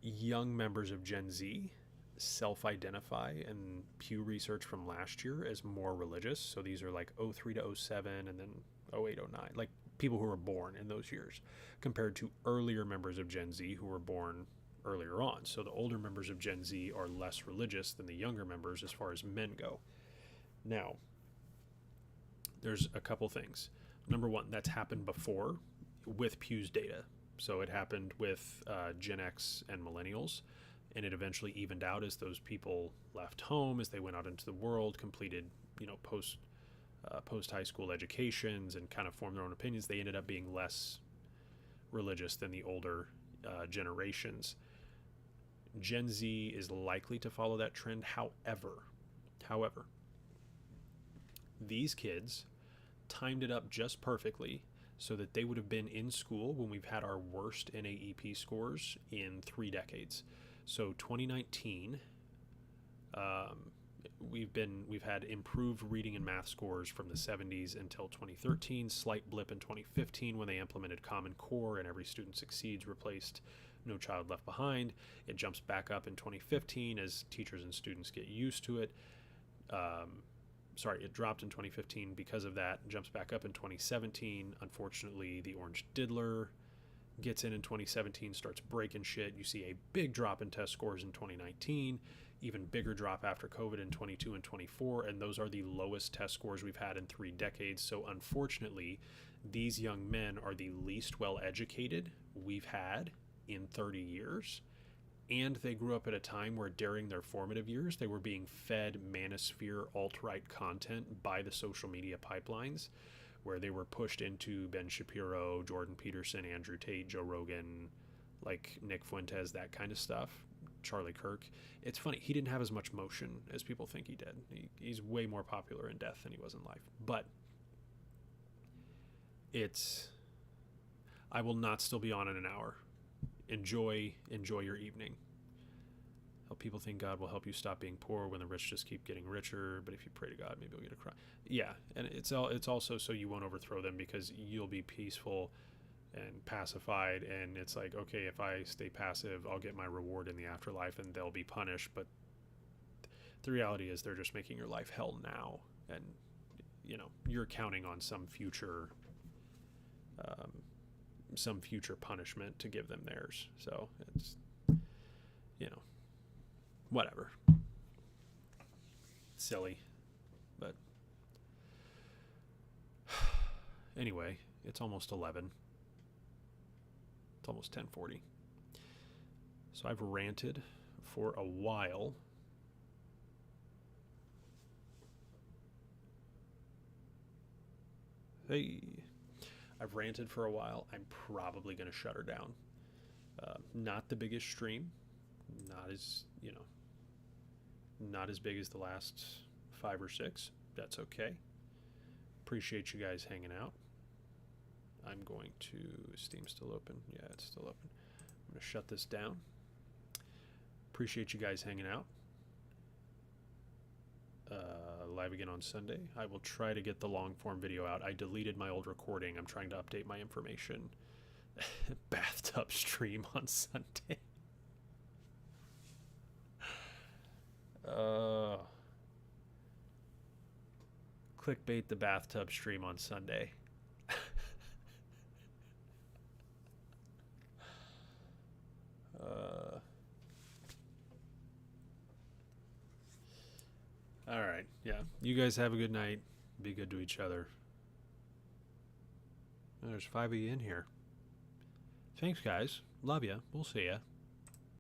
Young members of Gen Z self-identify in Pew research from last year as more religious. So these are like 03 to 07 and then 08, 09, like people who were born in those years, compared to earlier members of Gen Z who were born earlier on. So the older members of Gen Z are less religious than the younger members as far as men go. Now, there's a couple things. Number one, that's happened before with Pew's data. So it happened with Gen X and millennials, and it eventually evened out as those people left home, as they went out into the world, completed, post high school educations and kind of formed their own opinions. They ended up being less religious than the older generations. Gen Z is likely to follow that trend. However, these kids timed it up just perfectly so that they would have been in school when we've had our worst NAEP scores in 3 decades. So 2019, we've had improved reading and math scores from the 70s until 2013. Slight blip in 2015 when they implemented Common Core and Every Student Succeeds replaced No Child Left Behind. It jumps back up in 2015 as teachers and students get used to it. It dropped in 2015 because of that. Jumps back up in 2017. Unfortunately, the Orange Diddler gets in 2017, starts breaking shit. You see a big drop in test scores in 2019, even bigger drop after COVID in 22 and 24, and those are the lowest test scores we've had in 3 decades. So unfortunately, these young men are the least well educated we've had in 30 years. And they grew up at a time where during their formative years, they were being fed manosphere alt-right content by the social media pipelines, where they were pushed into Ben Shapiro, Jordan Peterson, Andrew Tate, Joe Rogan, like Nick Fuentes, that kind of stuff, Charlie Kirk. It's funny, he didn't have as much motion as people think he did. He's way more popular in death than he was in life. But I will not still be on in an hour. Enjoy your evening. People think God will help you stop being poor when the rich just keep getting richer, but if you pray to God, maybe you'll get a cry. Yeah, and it's also so you won't overthrow them, because you'll be peaceful and pacified, and it's like, okay, if I stay passive, I'll get my reward in the afterlife and they'll be punished. But the reality is they're just making your life hell now, and you're counting on some future punishment to give them theirs. So it's whatever. Silly. But anyway, it's almost 11. It's almost 10:40. So I've ranted for a while. Hey, I've ranted for a while. I'm probably going to shut her down. Not the biggest stream. Not as big as the last 5 or 6. That's okay. Appreciate you guys hanging out. I'm going to... Steam's still open. Yeah, it's still open. I'm going to shut this down. Appreciate you guys hanging out. Live again on Sunday. I will try to get the long form video out. I deleted my old recording. I'm trying to update my information. Bathtub stream on Sunday. Clickbait the bathtub stream on Sunday. All right. Yeah. You guys have a good night. Be good to each other. There's 5 of you in here. Thanks, guys. Love ya. We'll see ya.